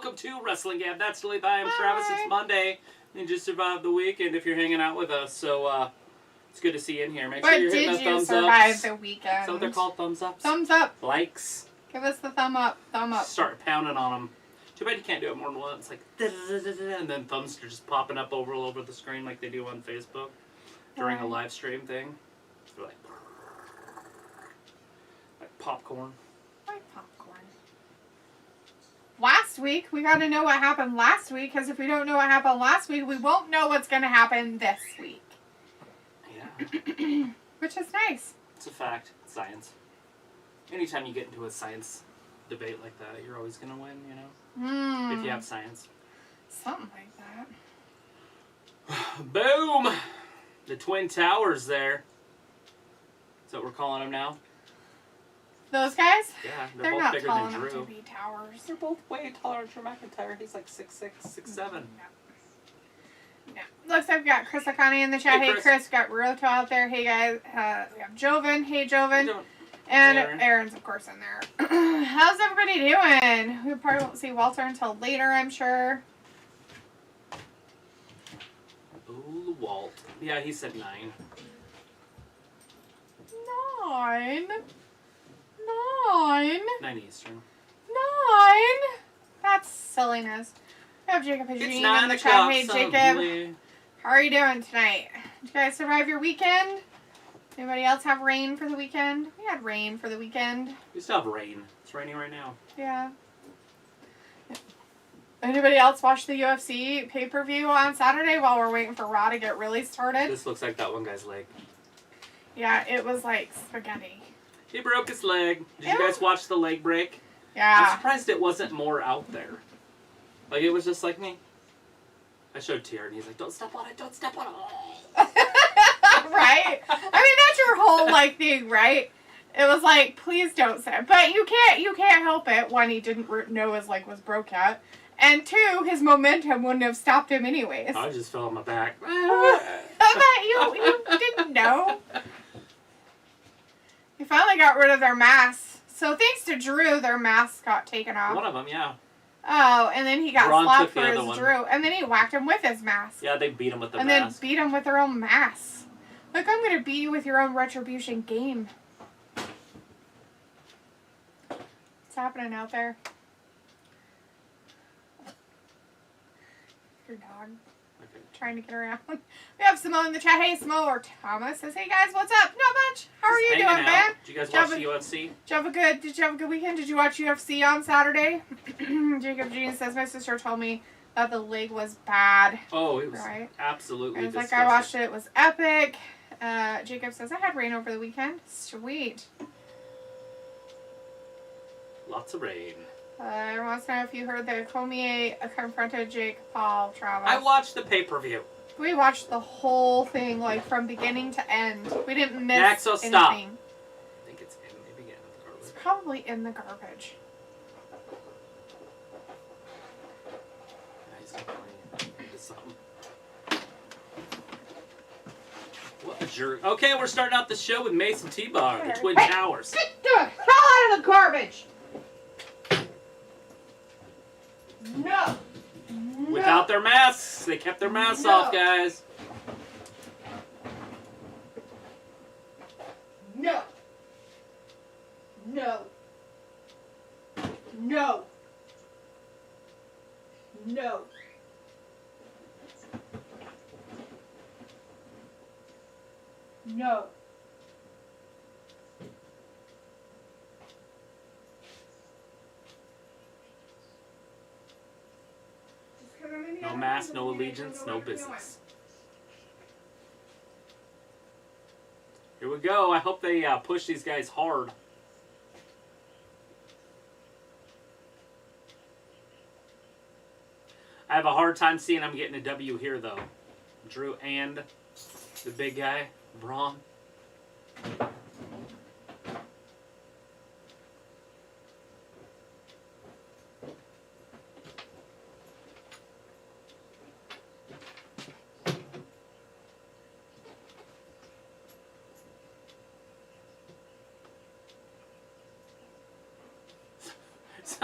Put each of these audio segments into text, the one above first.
welcome to Wrestling Gab. That's Lily. Hi, I'm Travis. It's Monday. You just survived the weekend if you're hanging out with us. So it's good to see you in here. Make sure you're hitting those thumbs up. But did you survive the weekend? Is that what they're called? Thumbs ups? Thumbs up. Likes. Give us the thumb up. Thumb up. Start pounding on them. Too bad you can't do it more than once. Like, and then thumbs are just popping up all over the screen like they do on Facebook during a live stream thing. They're like popcorn. Like popcorn. Last week, we got to know what happened last week, because if we don't know what happened last week, we won't know what's going to happen this week. Yeah. Which is nice. It's a fact. It's science. Anytime you get into a science debate like that, you're always going to win, you know? If you have science. Something like that. Boom! The Twin Towers there. Is that what we're calling them now? Those guys? Yeah, they're both not bigger tall than enough Drew. to be towers. They're both way taller than Drew McIntyre. He's like 6'6", 6'7". No. Looks like we got Chris Akani in the chat. Hey, Chris. We got Roto out there. Hey, guys. We have Joven. Hey, Joven. And Aaron's, of course, in there. How's everybody doing? We probably won't see Walter until later, I'm sure. Ooh, Walt. Yeah, he said 9. 9? 9? 9 Eastern. 9? That's silliness. We have Jacob Hajine in the chat. Hey, Jacob. How are you doing tonight? Did you guys survive your weekend? Anybody else have rain for the weekend? We had rain for the weekend. We still have rain. It's raining right now. Yeah. Anybody else watch the UFC pay-per-view on Saturday while we're waiting for Raw to get really started? This looks like that one guy's leg. Yeah, it was like spaghetti. He broke his leg. Did you guys watch the leg break? Yeah. I'm surprised it wasn't more out there. Like, it was just like me. I showed Tier, and he's like, don't step on it, don't step on it. Right? I mean, that's your whole, like, thing, right? It was like, please don't say it. But you can't help it. One, he didn't know his leg was broke yet. And two, his momentum wouldn't have stopped him anyways. I just fell on my back. But you didn't know. He finally got rid of their masks. So thanks to Drew, their masks got taken off. One of them, yeah. Oh, and then he got Braun slapped took for the his other Drew. And then he whacked him with his mask. Yeah, they beat him with the mask. And then beat him with their own masks. Look, I'm going to beat you with your own retribution game. What's happening out there? Your dog. Okay. Trying to get around. We have Samo in the chat. Hey, Samo, or Thomas says, hey guys, what's up? Not much. How are you doing, man? Did you guys watch the UFC? Did you have a good weekend? Did you watch UFC on Saturday? Jacob Jean says, my sister told me that the leg was bad. Oh, it was absolutely disgusting. Like, I watched it. It was epic. Jacob says, I had rain over the weekend. Sweet. Lots of rain. Everyone wants to know if you heard that Cormier confronted Jake Paul, Travis. I watched the pay-per-view. We watched the whole thing, like, from beginning to end. We didn't miss Maxo, anything. stop. I think it's maybe in the garbage. It's probably in the garbage. Yeah, he's definitely into something. What a jerk. Okay, we're starting out the show with Mason T-Bar, the Twin Towers. Get the hell out of the garbage! No! Without their masks. They kept their masks off, guys. No. No. No. No. No. No mask, no allegiance, no business. Here we go. I hope they push these guys hard. I have a hard time seeing them getting a W here, though. Drew and the big guy, Braun.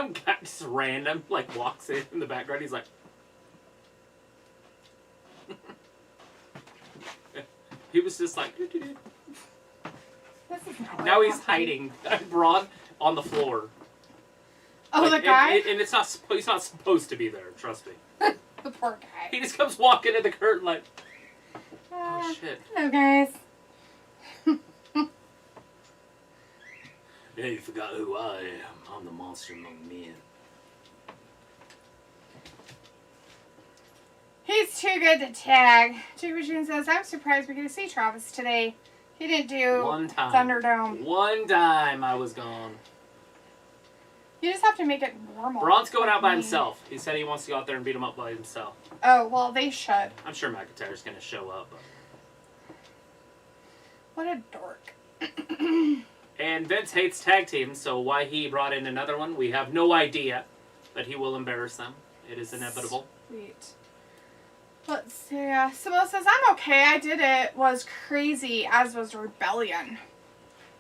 Some guy just random, like, walks in the background. He's like... He was just like... This is not Now what he's happened. hiding. Braun on the floor. Oh, like, the guy? And it's not... He's not supposed to be there, trust me. The poor guy. He just comes walking in the curtain like... Oh, shit. Hello, guys. Yeah, you forgot who I am. I'm the monster among men. He's too good to tag. Jake Regine says, I'm surprised we get to see Travis today. He didn't do One time. Thunderdome. One time I was gone. You just have to make it normal. Braun's going out by himself. He said he wants to go out there and beat him up by himself. Oh, well, they should. I'm sure McIntyre's going to show up. But... What a dork. And Vince hates tag teams, so why he brought in another one, we have no idea. But he will embarrass them. It is inevitable. Sweet. Let's see. Simone says, I'm okay. I did it. Was crazy, as was Rebellion.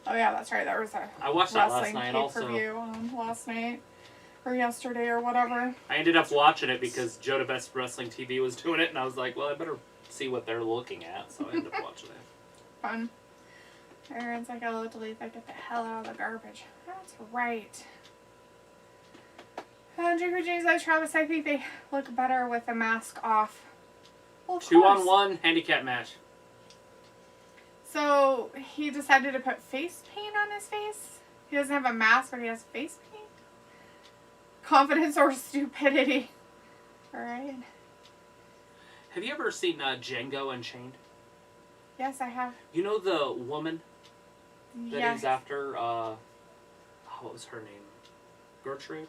Oh, yeah, that's right. There was a I watched that last wrestling night also. pay-per-view on last night. Or yesterday or whatever. I ended up watching it because Joe the Best Wrestling TV was doing it, and I was like, well, I better see what they're looking at, so I ended up watching it. Fun. Aaron's like, hello, delete that. Get the hell out of the garbage. That's right. Jake Regine says, Travis, I think they look better with the mask off. Well, of course. 2-on-1 handicap match. So, he decided to put face paint on his face? He doesn't have a mask, but he has face paint? Confidence or stupidity? Alright. Have you ever seen Django Unchained? Yes, I have. You know the woman that Yes. he's after? What was her name? Gertrude?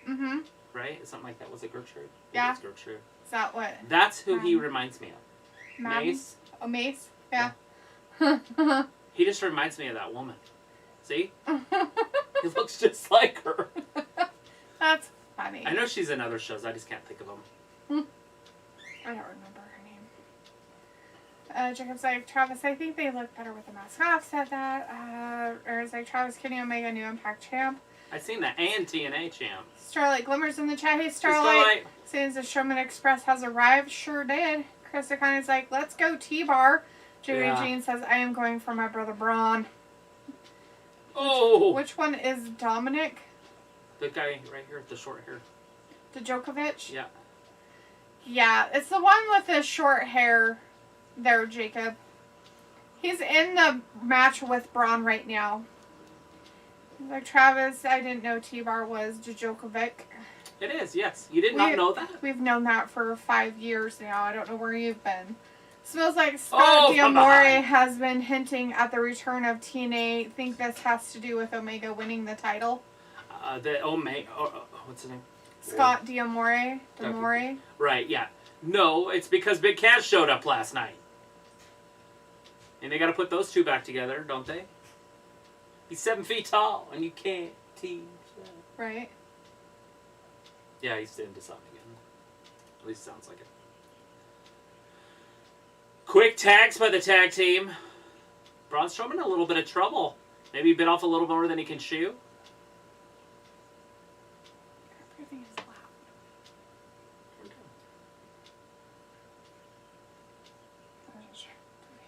Mm-hmm. Right? Something like that. Was it Gertrude? Yeah. It was Gertrude. Is that what? That's who he reminds me of. Madden? Mace. Oh, Mace? Yeah. He just reminds me of that woman. See? He looks just like her. That's funny. I know she's in other shows. I just can't think of them. I don't remember her name. Jacob's like, Travis, I think they look better with the mask off. Said that. Aaron's like, Travis, Kenny Omega, new Impact champ. I've seen that. And TNA champ. Starlight Glimmers in the chat. Hey, Starlight. Since the Showman Express has arrived. Sure did. Chris O'Connor's like, let's go T-Bar. Judy Jean says, I am going for my brother Braun. Oh! Which one is Dominic? The guy right here with the short hair. Djokovic? Yeah. Yeah, it's the one with the short hair there, Jacob. He's in the match with Braun right now. He's like, Travis, I didn't know T-Bar was Djokovic. It is, yes. You did not know that? We've known that for 5 years now. I don't know where you've been. Smells like Scott D'Amore has been hinting at the return of TNA. Think this has to do with Omega winning the title? What's his name? Scott D'Amore. Right, yeah. No, it's because Big Cass showed up last night. And they got to put those two back together, don't they? He's 7 feet tall, and you can't teach that. Right. Yeah, he's into something again. At least sounds like it. Quick tags by the tag team. Braun Strowman in a little bit of trouble. Maybe he bit off a little more than he can chew. Everything is loud.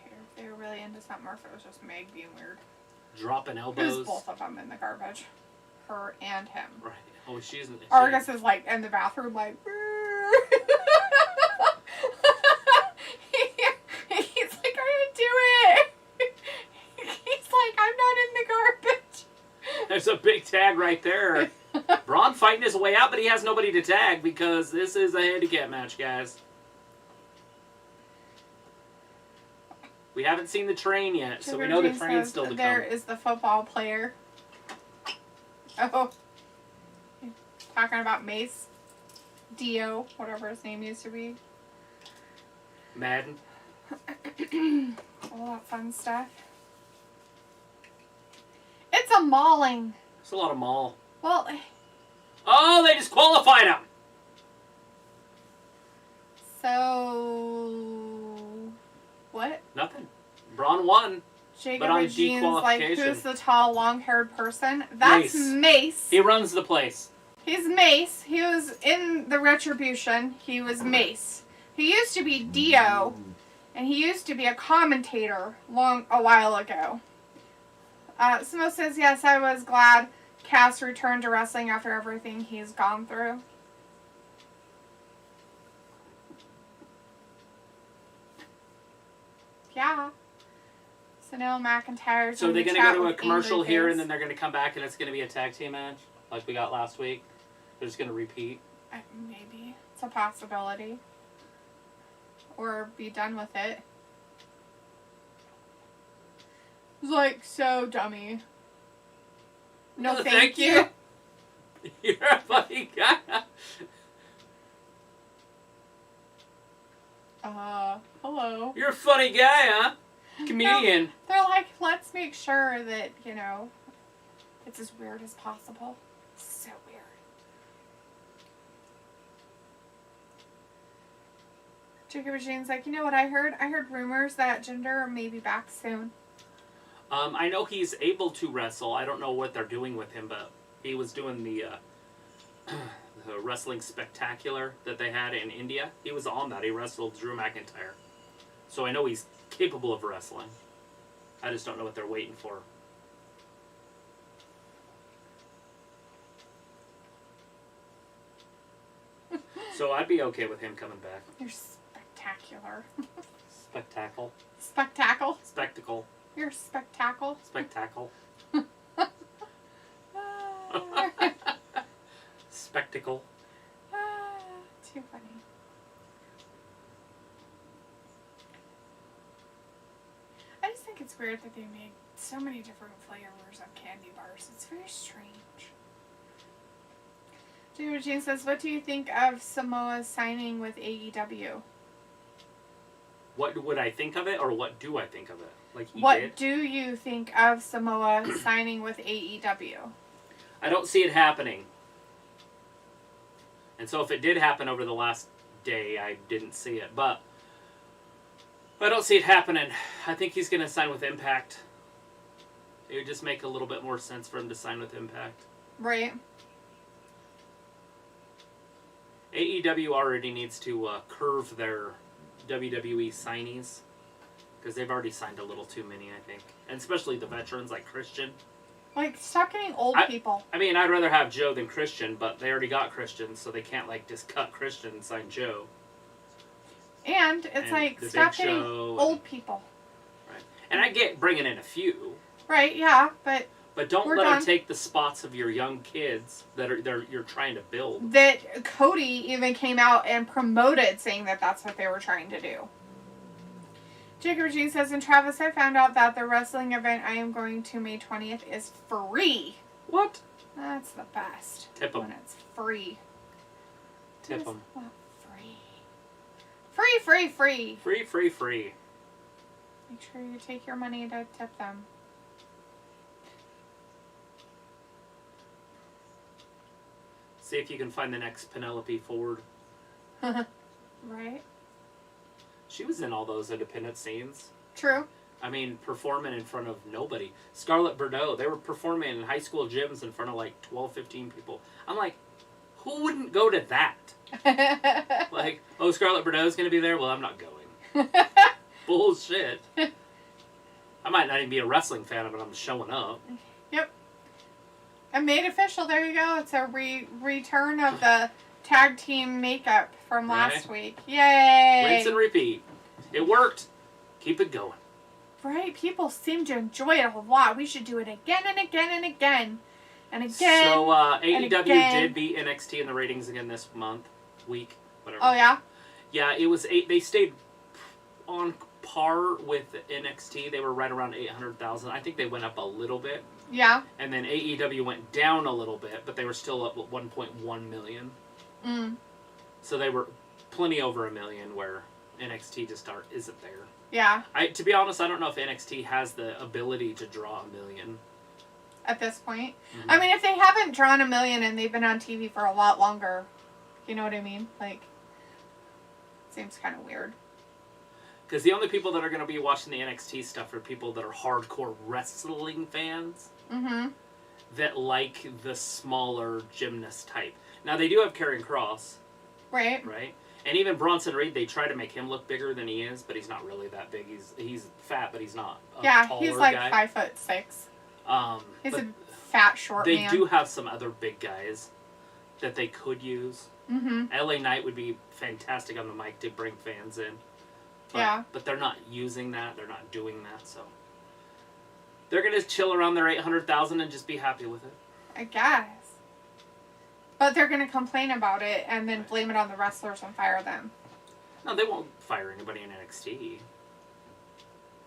If they were really into something, or if it was just Meg being weird. Dropping It elbows. was both of them in the garbage. Her and him. Right. Oh, she's... Argus is like in the bathroom like... He's like, I didn't do it. He's like, I'm not in the garbage. There's a big tag right there. Braun fighting his way out, but he has nobody to tag because this is a handicap match, guys. We haven't seen the train yet, so we know the train's still to come. There is the football player. Oh. Talking about Mace. Dio, whatever his name used to be. Madden. All that fun stuff. It's a mauling. It's a lot of maul. Well... Oh, they disqualified him! So... What? Nothing. Braun won. Jacob but on Regine's like, dequalification. who's the tall, long-haired person? That's Mace. He runs the place. He's Mace. He was in the Retribution. He was Mace. He used to be Dio, and he used to be a commentator a while ago. Smo says, yes, I was glad Cass returned to wrestling after everything he's gone through. Yeah. So now McIntyre's. So they're going to go to a commercial here, and then they're going to come back, and it's going to be a tag team match, like we got last week. They're just going to repeat. Maybe. It's a possibility. Or be done with it. Like, so dummy. No, thank you. You're a funny guy. Hello. You're a funny guy, huh? Comedian. No, they're like, let's make sure that, it's as weird as possible. So weird. Jacob Regine's like, you know what I heard? I heard rumors that Jinder may be back soon. I know he's able to wrestle. I don't know what they're doing with him, but he was doing the wrestling spectacular that they had in India. He was on that. He wrestled Drew McIntyre. So I know he's capable of wrestling. I just don't know what they're waiting for. So I'd be okay with him coming back. You're spectacular. Spectacle. Spectacle? Spectacle. You're spectacle. Spectacle. Spectacle. Too funny. I just think it's weird that they made so many different flavors of candy bars. It's very strange. Jane says, what do you think of Samoa's signing with AEW? What would I think of it, or what do I think of it? Like what do you think of Samoa signing with AEW? I don't see it happening. And so if it did happen over the last day, I didn't see it. But I don't see it happening. I think he's going to sign with Impact. It would just make a little bit more sense for him to sign with Impact. Right. AEW already needs to curve their WWE signees, because they've already signed a little too many, I think. And especially the veterans like Christian. Like, stop getting old people. I mean, I'd rather have Joe than Christian, but they already got Christian, so they can't, just cut Christian and sign Joe. And it's stop getting old people. Right. And I get bringing in a few. Right, yeah, but don't let them take the spots of your young kids that you're trying to build. That Cody even came out and promoted, saying that that's what they were trying to do. Jacob G says, and Travis, I found out that the wrestling event I am going to May 20th is free. What? That's the best. Tip them. When it's free. Tip them. Free. Free, free, free. Free, free, free. Make sure you take your money to tip them. See if you can find the next Penelope Ford. Right. She was in all those independent scenes. True. I mean, performing in front of nobody. Scarlett Bordeaux, they were performing in high school gyms in front of 12, 15 people. I'm like, who wouldn't go to that? Scarlett Bordeaux's going to be there? Well, I'm not going. Bullshit. I might not even be a wrestling fan, but I'm showing up. Yep. And made official, there you go. It's a return of the tag team makeup from last week. Yay! Rinse and repeat. It worked. Keep it going. Right? People seem to enjoy it a lot. We should do it again and again and again. And again. So, AEW did beat NXT in the ratings again this week, whatever. Oh, yeah? Yeah, it was they stayed on par with NXT. They were right around 800,000. I think they went up a little bit. Yeah. And then AEW went down a little bit, but they were still up at 1.1 million. Mm. So they were plenty over a million, where NXT just isn't there. Yeah. To be honest, I don't know if NXT has the ability to draw a million. At this point. Mm-hmm. I mean, if they haven't drawn a million and they've been on TV for a lot longer, you know what I mean? Seems kind of weird. Because the only people that are going to be watching the NXT stuff are people that are hardcore wrestling fans. Mm-hmm. that like the smaller gymnast type. Now, they do have Karrion Kross. Right. Right? And even Bronson Reed, they try to make him look bigger than he is, but he's not really that big. He's fat, but he's not a taller he's like guy. 5'6". He's a fat, short man. They do have some other big guys that they could use. Mm-hmm. LA Knight would be fantastic on the mic to bring fans in. But they're not using that. They're not doing that, so... They're going to chill around their 800,000 and just be happy with it. I guess. But they're going to complain about it and then blame it on the wrestlers and fire them. No, they won't fire anybody in NXT.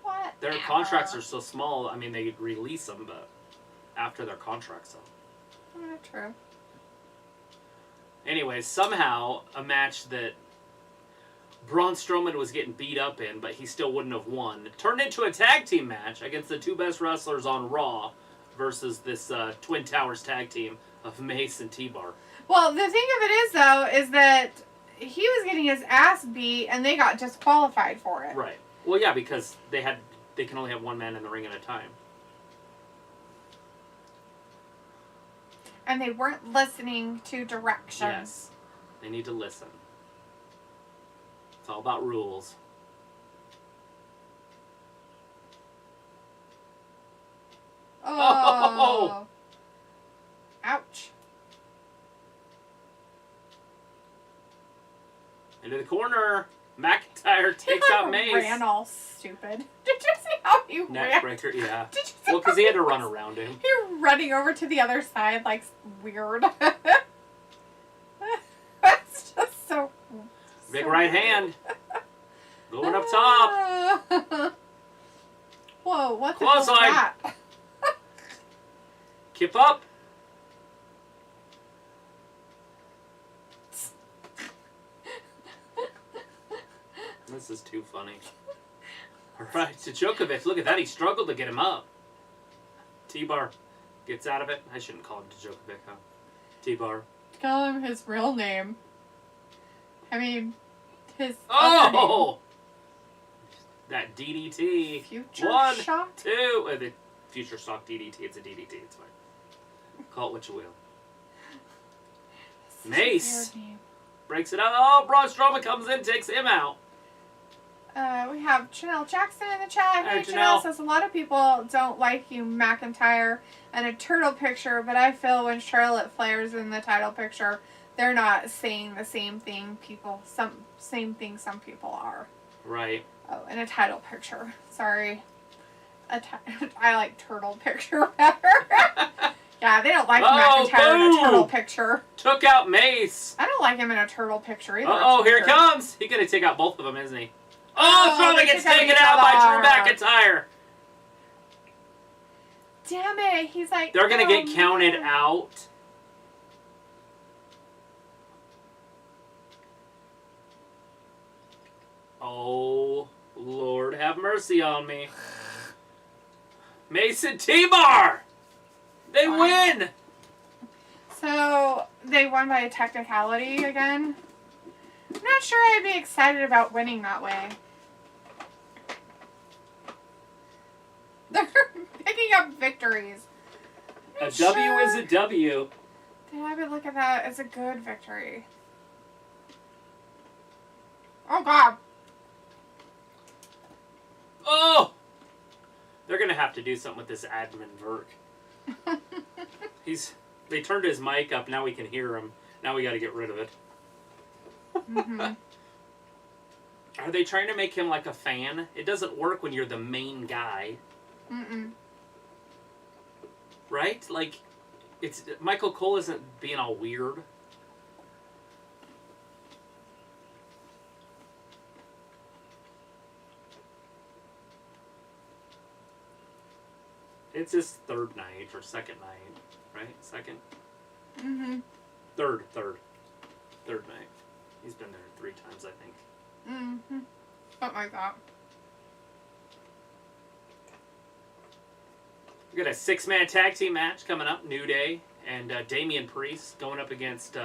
What? Their contracts are so small, I mean, they release them, but after their contract's up. True. Anyway, somehow, a match that Braun Strowman was getting beat up in, but he still wouldn't have won, turned into a tag team match against the two best wrestlers on Raw versus this Twin Towers tag team of Mace and T-Bar. Well, the thing of it is, though, is that he was getting his ass beat and they got disqualified for it. Right. Well, yeah, because they can only have one man in the ring at a time. And they weren't listening to directions. Yes. They need to listen. It's all about rules. Oh. Ouch. Into the corner. McIntyre takes out Mace. He ran all stupid. Did you see how he ran? Neckbreaker, yeah. Did you see well, because he had to run around him. He running over to the other side like weird. That's just so... Big right hand. Going up top. Whoa, what the hell is that? Kip up. This is too funny. Alright, to Djokovic. Look at that. He struggled to get him up. T-Bar gets out of it. I shouldn't call him Djokovic, huh? T-Bar. Call him his real name. I mean, his other name. Oh! That DDT. Future One, Shock? two. The Future Shock DDT. It's a DDT. It's fine. Call it what you will. Mace breaks it up. Oh, Braun Strowman comes in, takes him out. We have Janelle Jackson in the chat. Hey, Janelle says a lot of people don't like you, McIntyre, and a turtle picture, but I feel when Charlotte Flair's in the title picture, they're not saying the same thing same thing some people are. Right. Oh, in a title picture. Sorry. I like turtle picture better. Yeah, they don't like McIntyre in a turtle picture. Took out Mace. I don't like him in a turtle picture either. Oh, here he comes. He's going to take out both of them, isn't he? Oh, Strowman gets taken out by Drew McIntyre. Damn it. He's like... They're going to get counted out. Oh, Lord, have mercy on me. Mason T-Bar! They win! So, they won by a technicality again? I'm not sure I'd be excited about winning that way. They're picking up victories. A W is a W. Yeah, I would look at that as a good victory. Oh, God. Oh! They're going to have to do something with this admin Verk. They turned his mic up, now we can hear him. Now we got to get rid of it. Mm-hmm. Are they trying to make him like a fan? It doesn't work when you're the main guy. Mm-mm. Right? Like, Michael Cole isn't being all weird. It's his third night or second night, right? Second? Mm-hmm. Third night. He's been there 3 times, I think. Mm-hmm. Something like that. We got a 6-man tag team match coming up. New Day and Damian Priest going up against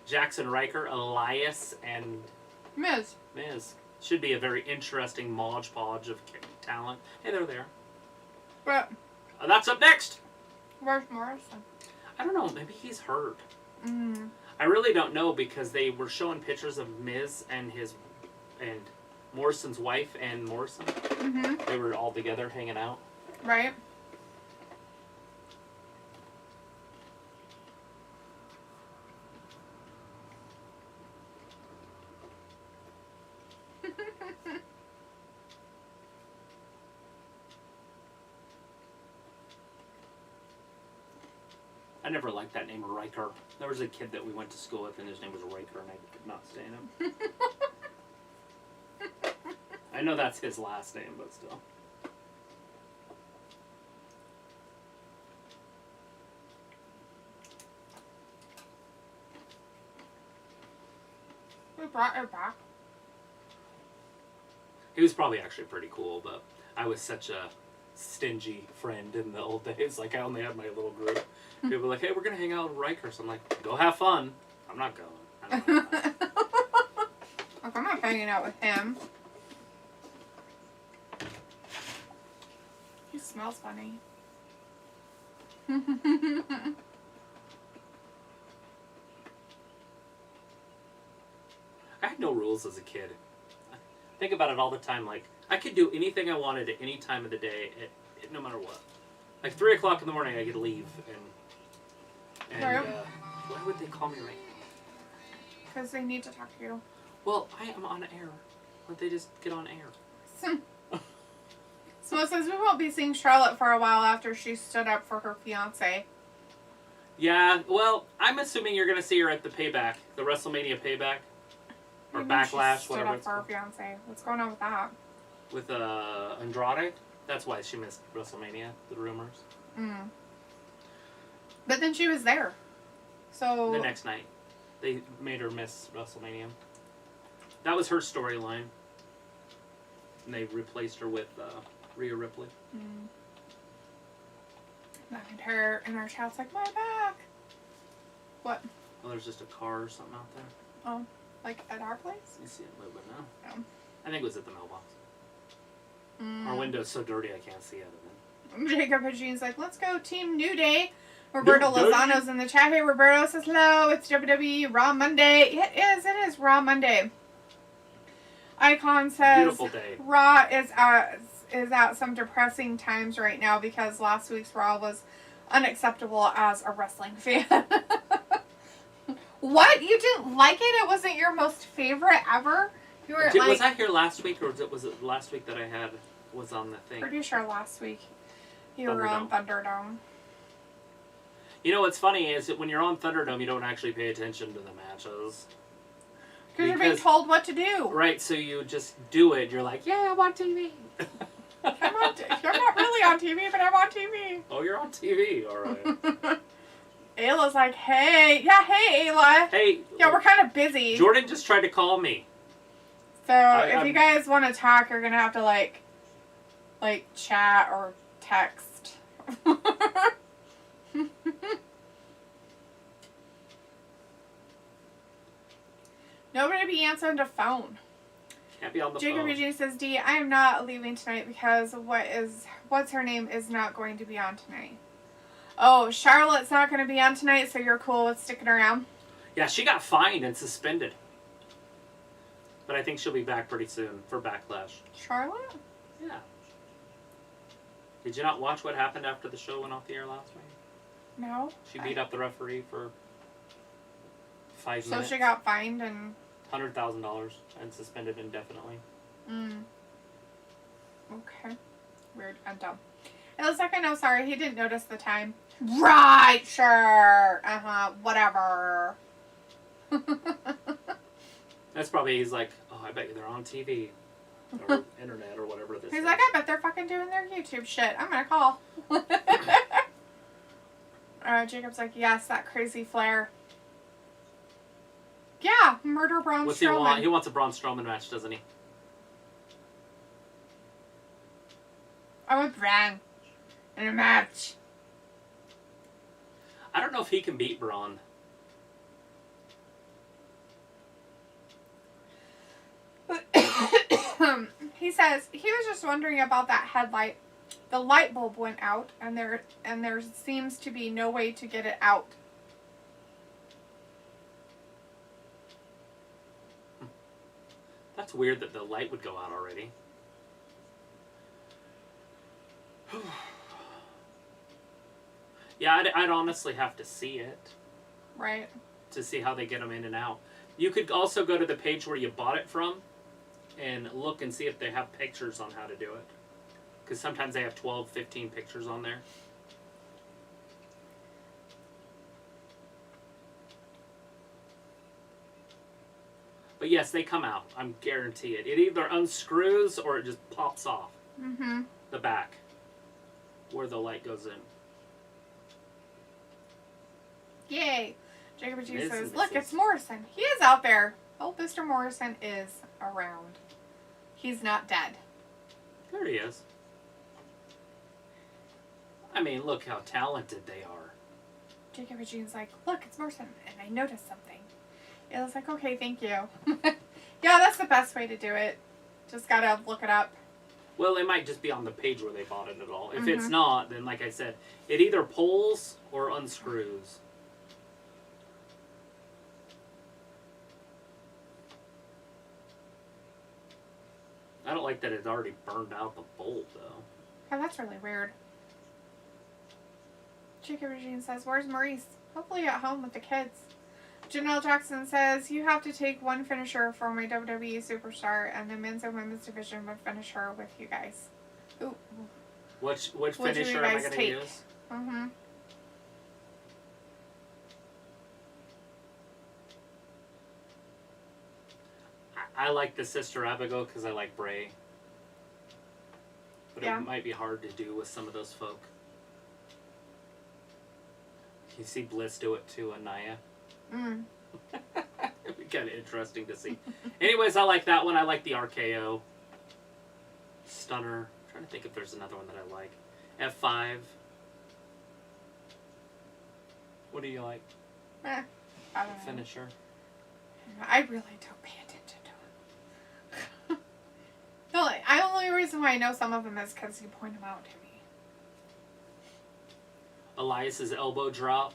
Jackson Riker, Elias, and Miz. Should be a very interesting modge podge of talent. Hey, they're there. But That's up next Where's Morrison? I don't know. Maybe he's hurt. Mm. I really don't know because they were showing pictures of Miz and Morrison's wife and Morrison. Mm-hmm. They were all together hanging out. Right. I never liked that name, Riker. There was a kid that we went to school with, and his name was Riker, and I could not stand him. I know that's his last name, but still. We brought her back. He was probably actually pretty cool, but I was such a stingy friend in the old days. Like, I only had my little group. People were like, hey, we're going to hang out with Riker. So I'm like, go have fun. I'm not going. I don't know. Like, I'm not hanging out with him. He smells funny. I had no rules as a kid. I think about it all the time. Like, I could do anything I wanted at any time of the day, no matter what. Like, 3 o'clock in the morning, I could leave. And why would they call me right now? Because they need to talk to you. Well, I am on air. Why don't they just get on air? So it says we won't be seeing Charlotte for a while after she stood up for her fiance. Yeah, well, I'm assuming you're going to see her at the payback, the WrestleMania payback. Or Backlash, whatever it's called. Stood up for her fiance. What's going on with that? With Andrade? That's why she missed WrestleMania, the rumors. Mm. But then she was there. So the next night, they made her miss WrestleMania. That was her storyline. And they replaced her with Rhea Ripley. Mm. And her in our chat's like, my back. What? Oh, there's just a car or something out there. Oh, like at our place? You see it moving now? Oh. I think it was at the mailbox. Mm. Our window's so dirty I can't see out of it. Jacob Jean's like, let's go Team New Day. Roberto Lozano's in the chat. Hey, Roberto says hello. It's WWE Raw Monday. It is Raw Monday. Icon says Beautiful day. Raw is at some depressing times right now because last week's Raw was unacceptable as a wrestling fan. What? You didn't like it? It wasn't your most favorite ever? You were like, was I here last week, or was it last week that I was on the thing? Pretty sure last week you were on Thunderdome. You know what's funny is that when you're on Thunderdome, you don't actually pay attention to the matches. Because you're being told what to do. Right, so you just do it. You're like, yeah, I'm on TV. I'm not really on TV, but I'm on TV. Oh, you're on TV. All right. Ayla's like, hey. Yeah, hey, Ayla. Hey. Yeah, we're kind of busy. Jordan just tried to call me. So, if you guys want to talk, you're going to have to, like, chat or text. Nobody be answering the phone. Can't be on the Jacob phone. Eugene says, D, I am not leaving tonight because what's her name is not going to be on tonight. Oh, Charlotte's not going to be on tonight, so you're cool with sticking around? Yeah, she got fined and suspended. But I think she'll be back pretty soon for Backlash. Charlotte? Yeah. Did you not watch what happened after the show went off the air last week? No. She beat up the referee for 5 minutes. So she got fined and... $100,000 and suspended indefinitely. Okay. Weird. I'm dumb. It looks like I know. Sorry, he didn't notice the time. Right, sure. Whatever. That's probably, he's like, oh, I bet you they're on TV. Or internet or whatever this is. He's like, I bet they're fucking doing their YouTube shit. I'm gonna call. Jacob's like, yes, that crazy Flair. Yeah, murder Braun Strowman. What's he want? He wants a Braun Strowman match, doesn't he? I want Braun in a match. I don't know if he can beat Braun. He says he was just wondering about that headlight. the light bulb went out, and there seems to be no way to get it out. That's weird that the light would go out already. Yeah, I'd honestly have to see it. Right. To see how they get them in and out. You could also go to the page where you bought it from and look and see if they have pictures on how to do it. Because sometimes they have 12, 15 pictures on there. But yes, they come out. I'm guarantee it. It either unscrews or it just pops off. Mm-hmm. The back. Where the light goes in. Yay. Jacob G Miz says, and look, Mrs. it's Morrison. He is out there. Oh, Mr. Morrison is around. He's not dead. There he is. I mean, look how talented they are. Jacob Jean's like, look, it's Morrison, and I noticed something. It was like, okay, thank you. Yeah, that's the best way to do it. Just gotta look it up. Well, it might just be on the page where they bought it at all. If it's not, then like I said, it either pulls or unscrews. I don't like that it already burned out the bulb, though. Oh, that's really weird. Jacob Jean says, where's Maurice? Hopefully at home with the kids. Janelle Jackson says, you have to take one finisher for my WWE superstar, and the men's and women's division would finish her with you guys. Ooh. Which finisher am I going to use? Mm-hmm. I like the Sister Abigail because I like Bray. But yeah. It might be hard to do with some of those folk. You see Bliss do it to Anaya. It'd be kind of interesting to see. Anyways, I like that one. I like the RKO. Stunner. I'm trying to think if there's another one that I like. F5. What do you like? I don't know. Finisher. I really don't pay attention to them. The only reason why I know some of them is because you point them out to me. Elias's elbow drop.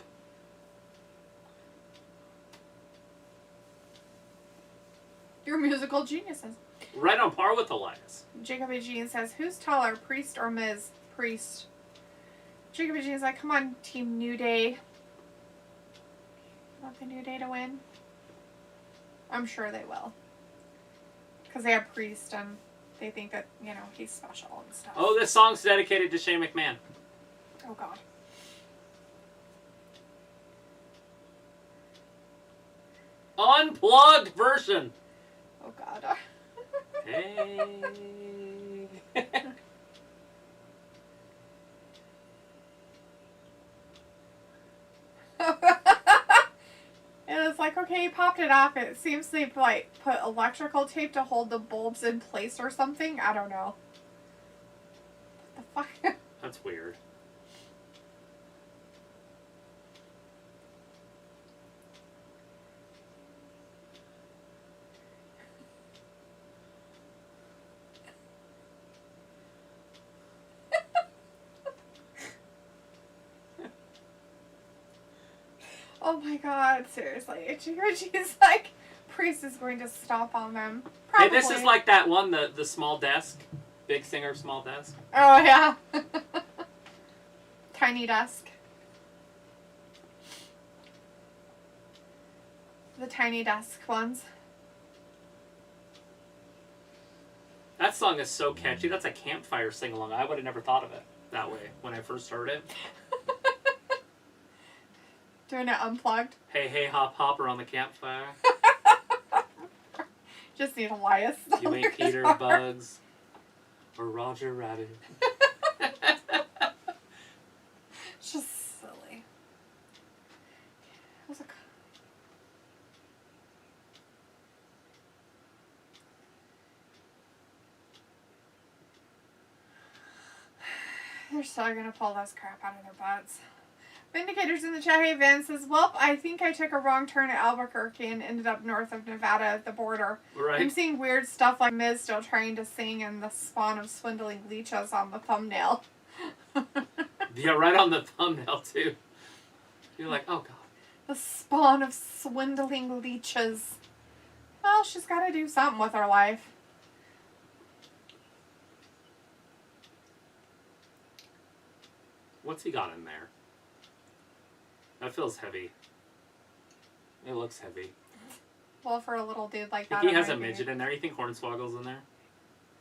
You're musical geniuses. Right on par with Elias. Jacob A. Jean says, who's taller, Priest or Miz? Priest. Jacob A. Jean's like, come on, Team New Day. Want the New Day to win? I'm sure they will. Because they have Priest and they think that, you know, he's special and stuff. Oh, this song's dedicated to Shane McMahon. Oh, God. Unplugged version. Oh, God. Hey. And it's like, okay, you popped it off. It seems they've, like, put electrical tape to hold the bulbs in place or something. I don't know. What the fuck? That's weird. Oh my God, seriously. She's like, Priest is going to stomp on them. Probably. Hey, this is like that one, the small desk. Big Singer, small desk. Oh, yeah. Tiny desk. The tiny desk ones. That song is so catchy. That's a campfire sing-along. I would have never thought of it that way when I first heard it. Doing it unplugged. Hey, hey, hop, hop around the campfire. Just need Elias. You ain't Peter Bugs or Roger Rabbit. Just silly. They're still gonna pull this crap out of their butts. Vindicators in the chat, hey Van says, well, I think I took a wrong turn at Albuquerque and ended up north of Nevada at the border. Right. I'm seeing weird stuff like Miz still trying to sing and the spawn of swindling leeches on the thumbnail. Yeah, right on the thumbnail, too. You're like, oh, God. The spawn of swindling leeches. Well, she's got to do something with her life. What's he got in there? That feels heavy. It looks heavy. Well, for a little dude like that. He has a midget in there. You think Hornswoggle's in there?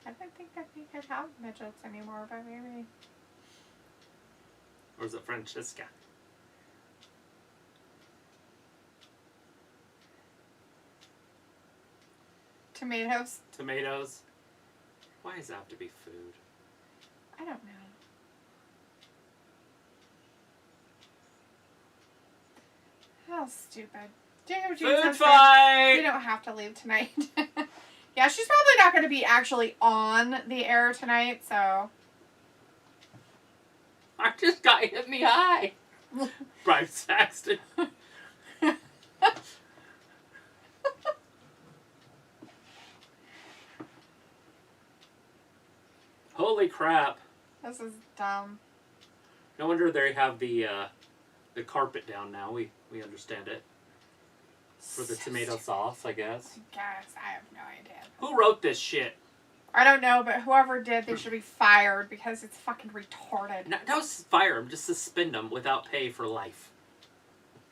I don't think that he could have midgets anymore, but maybe. Or is it Francesca? Tomatoes. Tomatoes. Why does it have to be food? I don't know. How stupid. Food fight! You don't have to leave tonight. Yeah, she's probably not going to be actually on the air tonight, so. I just got hit in the eye. Brian Saxton. Holy crap. This is dumb. No wonder they have the carpet down now. We understand it. For the tomato sauce, I guess. I have no idea. Who wrote this shit? I don't know, but whoever did, they should be fired because it's fucking retarded. No, don't fire them. Just suspend them without pay for life.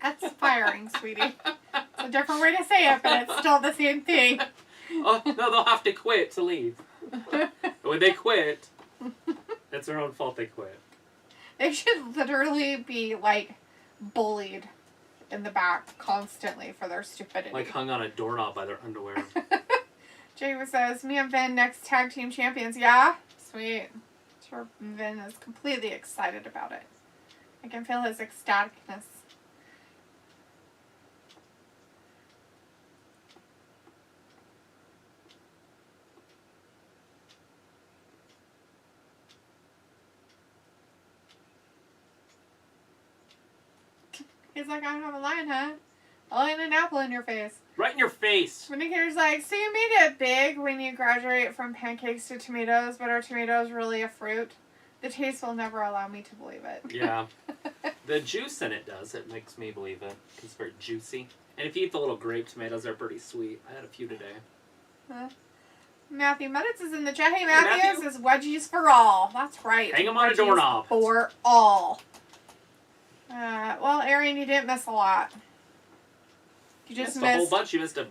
That's firing, sweetie. It's a different way to say it, but it's still the same thing. Oh, no, they'll have to quit to leave. When they quit, it's their own fault they quit. They should literally be, like, bullied in the back constantly for their stupidity. Like hung on a doorknob by their underwear. Java says, me and Vin next tag team champions. Yeah? Sweet. Sure, Vin is completely excited about it. I can feel his ecstaticness. He's like, I don't have a line, huh? I'll land an apple in your face. Right in your face. Vindicator's like, so you made it big when you graduate from pancakes to tomatoes, but are tomatoes really a fruit? The taste will never allow me to believe it. Yeah. The juice in it does. It makes me believe it. It's very juicy. And if you eat the little grape tomatoes, they're pretty sweet. I had a few today. Huh? Matthew Mudditz is in the chat. Hey, Matthew says wedgies for all. That's right. Hang them on a doorknob. For all. Well, Arian, you didn't miss a lot. You just missed a whole bunch. You missed an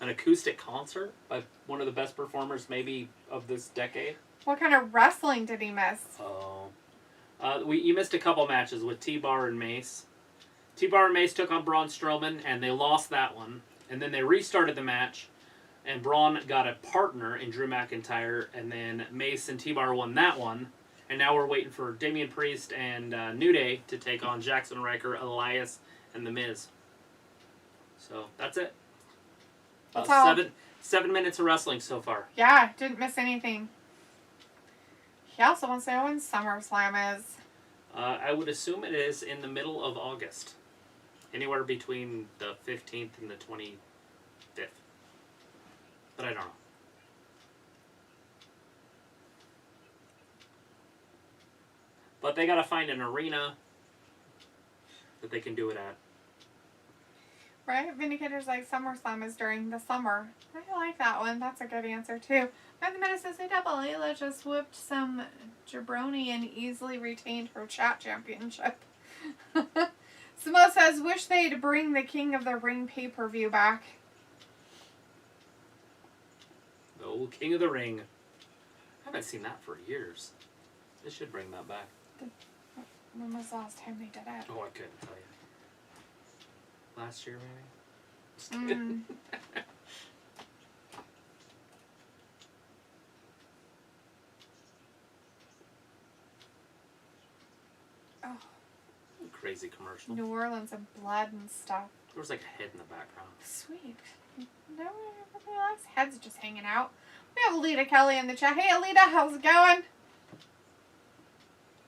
acoustic concert by one of the best performers maybe of this decade. What kind of wrestling did he miss? Oh. You missed a couple matches with T-Bar and Mace. T-Bar and Mace took on Braun Strowman, and they lost that one. And then they restarted the match, and Braun got a partner in Drew McIntyre, and then Mace and T-Bar won that one. And now we're waiting for Damian Priest and New Day to take on Jackson Riker, Elias, and The Miz. So, that's it. About 7 minutes of wrestling so far. Yeah, didn't miss anything. He also wants to know when SummerSlam is. I would assume it is in the middle of August. Anywhere between the 15th and the 25th. But I don't know. But they gotta find an arena that they can do it at. Right? Vindicator's like, SummerSlam is during the summer. I like that one. That's a good answer, too. Mathematics says, hey, double. Layla just whipped some jabroni and easily retained her chat championship. Samo says, wish they'd bring the King of the Ring pay-per-view back. The old King of the Ring. I haven't seen that for years. They should bring that back. When was the last time they did it? Oh, I couldn't tell you. Last year, maybe? Just kidding. Oh. Crazy commercial. New Orleans and blood and stuff. There was like a head in the background. Sweet. No, everybody likes heads just hanging out. We have Alita Kelly in the chat. Hey, Alita, how's it going?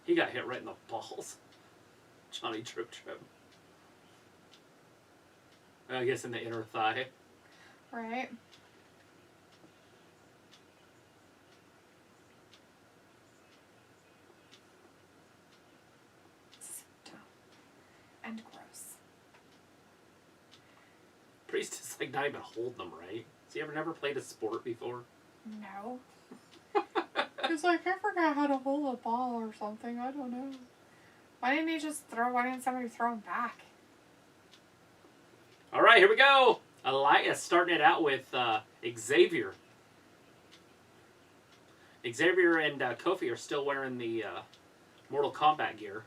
He got hit right in the balls. Johnny Trip Trip. I guess in the inner thigh. Right. Priest is like not even holding them right. Has he ever never played a sport before? No. He's like, I forgot how to hold a ball or something. I don't know. Why didn't somebody throw him back? All right, here we go. Elias starting it out with Xavier. Xavier and Kofi are still wearing the Mortal Kombat gear.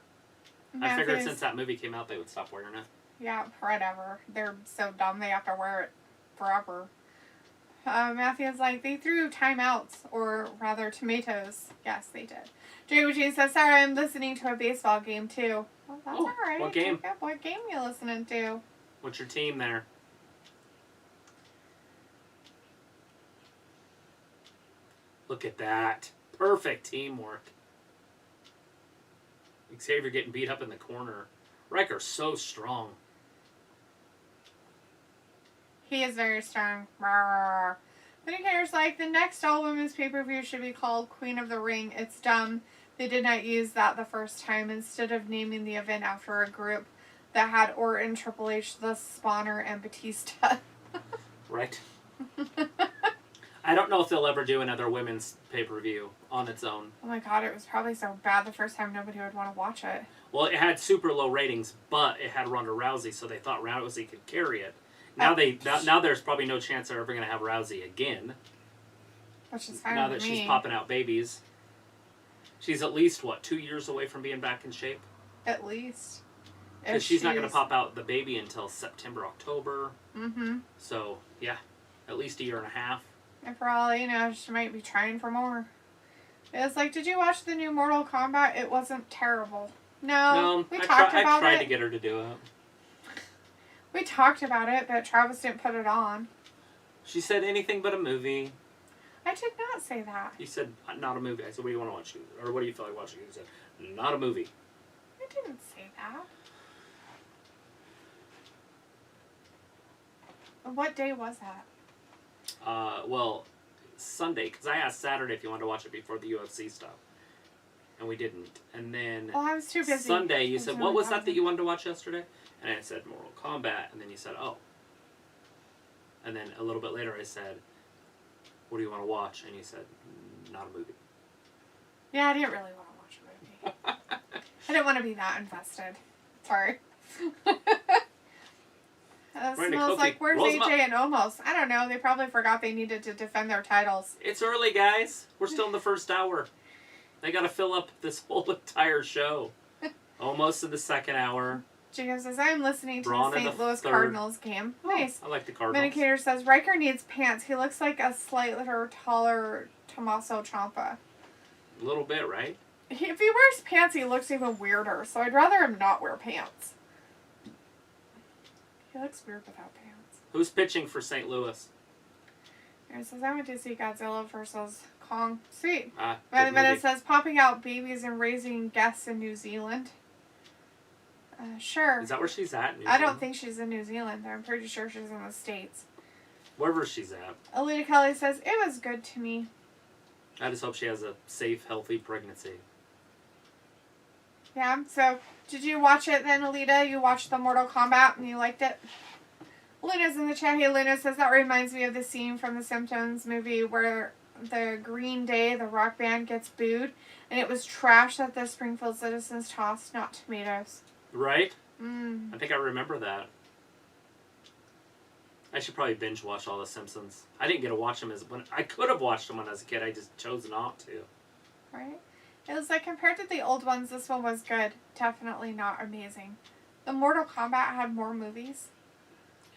I figured since that movie came out, they would stop wearing it. Yeah, whatever. They're so dumb they have to wear it forever. Matthew's like, they threw timeouts, or rather tomatoes. Yes, they did. Jay Eugene says, sorry, I'm listening to a baseball game too. Well, that's alright. What game? What game are you listening to? What's your team there? Look at that. Perfect teamwork. Xavier getting beat up in the corner. Riker's so strong. He is very strong. Then Cater's like, the next all-women's pay-per-view should be called Queen of the Ring. It's dumb. They did not use that the first time instead of naming the event after a group that had Orton, Triple H, The Spawner, and Batista. Right. I don't know if they'll ever do another women's pay-per-view on its own. Oh my god, it was probably so bad the first time nobody would want to watch it. Well, it had super low ratings, but it had Ronda Rousey, so they thought Rousey could carry it. Now now there's probably no chance they're ever going to have Rousey again. Which is fine now with that me. she's popping out babies. She's at least, 2 years away from being back in shape? At least. Because she's not going to pop out the baby until September, October. Mm-hmm. So, yeah, at least a year and a half. And for all you know, she might be trying for more. It's like, did you watch the new Mortal Kombat? It wasn't terrible. No, we talked about it. I tried to get her to do it. We talked about it, but Travis didn't put it on. She said anything but a movie. I did not say that. You said not a movie. I said, what do you want to watch? Or what do you feel like watching? You said, not a movie. I didn't say that. What day was that? Well, Sunday, because I asked Saturday if you wanted to watch it before the UFC stuff. And we didn't. And then I was too busy. Sunday, you said, what was that you wanted to watch yesterday? And I said, Mortal Kombat. And then you said, oh. And then a little bit later I said, what do you want to watch? And you said, not a movie. Yeah, I didn't really want to watch a movie. I didn't want to be that invested. Sorry. Smells like, where's AJ and Omos? I don't know. They probably forgot they needed to defend their titles. It's early, guys. We're still in the first hour. They got to fill up this whole entire show. Almost in the second hour. Jacob says, I'm listening to the St. Louis Cardinals game. Nice. I like the Cardinals. Medicator says, Riker needs pants. He looks like a slightly taller Tommaso Ciampa. A little bit, right? If he wears pants, he looks even weirder. So I'd rather him not wear pants. He looks weird without pants. Who's pitching for St. Louis? It says, I went to see Godzilla versus Kong. Sweet. Then it says, popping out babies and raising guests in New Zealand. Sure. Is that where she's at? I don't think she's in New Zealand. I'm pretty sure she's in the States. Wherever she's at. Alita Kelly says, it was good to me. I just hope she has a safe, healthy pregnancy. Yeah, so did you watch it then, Alita? You watched the Mortal Kombat and you liked it? Luna's in the chat. Hey, Luna says, that reminds me of the scene from the Simpsons movie where the Green Day, the rock band, gets booed. And it was trash that the Springfield citizens tossed, not tomatoes. Right? Mm. I think I remember that. I should probably binge watch all the Simpsons. I didn't get to watch them I could have watched them when I was a kid. I just chose not to. Right? It was like, compared to the old ones, this one was good. Definitely not amazing. The Mortal Kombat had more movies.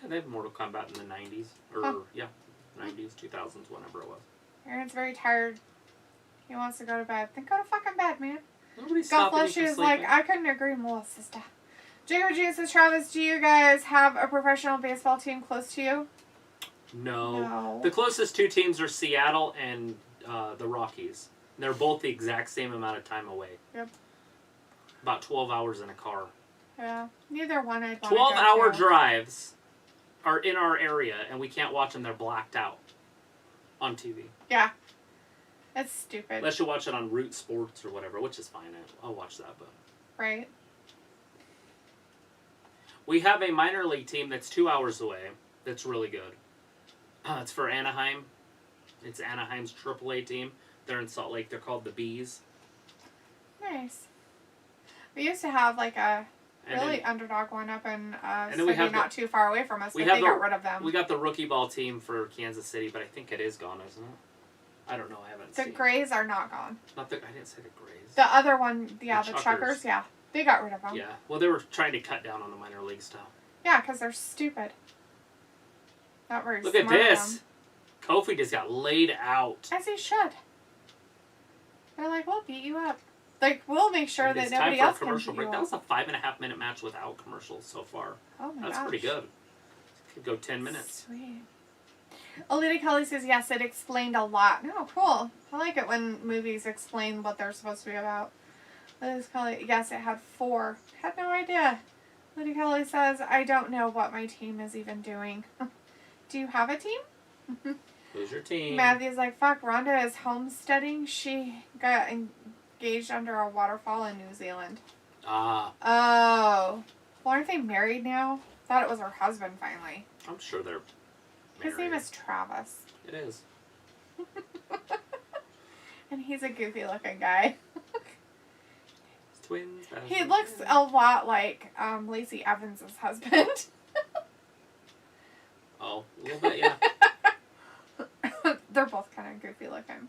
Yeah, they had Mortal Kombat in the 90s. Or, 90s, 2000s, whenever it was. Aaron's very tired. He wants to go to bed. Then go to fucking bed, man. Nobody's God stopping bless you you. from Is like, sleeping. I couldn't agree more, sister. Jacob G says, Travis, do you guys have a professional baseball team close to you? No. The closest two teams are Seattle and the Rockies. They're both the exact same amount of time away. Yep. About 12 hours in a car. Yeah. Neither one I'd want to 12-hour drives are in our area, and we can't watch them. They're blacked out on TV. Yeah. It's stupid. Unless you watch it on Root Sports or whatever, which is fine. I'll watch that, but... Right. We have a minor league team that's 2 hours away that's really good. It's for Anaheim. It's Anaheim's AAA team. They're in Salt Lake. They're called the Bees. Nice. We used to have like a really underdog one up in city not too far away from us, but they got rid of them. We got the rookie ball team for Kansas City, but I think it is gone, isn't it? I don't know. I haven't seen. The Grays are not gone. I didn't say the Grays. The other one, yeah, the Chuckers, yeah. They got rid of them. Yeah. Well, they were trying to cut down on the minor league stuff. Yeah, because they're stupid. Not very Look smart at this. Kofi just got laid out. As he should. They're like, we'll beat you up. Like, we'll make sure that nobody else can beat you up. That was a 5.5-minute match without commercials so far. Oh my gosh. That's pretty good. Could go 10 minutes. Sweet. Olivia Kelly says, yes, it explained a lot. No, cool. I like it when movies explain what they're supposed to be about. Olivia Kelly, yes, it had 4. Had no idea. Olivia Kelly says, I don't know what my team is even doing. Do you have a team? Who's your team? Matthew's like, fuck, Rhonda is homesteading. She got engaged under a waterfall in New Zealand. Ah. Oh. Well, aren't they married now? Thought it was her husband finally. I'm sure they're married. His name is Travis. It is. And he's a goofy looking guy. Twins. He looks a lot like Lacey Evans' husband. Oh, a little bit, yeah. They're both kind of goofy looking.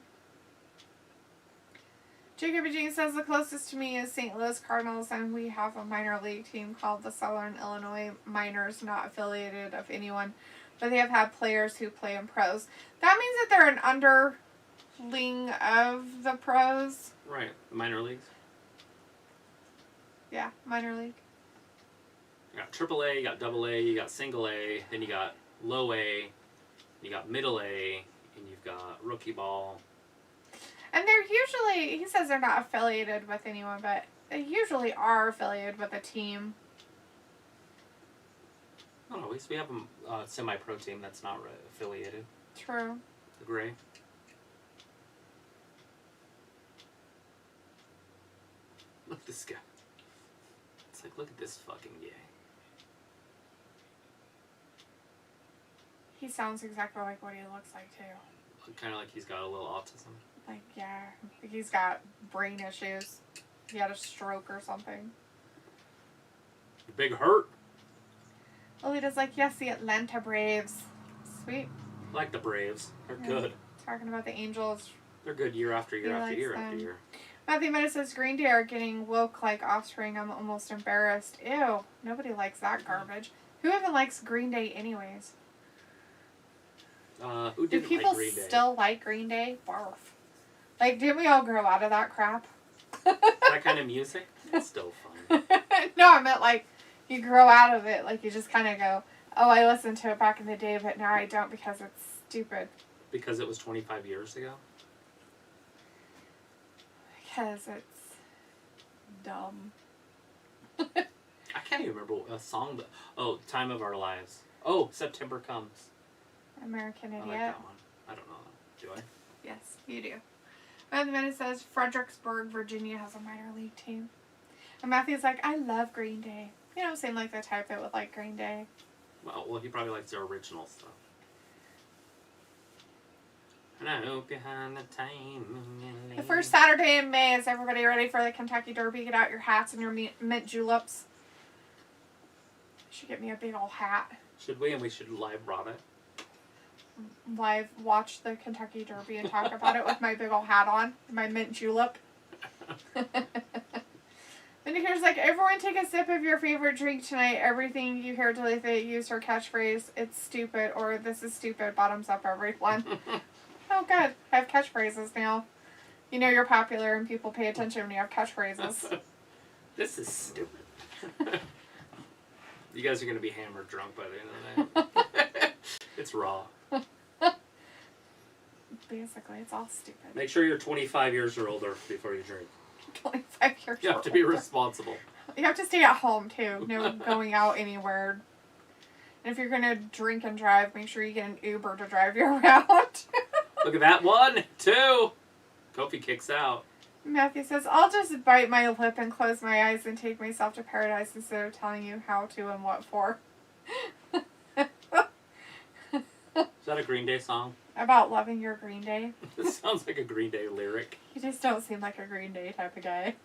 Jacob Eugene says the closest to me is St. Louis Cardinals, and we have a minor league team called the Southern Illinois Miners, not affiliated of anyone, but they have had players who play in pros. That means that they're an underling of the pros. Right, the minor leagues. Yeah, minor league. You got AAA, you got AA, you got single A, then you got low A, you got middle A, and you've got rookie ball. And they're usually, he says they're not affiliated with anyone, but they usually are affiliated with a team. Not always. We have a semi-pro team that's not affiliated. True. The Gray. Look at this guy. It's like, look at this fucking guy. He sounds exactly like what he looks like, too. Kind of like he's got a little autism. Like, yeah. Like he's got brain issues. He had a stroke or something. Big hurt. Alita's like, yes, the Atlanta Braves. Sweet. I like the Braves. They're good. Talking about the Angels. They're good year after year after year after year. Matthew Meta says, Green Day are getting woke like Offspring. I'm almost embarrassed. Ew. Nobody likes that garbage. Who even likes Green Day anyways? Who didn't Do people like Green Day? still like Green Day? Barf. Like, didn't we all grow out of that crap? That kind of music? It's still fun. No, I meant like, you grow out of it. Like, you just kind of go, oh, I listened to it back in the day, but now I don't because it's stupid. Because it was 25 years ago? Because it's dumb. I can't even remember a song. But, oh, Time of Our Lives. Oh, September Comes. American Idiot. I like that one. I don't know. Do I? Yes, you do. Matthew Minute says Fredericksburg, Virginia has a minor league team. And Matthew's like, I love Green Day. You don't seem like the type that would like Green Day. Well, he probably likes their original stuff. And I hope behind the time. The first Saturday in May, is everybody ready for the Kentucky Derby? Get out your hats and your mint juleps. I should get me a big old hat. Should we? And we should live rob it. Live watch the Kentucky Derby and talk about it with my big old hat on, my mint julep. And here's like, everyone take a sip of your favorite drink tonight. Everything you hear Talitha use her catchphrase, it's stupid, or this is stupid, bottoms up everyone. Oh good, I have catchphrases now. You know you're popular and people pay attention when you have catchphrases. This is stupid. You guys are going to be hammered drunk by the end of the night. It's raw. Basically, it's all stupid. Make sure you're 25 years or older before you drink. 25 years You have to be responsible. You have to stay at home, too. No going out anywhere. And if you're going to drink and drive, make sure you get an Uber to drive you around. Look at that. 1, 2. Kofi kicks out. Matthew says, I'll just bite my lip and close my eyes and take myself to paradise instead of telling you how to and what for. Is that a Green Day song? About loving your Green Day. It sounds like a Green Day lyric. You just don't seem like a Green Day type of guy.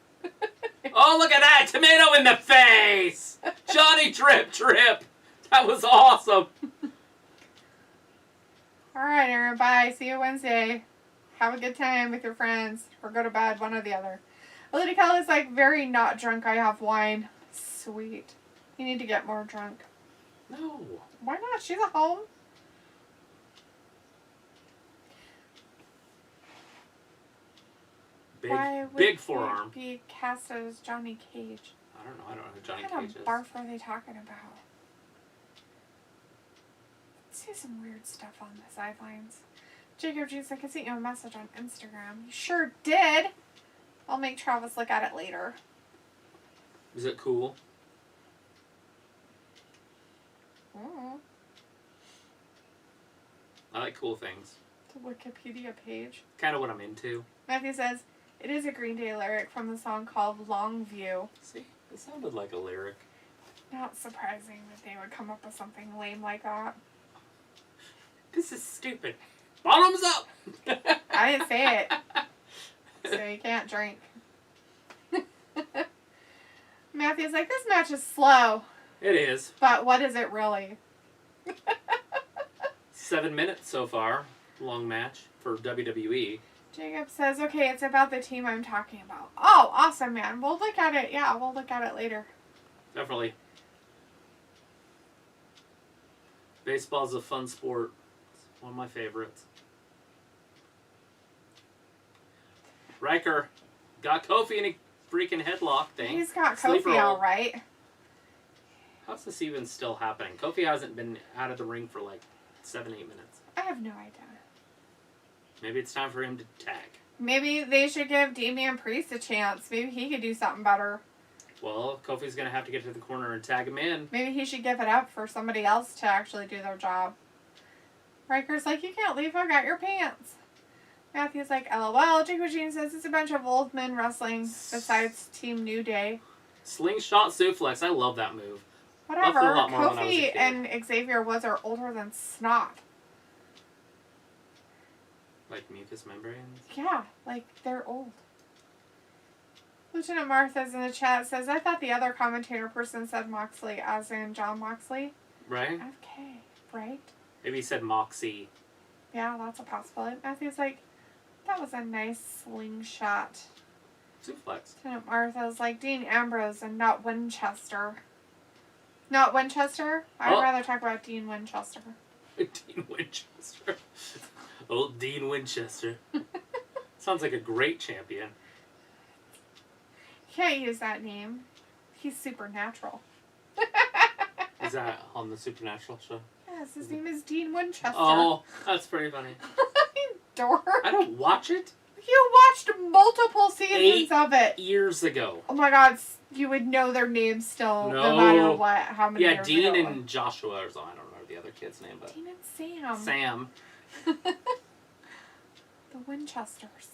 Oh, look at that! Tomato in the face! Johnny Drip Drip! That was awesome! Alright, Aaron, bye. See you Wednesday. Have a good time with your friends. Or go to bed, one or the other. Lady Kelly's like, very not drunk. I have wine. Sweet. You need to get more drunk. No. Why not? She's at home. Big forearm. Be cast as Johnny Cage. I don't know who Johnny What Cage kind is. of barf are they talking about? I see some weird stuff on the sidelines. Jacob Juice, I sent you a message on Instagram. You sure did. I'll make Travis look at it later. Is it cool? Mm. I like cool things. The Wikipedia page. Kind of what I'm into. Matthew says, it is a Green Day lyric from the song called Longview. See, it sounded like a lyric. Not surprising that they would come up with something lame like that. This is stupid. Bottoms up! I didn't say it. So you can't drink. Matthew's like, this match is slow. It is. But what is it really? 7 minutes so far. Long match for WWE. Jacob says, okay, it's about the team I'm talking about. Oh, awesome, man. We'll look at it. Yeah, we'll look at it later. Definitely. Baseball's a fun sport. It's one of my favorites. Riker got Kofi in a freaking headlock thing. He's got Sleeper Kofi all hold. right. How's this even still happening? Kofi hasn't been out of the ring for like 7-8 minutes. I have no idea. Maybe it's time for him to tag. Maybe they should give Damian Priest a chance. Maybe he could do something better. Well, Kofi's going to have to get to the corner and tag him in. Maybe he should give it up for somebody else to actually do their job. Riker's like, you can't leave, I've got your pants. Matthew's like, LOL. Jacob Jean says it's a bunch of old men wrestling besides Team New Day. Slingshot suplex. I love that move. Whatever. Loved it a lot more when I was a Kofi kid. and Xavier Woods are older than snot. Like mucous membranes? Yeah, like they're old. Lieutenant Martha's in the chat says, I thought the other commentator person said Moxley, as in John Moxley. Right? Okay, right? Maybe he said Moxie. Yeah, that's a possibility. Matthew's like, that was a nice slingshot. Suplex. Lieutenant Martha's like, Dean Ambrose and not Winchester. Not Winchester? I'd rather talk about Dean Winchester. Dean Winchester. Old Dean Winchester. Sounds like a great champion. Can't use that name. He's supernatural. Is that on the Supernatural show? Yes, his name is Dean Winchester. Oh, that's pretty funny. You dork. I don't watch it. You watched multiple seasons of it. 8 years ago. Oh my god, you would know their names still, no matter what, how many years Dean ago. and Joshua or something. I don't know the other kid's name, but Dean and Sam. Sam. The Winchesters.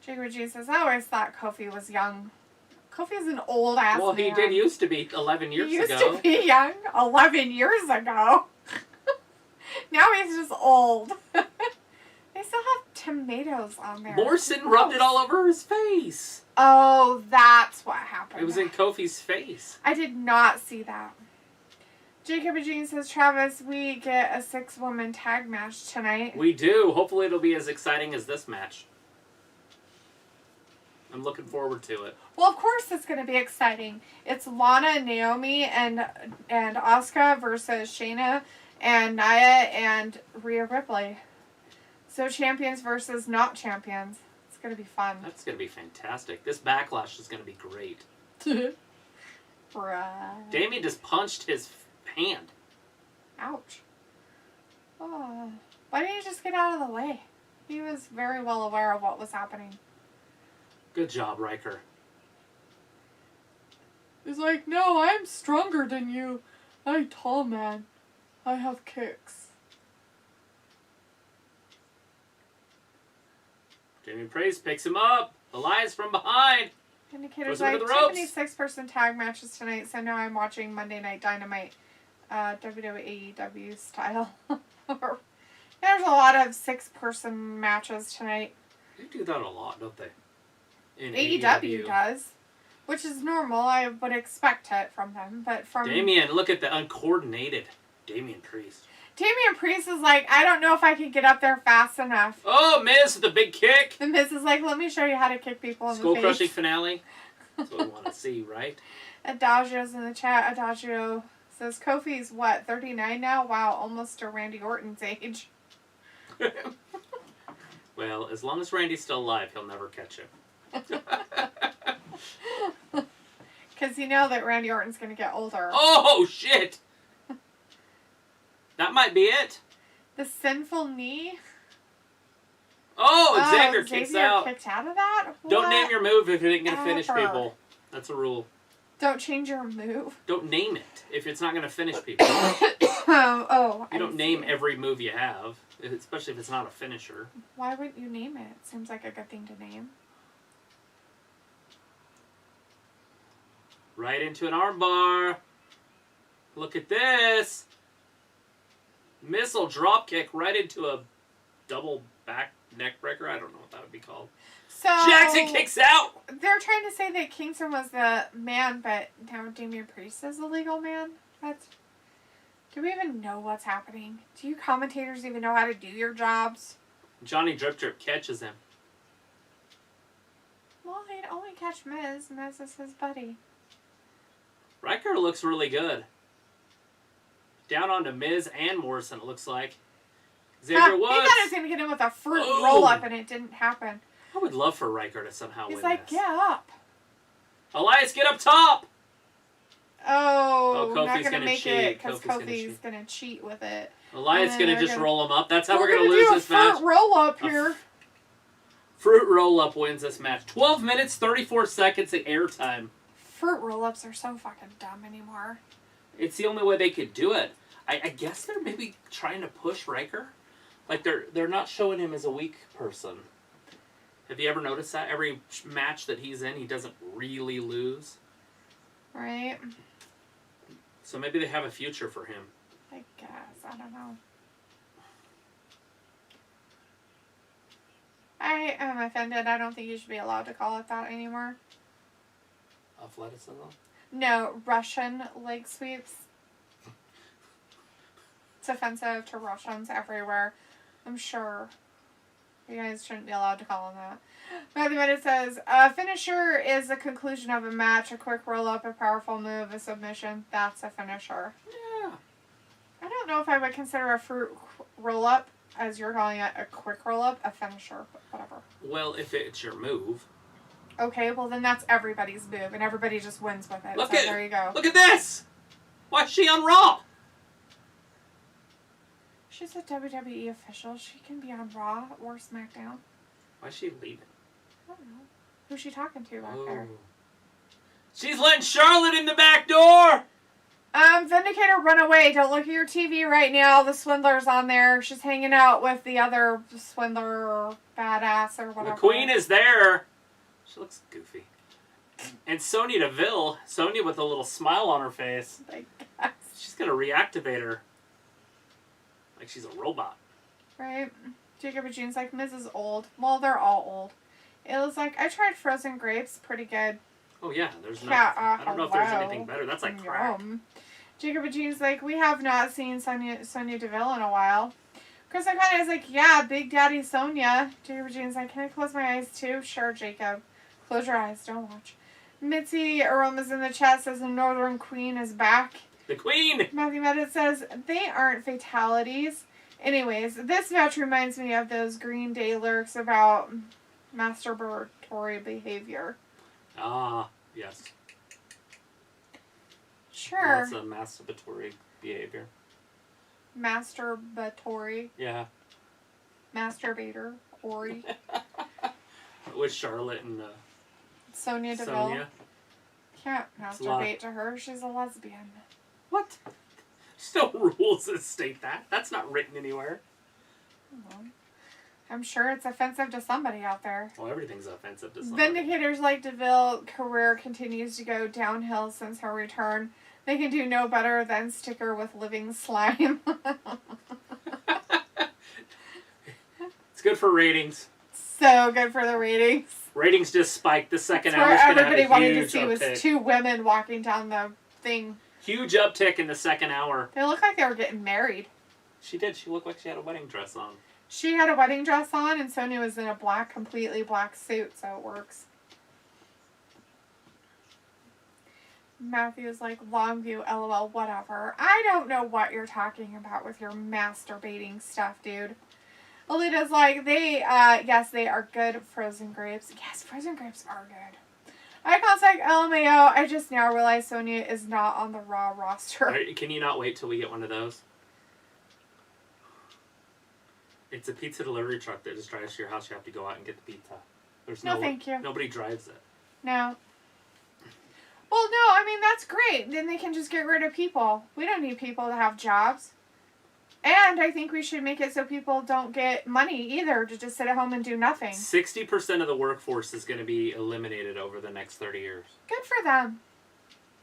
Jacob G says, I always thought Kofi was young. Kofi's an old ass Well, man. he did used to be 11 years He used ago. to be young 11 years ago. Now he's just old. They still have tomatoes on there. Morrison rubbed it all over his face. Oh, that's what happened. It was in Kofi's face. I did not see that. Jacob and Jean says, Travis, we get a 6-woman tag match tonight. We do. Hopefully it'll be as exciting as this match. I'm looking forward to it. Well, of course it's going to be exciting. It's Lana, Naomi, and Asuka versus Shayna and Nia and Rhea Ripley. So champions versus not champions. It's going to be fun. That's going to be fantastic. This backlash is going to be great. Right. Damien just punched his hand. Ouch. Oh. Why didn't he just get out of the way? He was very well aware of what was happening. Good job, Riker. He's like, no, I'm stronger than you. I'm tall, man. I have kicks. Jamie Price picks him up. Elias from behind. Indicator's Goes under like, the too ropes. many 6-person tag matches tonight, so now I'm watching Monday Night Dynamite, WWE style. There's a lot of 6-person matches tonight. They do that a lot, don't they? In AEW does. Which is normal. I would expect it from them. But from Damian, look at the uncoordinated Damian Priest. Damian Priest is like, I don't know if I can get up there fast enough. Oh, Miz with the big kick. The Miz is like, let me show you how to kick people in the face. Skull-crushing finale. That's what we want to see, right? Adagio's in the chat. Adagio says, Kofi's what, 39 now? Wow, almost to Randy Orton's age. Well, as long as Randy's still alive, he'll never catch him. Because you know that Randy Orton's going to get older. Oh, shit! That might be it. The sinful knee. Oh, Xavier kicks out. Kicked out of that? Don't name your move if it ain't going to finish people. That's a rule. Don't change your move. Don't name it if it's not going to finish people. You don't name every move you have, especially if it's not a finisher. Why wouldn't you name it? It seems like a good thing to name. Right into an armbar. Look at this. Missile drop kick right into a double back neck breaker. I don't know what that would be called. So Jackson kicks out. They're trying to say that Kingston was the man, but now Damian Priest is the legal man. Do we even know what's happening? Do you commentators even know how to do your jobs? Johnny Drip Drip catches him. Well, he'd only catch Miz. Miz is his buddy. Riker looks really good. Down onto Miz and Morrison, it looks like. Xavier Woods. He thought he was going to get him with a fruit roll-up, and it didn't happen. I would love for Riker to somehow win He's like, this. get up. Elias, get up top! Oh, Kofi's not going to make cheat. it because Kofi's Kofi's going to cheat with it. Elias going to just roll him up. That's how we're going to lose this match. Fruit roll-up here. Fruit roll-up wins this match. 12 minutes, 34 seconds of airtime. Fruit roll-ups are so fucking dumb anymore. It's the only way they could do it. I guess they're maybe trying to push Riker. Like, they're not showing him as a weak person. Have you ever noticed that? Every match that he's in, he doesn't really lose. Right. So maybe they have a future for him. I guess. I don't know. I am offended. I don't think you should be allowed to call it that anymore. Athleticism? No, Russian leg sweeps. It's offensive to Russians everywhere. I'm sure. You guys shouldn't be allowed to call them that. Matthew Bennett says, a finisher is the conclusion of a match, a quick roll-up, a powerful move, a submission. That's a finisher. Yeah. I don't know if I would consider a fruit roll-up, as you're calling it, a quick roll-up, a finisher, but whatever. Well, if it's your move. Okay, well then that's everybody's move, and everybody just wins with it. So there you go. Look at this! Why is she on Raw? She's a WWE official. She can be on Raw or SmackDown. Why is she leaving? I don't know. Who's she talking to back there? She's letting Charlotte in the back door! Vindicator, run away. Don't look at your TV right now. The Swindler's on there. She's hanging out with the other Swindler or badass or whatever. The Queen is there. She looks goofy. And Sonya Deville. Sonya with a little smile on her face. I guess. She's going to reactivate her. Like she's a robot. Right. Jacob and Jean's like, Mrs. Old. Well, they're all old. It was like, I tried frozen grapes. Pretty good. Oh, yeah. There's no... Yeah, I don't know if there's anything better. That's like crack. Jacob and Jean's like, we have not seen Sonya Deville in a while. Chris O'Connor is like, yeah, Big Daddy Sonya. Jacob and Jean's like, can I close my eyes too? Sure, Jacob. Close your eyes. Don't watch. Mitzi Aroma's in the chat says the Northern Queen is back. The Queen! Matthew Medit says, they aren't fatalities. Anyways, this match reminds me of those Green Day lyrics about masturbatory behavior. Ah, yes. Sure. That's a masturbatory behavior. Masturbatory. Yeah. Masturbator. Ori. With Charlotte and Sonya Deville. Sonya. Can't masturbate to her. She's a lesbian. What? There's no rules that state that. That's not written anywhere. I'm sure it's offensive to somebody out there. Well, everything's offensive to somebody. Vindicators like Deville career continues to go downhill since her return. They can do no better than sticker with living slime. It's good for ratings. So good for the ratings. Ratings just spiked. The second hour. Where everybody wanted to see was two women walking down the thing. Huge uptick in the second hour. They looked like they were getting married. She did. She looked like she had a wedding dress on. She had a wedding dress on, and Sonya was in a completely black suit, so it works. Matthew's like, Longview, LOL, whatever. I don't know what you're talking about with your masturbating stuff, dude. Alita's like, yes, they are good frozen grapes. Yes, frozen grapes are good. Icon's like, LMAO, I just now realized Sonya is not on the Raw roster. Can you not wait till we get one of those? It's a pizza delivery truck that just drives to your house. You have to go out and get the pizza. There's no thank you. Nobody drives it. No. Well, no, I mean, that's great. Then they can just get rid of people. We don't need people to have jobs. And I think we should make it so people don't get money either to just sit at home and do nothing. 60% of the workforce is going to be eliminated over the next 30 years. Good for them.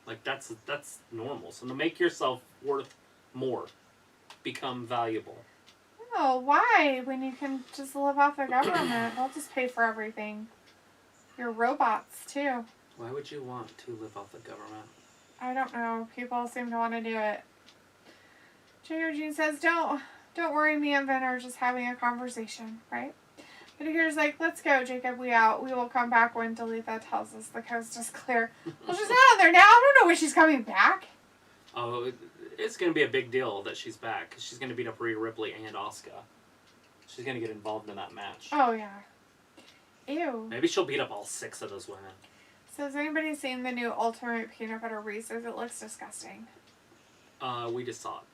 Like, that's normal. So to make yourself worth more, become valuable. Oh, why? When you can just live off the government. They'll just pay for everything. You're robots, too. Why would you want to live off the government? I don't know. People seem to want to do it. J.O.G. says, don't worry, me and Vin are just having a conversation, right? But here's like, let's go, Jacob, we out. We will come back when Delitha tells us the coast is clear. Well, she's not on there now. I don't know when she's coming back. Oh, it's going to be a big deal that she's back, because she's going to beat up Rhea Ripley and Asuka. She's going to get involved in that match. Oh, yeah. Ew. Maybe she'll beat up all 6 of those women. So has anybody seen the new Ultimate Peanut Butter Reese's? It looks disgusting. We just saw it.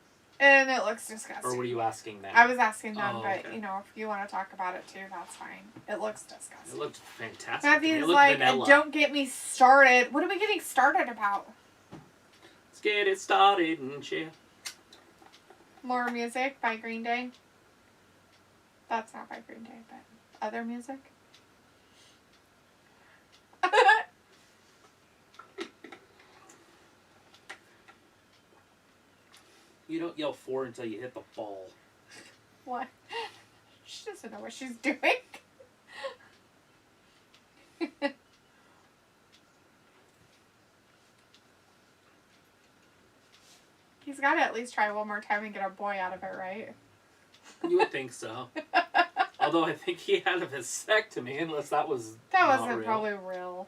And it looks disgusting. Or were you asking them? I was asking them, okay. But, you know, if you want to talk about it too, that's fine. It looks disgusting. It looked fantastic. Matthew's like, vanilla. Don't get me started. What are we getting started about? Let's get it started, and yeah. More music by Green Day. That's not by Green Day, but other music. You don't yell 4 until you hit the ball. What? She doesn't know what she's doing. He's got to at least try one more time and get a boy out of it, right? You would think so. Although I think he had a vasectomy, unless that was That not wasn't real. probably real.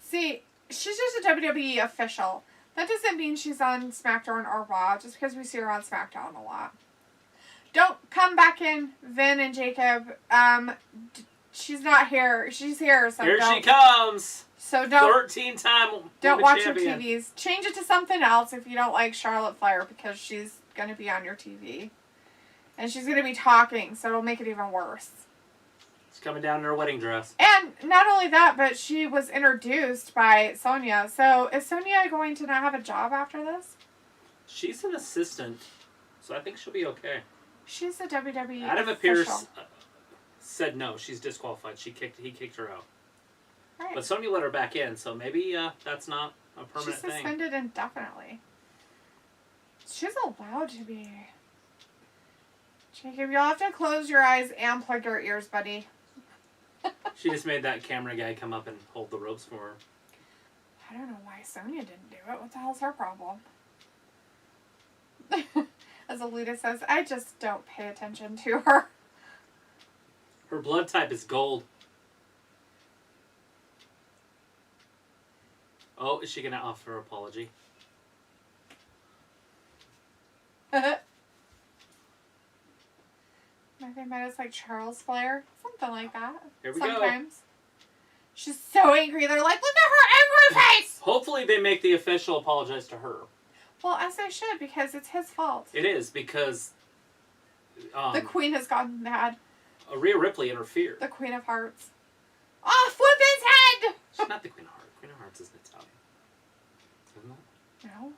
See, she's just a WWE official. That doesn't mean she's on SmackDown or Raw, just because we see her on SmackDown a lot. Don't come back in, Vin and Jacob. She's not here. She's here, so Here she comes. So don't 13-time don't watch champion. your TVs. Change it to something else if you don't like Charlotte Flair, because she's gonna be on your TV, and she's gonna be talking, so it'll make it even worse. She's coming down in her wedding dress. And not only that, but she was introduced by Sonya. So is Sonya going to not have a job after this? She's an assistant, so I think she'll be okay. She's a WWE Adam official. Pearce said no. She's disqualified. He kicked her out. Right. But Sonya let her back in, so maybe that's not a permanent She's thing. suspended indefinitely. She's allowed to be. Jacob, you'll have to close your eyes and plug your ears, buddy. She just made that camera guy come up and hold the ropes for her. I don't know why Sonya didn't do it. What the hell's her problem? As Alita says, I just don't pay attention to her. Her blood type is gold. Oh, is she going to offer an apology? Nothing but it's like Charles Flair. Something like that. Here we Sometimes. Go. She's so angry. They're like, look at her angry face! Hopefully they make the official apologize to her. Well, as they should, because it's his fault. It is, because the Queen has gone mad. Rhea Ripley interfered. The Queen of Hearts. Off with his head! She's not the Queen of Hearts. Queen of Hearts is Natalia. Isn't that? No.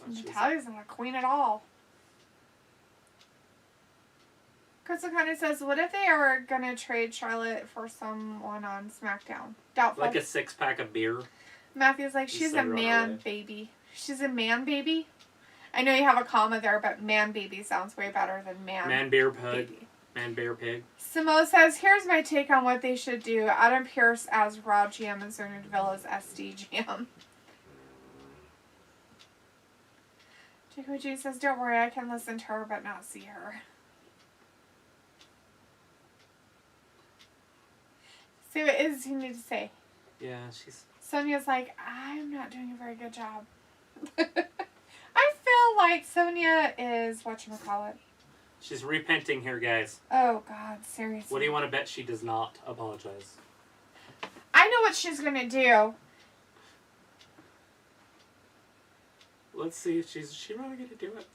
Natalia's not a queen at all. Crystal kind of says, what if they are going to trade Charlotte for someone on SmackDown? Doubtful. Like a 6-pack of beer? Matthew's like, she's a run man away. baby. She's a man baby? I know you have a comma there, but man baby sounds way better than man bear pig. baby. Man bear pig. Samo says, here's my take on what they should do. Adam Pearce as Raw GM and Sonya Deville as SD GM. Jacob G says, don't worry, I can listen to her but not see her. See what is you need to say. Yeah, she's... Sonya's like, I'm not doing a very good job. I feel like Sonya is, whatchamacallit. She's repenting here, guys. Oh, God, seriously. What do you want to bet she does not apologize? I know what she's going to do. Let's see if she's really going to do it.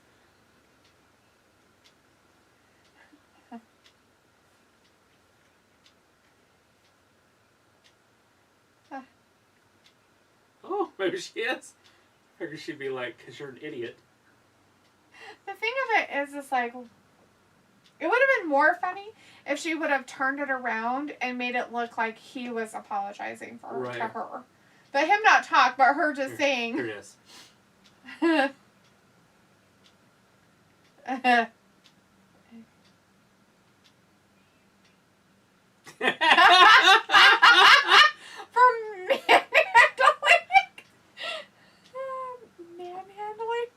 Oh, maybe she is. I figured she'd be like, because you're an idiot. The thing of it is, it's like, it would have been more funny if she would have turned it around and made it look like he was apologizing for Right. to her. But him not talk, but her just saying. Here it is. For manhandling. Manhandling.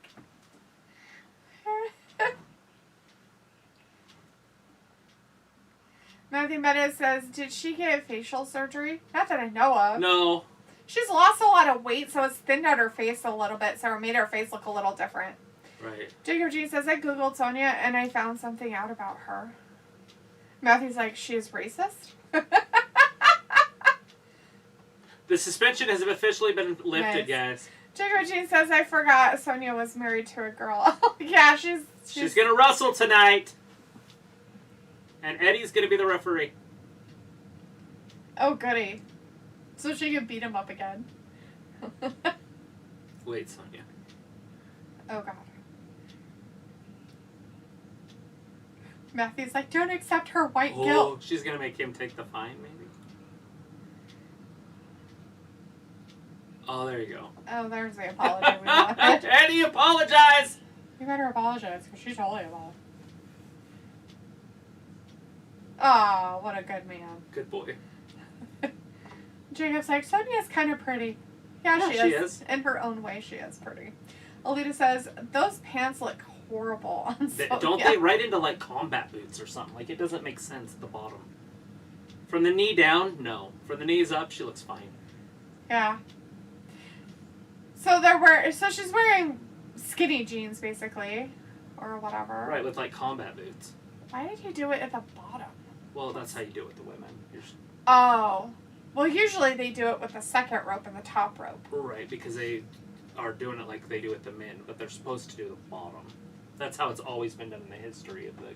Matthew Meadows says, did she get facial surgery? Not that I know of. No. She's lost a lot of weight, so it's thinned out her face a little bit, so it made her face look a little different. Right. Jacob G says, I googled Sonya and I found something out about her. Matthew's like, she is racist? The suspension has officially been lifted, Nice. guys. Jacob G says, I forgot Sonya was married to a girl. Yeah, she's gonna wrestle tonight. And Eddie's gonna be the referee. Oh, goody. So she can beat him up again. Wait, Sonya. Oh, God. Matthew's like, don't accept her white guilt. She's gonna make him take the fine, maybe? Oh, there you go. Oh, there's the apology we wanted. Eddie, apologize! You better apologize, because she totally apologized. Oh, what a good man. Good boy. Jacob's like, Sonya's kind of pretty. Yeah, she is. In her own way, she is pretty. Alita says, those pants look horrible on Sonya. Don't they right into, like, combat boots or something? Like, it doesn't make sense at the bottom. From the knee down, no. From the knees up, she looks fine. Yeah. So she's wearing skinny jeans, basically. Or whatever. Right, with, like, combat boots. Why did he do it at the bottom? Well, that's how you do it with the women. Oh. Well, usually they do it with the second rope and the top rope. Right, because they are doing it like they do with the men, but they're supposed to do the bottom. That's how it's always been done in the history of the...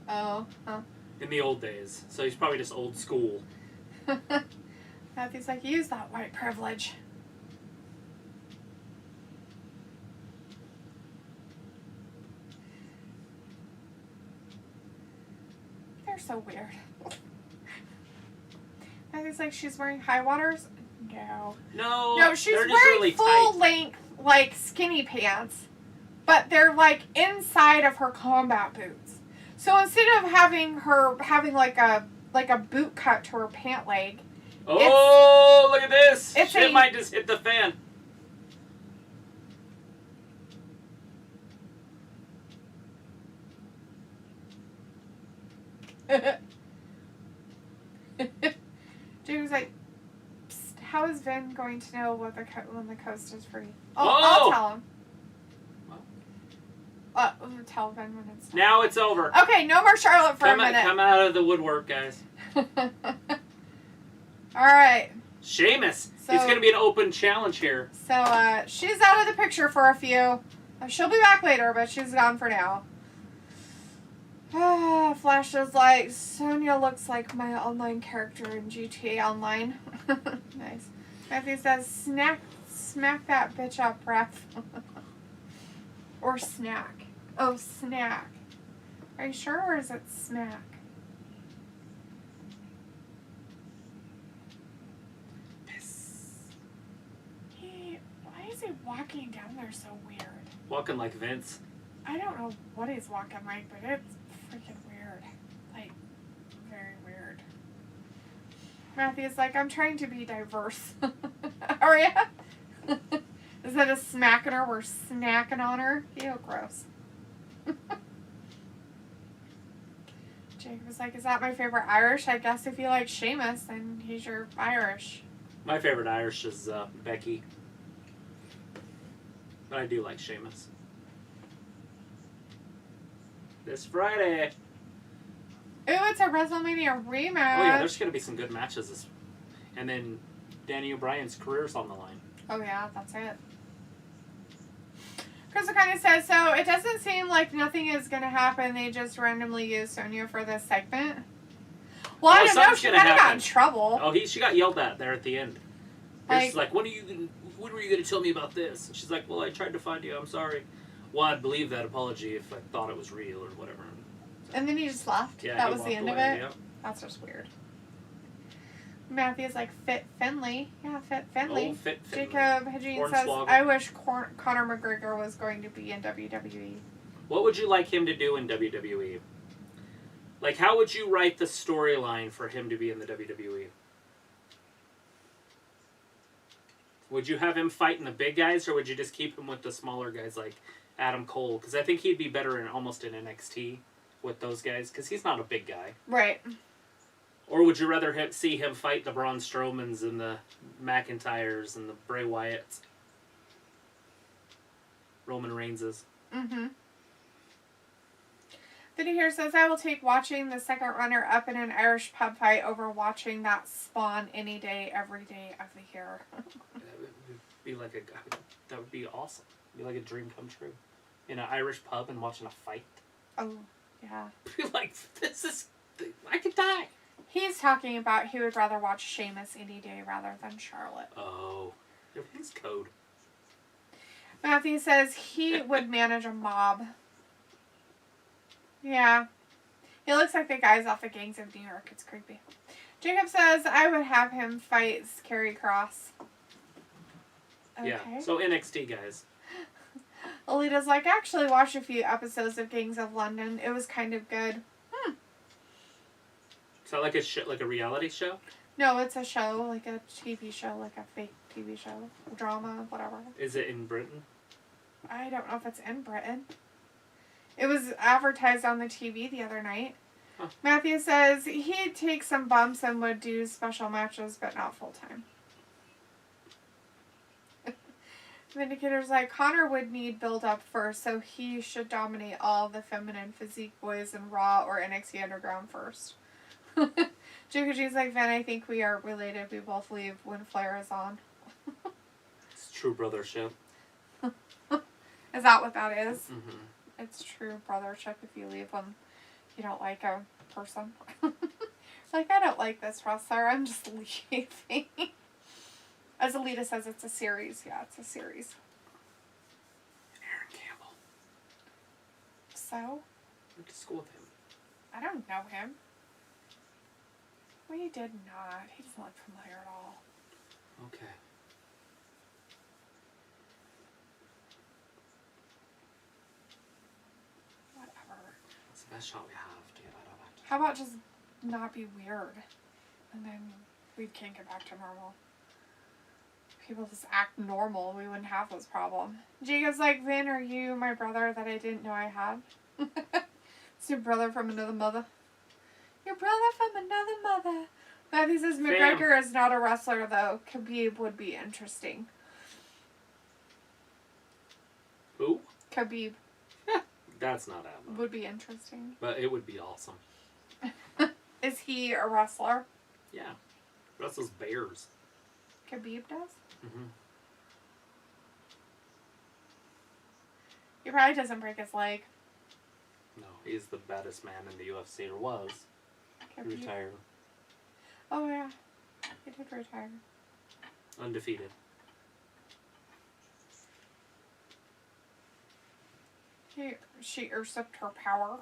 Oh, huh. In the old days. So he's probably just old school. Matthew's like, use that white privilege. They're so weird. Matthew's like, she's wearing high waters? No. No, she's they're just wearing really full tight. length, like, skinny pants. But they're, like, inside of her combat boots. So instead of having like a boot cut to her pant leg. Oh, look at this! Shit might just hit the fan. Jacob's like, psst, how is Vin going to know when the coast is free? Oh! I'll tell him. We'll tell Vin when it's done. Now it's over. Okay, no more Charlotte for a minute. Come out of the woodwork, guys. Alright. Sheamus. It's going to be an open challenge here. So, she's out of the picture for a few. She'll be back later, but she's gone for now. Flash is like, Sonya looks like my online character in GTA Online. Nice. Matthew says, smack that bitch up, ref. Or snack. Oh, snack. Are you sure, or is it smack? Why is he walking walking down there so weird. Walking like Vince. I don't know what he's walking like, but it's freaking weird. Like, very weird. Matthew's like, I'm trying to be diverse. Are ya? Instead of smacking her, we're snacking on her. Ew, gross. Jacob was like, is that my favorite Irish? I guess if you like Seamus, then he's your Irish. My favorite Irish is Becky. But I do like Seamus. This Friday. Ooh, it's a WrestleMania rematch. Oh yeah, there's going to be some good matches. And then Danny O'Brien's career's on the line. Oh yeah, that's it. Crystal kind of says, so it doesn't seem like nothing is going to happen. They just randomly used Sonya for this segment. Well, I don't know. She kind of got in trouble. Oh, she got yelled at there at the end. She's like, when were you going to tell me about this? And she's like, well, I tried to find you. I'm sorry. Well, I'd believe that apology if I thought it was real or whatever. And then he just left. Yeah, that was the end of it. Yep. That's just weird. Matthew's like, Fit Finley. Yeah, Fit Finley. Oh, Fit Finley. Jacob Hedgeen says, I wish Conor McGregor was going to be in WWE. What would you like him to do in WWE? Like, how would you write the storyline for him to be in the WWE? Would you have him fighting the big guys, or would you just keep him with the smaller guys like Adam Cole? Because I think he'd be better almost in NXT with those guys, because he's not a big guy. Right. Or would you rather see him fight the Braun Strowmans and the McIntyres and the Bray Wyatts? Roman Reigns'. Mm-hmm. Vinny here says, I will take watching the second runner-up in an Irish pub fight over watching that Spawn any day, every day of the year. That would be awesome. It'd be like a dream come true. In an Irish pub and watching a fight. Oh, yeah. Be like, I could die. He's talking about he would rather watch Sheamus any day rather than Charlotte. Oh. Everything's code. Matthew says he would manage a mob. Yeah. He looks like the guys off the Gangs of New York. It's creepy. Jacob says I would have him fight Scary Cross. Okay. Yeah, so NXT guys. Alita's like, I actually watched a few episodes of Gangs of London. It was kind of good. Is that like a reality show? No, it's a show, like a TV show, like a fake TV show. Drama, whatever. Is it in Britain? I don't know if it's in Britain. It was advertised on the TV the other night. Huh. Matthew says he'd take some bumps and would do special matches, but not full-time. Vindicator's like, Connor would need build-up first, so he should dominate all the feminine physique boys in Raw or NXT Underground first. Jacob G's like, Vin, I think we are related. We both leave when Flair is on. It's true brothership. Is that what that is? Mm-hmm. It's true brothership if you leave when you don't like a person. Like, I don't like this wrestler. I'm just leaving. As Alita says, it's a series. Yeah, it's a series. Aaron Campbell. So? Went to school with him. I don't know him. We did not. He doesn't look familiar at all. Okay. Whatever. That's the best shot we have, dude. I don't have to. How about just not be weird? And then we can't get back to normal. People just act normal. We wouldn't have this problem. Jacob's like, Vin, are you my brother that I didn't know I had? It's your brother from another mother. Your brother from another mother. Matthew says McGregor is not a wrestler, though. Khabib would be interesting. Who? Khabib. That's not happening. Would be interesting. But it would be awesome. Is he a wrestler? Yeah. Wrestles bears. Khabib does? Mm-hmm. He probably doesn't break his leg. No, he's the baddest man in the UFC, or was. He retired. Oh, yeah. He did retire. Undefeated. She usurped her power.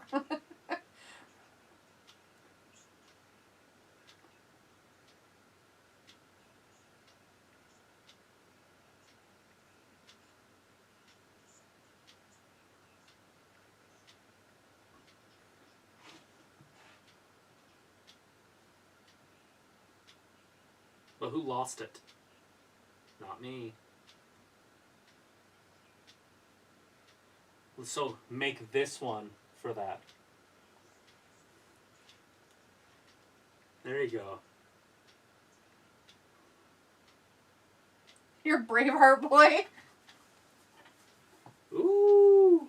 But who lost it? Not me. So make this one for that. There you go. Your Braveheart boy. Ooh.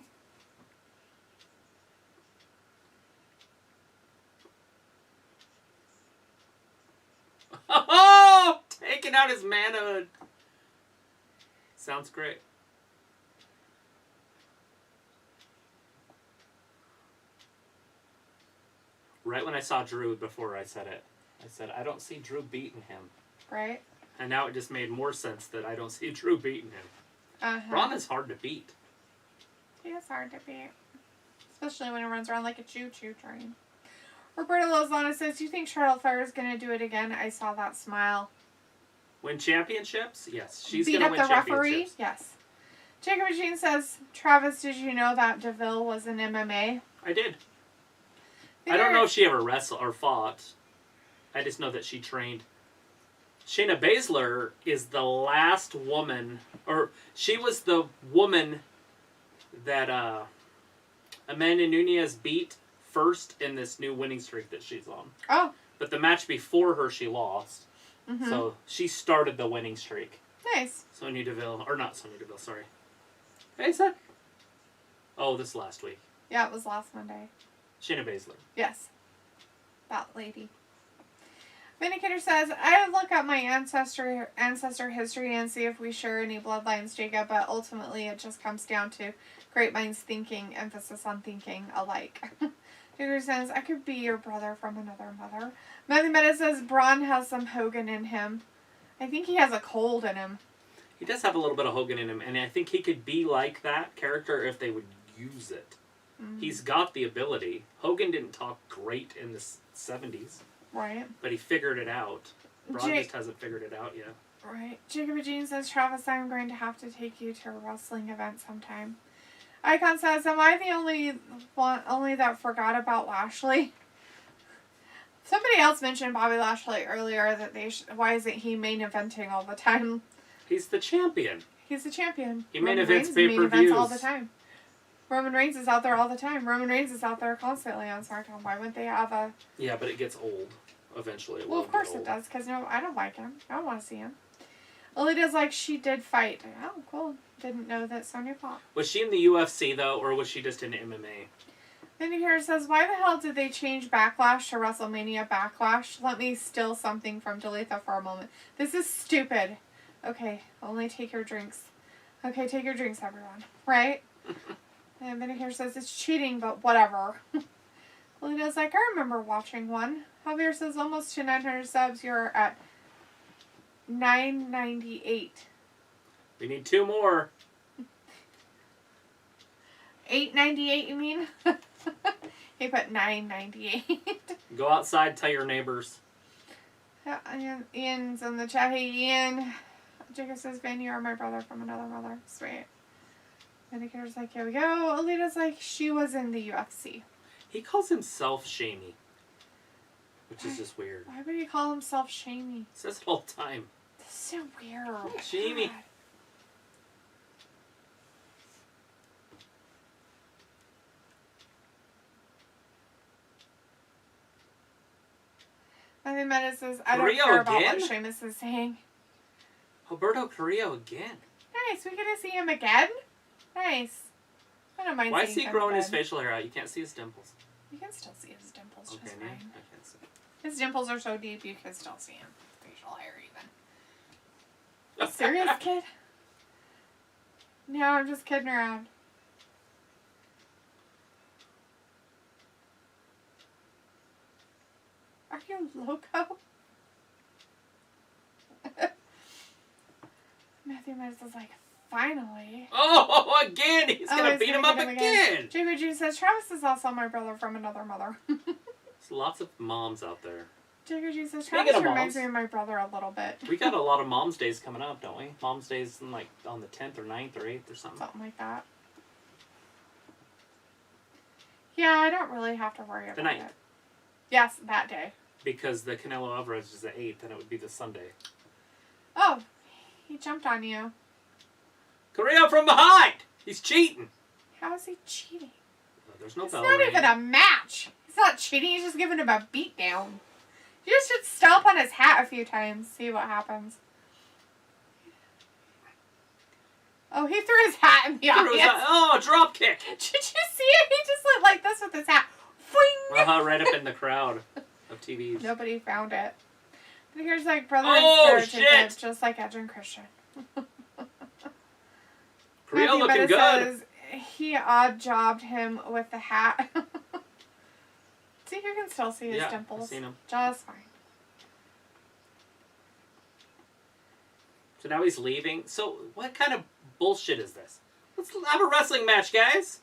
Oh! Taking out his manhood. Sounds great. Right when I saw Drew before I said it, I said, I don't see Drew beating him. Right. And now it just made more sense that I don't see Drew beating him. Uh-huh. Braun is hard to beat. He is hard to beat. Especially when he runs around like a choo-choo train. Roberta Lozana says, do you think Charlotte Flair is going to do it again? I saw that smile. Win championships? Yes. She's Beat going to up win the championships. referee? Yes. Jacob Jean says, Travis, did you know that DeVille was in MMA? I did. I don't know if she ever wrestled or fought. I just know that she trained. Shayna Baszler is the last woman, or she was the woman that Amanda Nunes beat first in this new winning streak that she's on. Oh. But the match before her, she lost. Mm-hmm. So she started the winning streak. Nice. Sonya Deville, or not Sonya Deville, sorry. Hey, said? Oh, this last week. Yeah, it was last Monday. Shayna Baszler. Yes. That lady. Vindicator says, I would look up my ancestor history and see if we share any bloodlines, Jacob, but ultimately it just comes down to great minds thinking, emphasis on thinking alike. Jacob says, I could be your brother from another mother. Matthew Meta says, Braun has some Hogan in him. I think he has a cold in him. He does have a little bit of Hogan in him, and I think he could be like that character if they would use it. Mm-hmm. He's got the ability. Hogan didn't talk great in the 70s. Right. But he figured it out. Braun just hasn't figured it out yet. Right. Jacob Jean says, Travis, I'm going to have to take you to a wrestling event sometime. Icon says, am I the only that forgot about Lashley? Somebody else mentioned Bobby Lashley earlier that why isn't he main eventing all the time? He's the champion. He's the champion. He main events pay-per-views all the time. Roman Reigns is out there all the time. Roman Reigns is out there constantly on SmackDown. Why wouldn't they have a... Yeah, but it gets old. Eventually it will. Well, of course it does, because no, I don't like him. I don't want to see him. Alita's like, she did fight. Oh, cool. Didn't know that Sonya fought. Was she in the UFC, though, or was she just in MMA? Vindicator says, why the hell did they change Backlash to WrestleMania Backlash? Let me steal something from Dalitha for a moment. This is stupid. Okay, only take your drinks. Okay, take your drinks, everyone. Right? And Vindicator says, it's cheating, but whatever. Alita's like, I remember watching one. Javier says, almost to 900 subs. You're at 998. We need 2 more. 898, you mean? He put 998. Go outside, tell your neighbors. Ian's in the chat. Hey, Ian. Jacob says, Ben, you are my brother from another mother. Sweet. Vindicator's like, here we go. Alita's like, she was in the UFC. He calls himself Shamey. Which is just weird. Why would he call himself Shamey? He says it all the time. This is so weird. Shamey. God. Nothing Meta says, I don't care about what Sheamus is saying. Alberto Carrillo again. Nice. We get to see him again? Nice. I don't mind. Why is he growing his facial hair out? You can't see his dimples. You can still see his dimples just fine. I can't see. His dimples are so deep you can still see him. Facial hair even. Serious, kid? No, I'm just kidding around. Are you loco? Matthew Miz is like, finally. Oh, again! He's gonna beat him up again! JBG says, Travis is also my brother from another mother. There's lots of moms out there. JBG says, Travis reminds me of my brother a little bit. We got a lot of Mom's Days coming up, don't we? Mom's Days like on the 10th or 9th or 8th or something. Something like that. Yeah, I don't really have to worry about it. Yes, that day. Because the Canelo Alvarez is the 8th and it would be the Sunday. Oh, he jumped on you. Korea from behind! He's cheating. How is he cheating? There's no It's bell not ring. even a match. He's not cheating. He's just giving him a beatdown. You just should stomp on his hat a few times. See what happens. Oh, he threw his hat in the audience. Oh, drop kick. Did you see it? He just went like this with his hat. Boing! Right up in the crowd of TVs. Nobody found it. But here's like brother and sister, shit! just like Edge and Christian. Korea looking good. Says he odd jobbed him with the hat. See, you can still see his dimples. I've seen him. Just fine. So now he's leaving. So what kind of bullshit is this? Let's have a wrestling match, guys.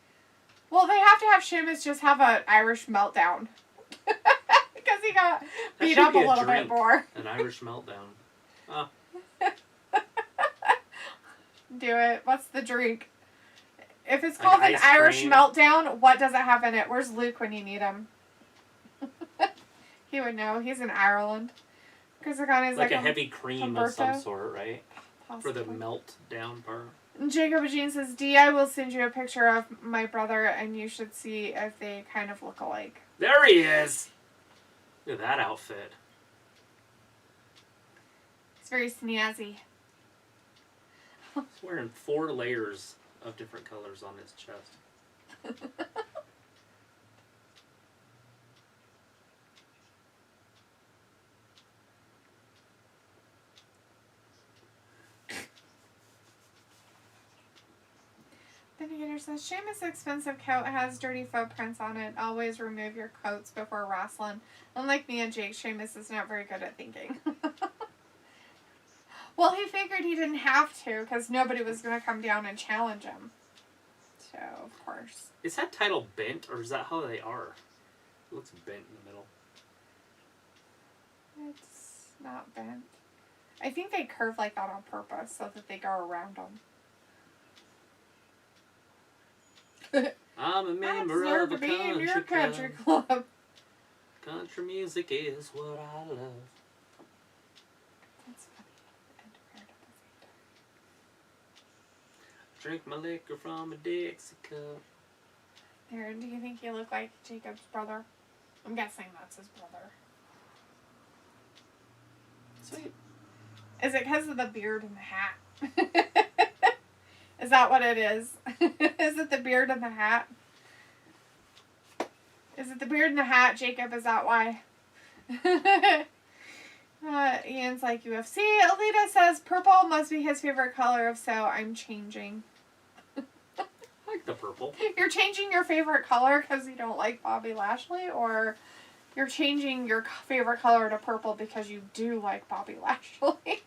Well, they have to have Sheamus just have an Irish meltdown. Because he got beat up a little bit more. An Irish meltdown. Oh. Do it. What's the drink? If it's called an Irish meltdown, what does it have in it? Where's Luke when you need him? He would know. He's in Ireland. Because the guy is like a heavy cream of some sort, right? Possibly. For the meltdown part. Jacob Jean says, D, I will send you a picture of my brother and you should see if they kind of look alike. There he is! Look at that outfit. He's very snazzy. He's wearing 4 layers of different colors on his chest. Navigator says, Sheamus' expensive coat has dirty footprints on it. Always remove your coats before wrestling. Unlike me and Jake, Sheamus is not very good at thinking. Well, he figured he didn't have to because nobody was going to come down and challenge him. So, of course. Is that title bent, or is that how they are? It looks bent in the middle. It's not bent. I think they curve like that on purpose so that they go around them. I'm a member of a country club. Country music is what I love. That's funny. And weird at the same time. Drink my liquor from a Dixie cup. There, do you think you look like Jacob's brother? I'm guessing that's his brother. Sweet. Is it because of the beard and the hat? Is that what it is? Is it the beard and the hat? Is it the beard and the hat, Jacob? Is that why? Ian's like UFC. Alita says purple must be his favorite color. If so, I'm changing. I like the purple. You're changing your favorite color because you don't like Bobby Lashley? Or you're changing your favorite color to purple because you do like Bobby Lashley?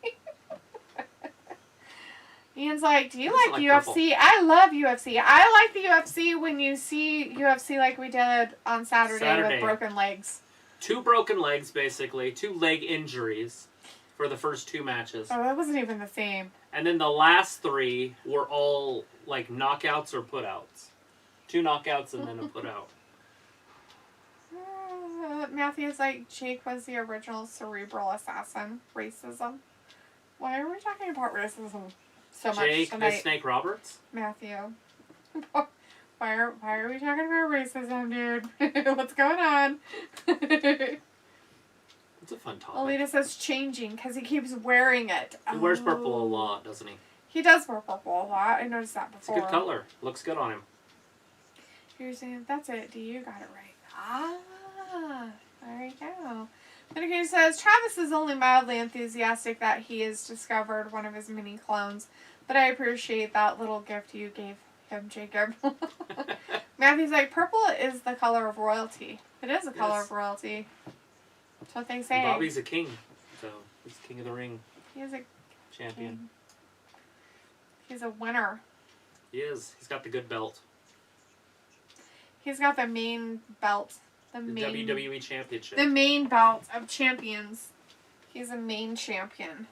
Ian's like, do you like UFC? Purple. I love UFC. I like the UFC when you see UFC like we did on Saturday. With broken legs. 2 broken legs, basically. 2 leg injuries for the first 2 matches. Oh, that wasn't even the same. And then the last 3 were all like knockouts or putouts. 2 knockouts and then a putout. Matthew's like, Jake was the original cerebral assassin. Racism. Why are we talking about racism? So Jake much the Snake Roberts? Matthew. Why are we talking about racism, dude? What's going on? It's a fun topic. Alita says changing because he keeps wearing it. He wears purple a lot, doesn't he? He does wear purple a lot. I noticed that before. It's a good color. Looks good on him. You're saying, that's it. Do you got it right? Ah, there you go. Medicaid says, Travis is only mildly enthusiastic that he has discovered one of his mini clones, but I appreciate that little gift you gave him, Jacob. Matthew's like, purple is the color of royalty. It is a color of royalty. That's what they say. And Bobby's a king, so he's king of the ring. He is a champion. King. He's a winner. He is. He's got the good belt. He's got the main belt. The WWE Championship. The main belt of champions. He's a main champion.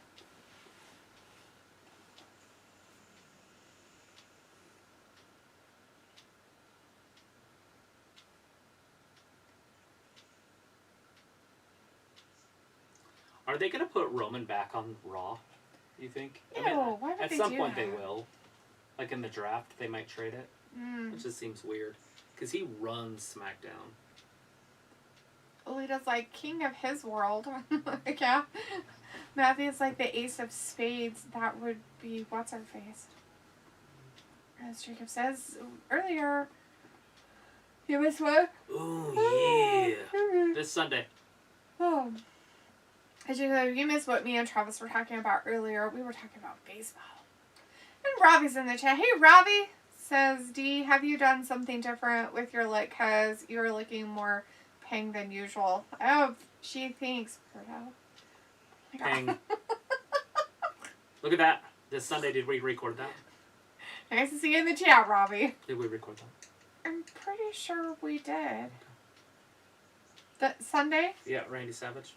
Are they going to put Roman back on Raw? You think? Ew, why would at they some do point that? they will. Like in the draft, they might trade it. Which just seems weird. Because he runs SmackDown. Alita's like, king of his world. Like, yeah. Matthew's like the ace of spades. That would be what's her face. As Jacob says earlier. You missed what? Oh, yeah. This Sunday. Oh. As Jacob, you missed what me and Travis were talking about earlier. We were talking about baseball. And Robbie's in the chat. Hey, Robbie. Says, Dee, have you done something different with your look? Because you're looking more pink than usual. Oh, she thinks. Ping. Look at that. This Sunday, did we record that? Nice to see you in the chat, Robbie. Did we record that? I'm pretty sure we did. The Sunday? Yeah, Randy Savage.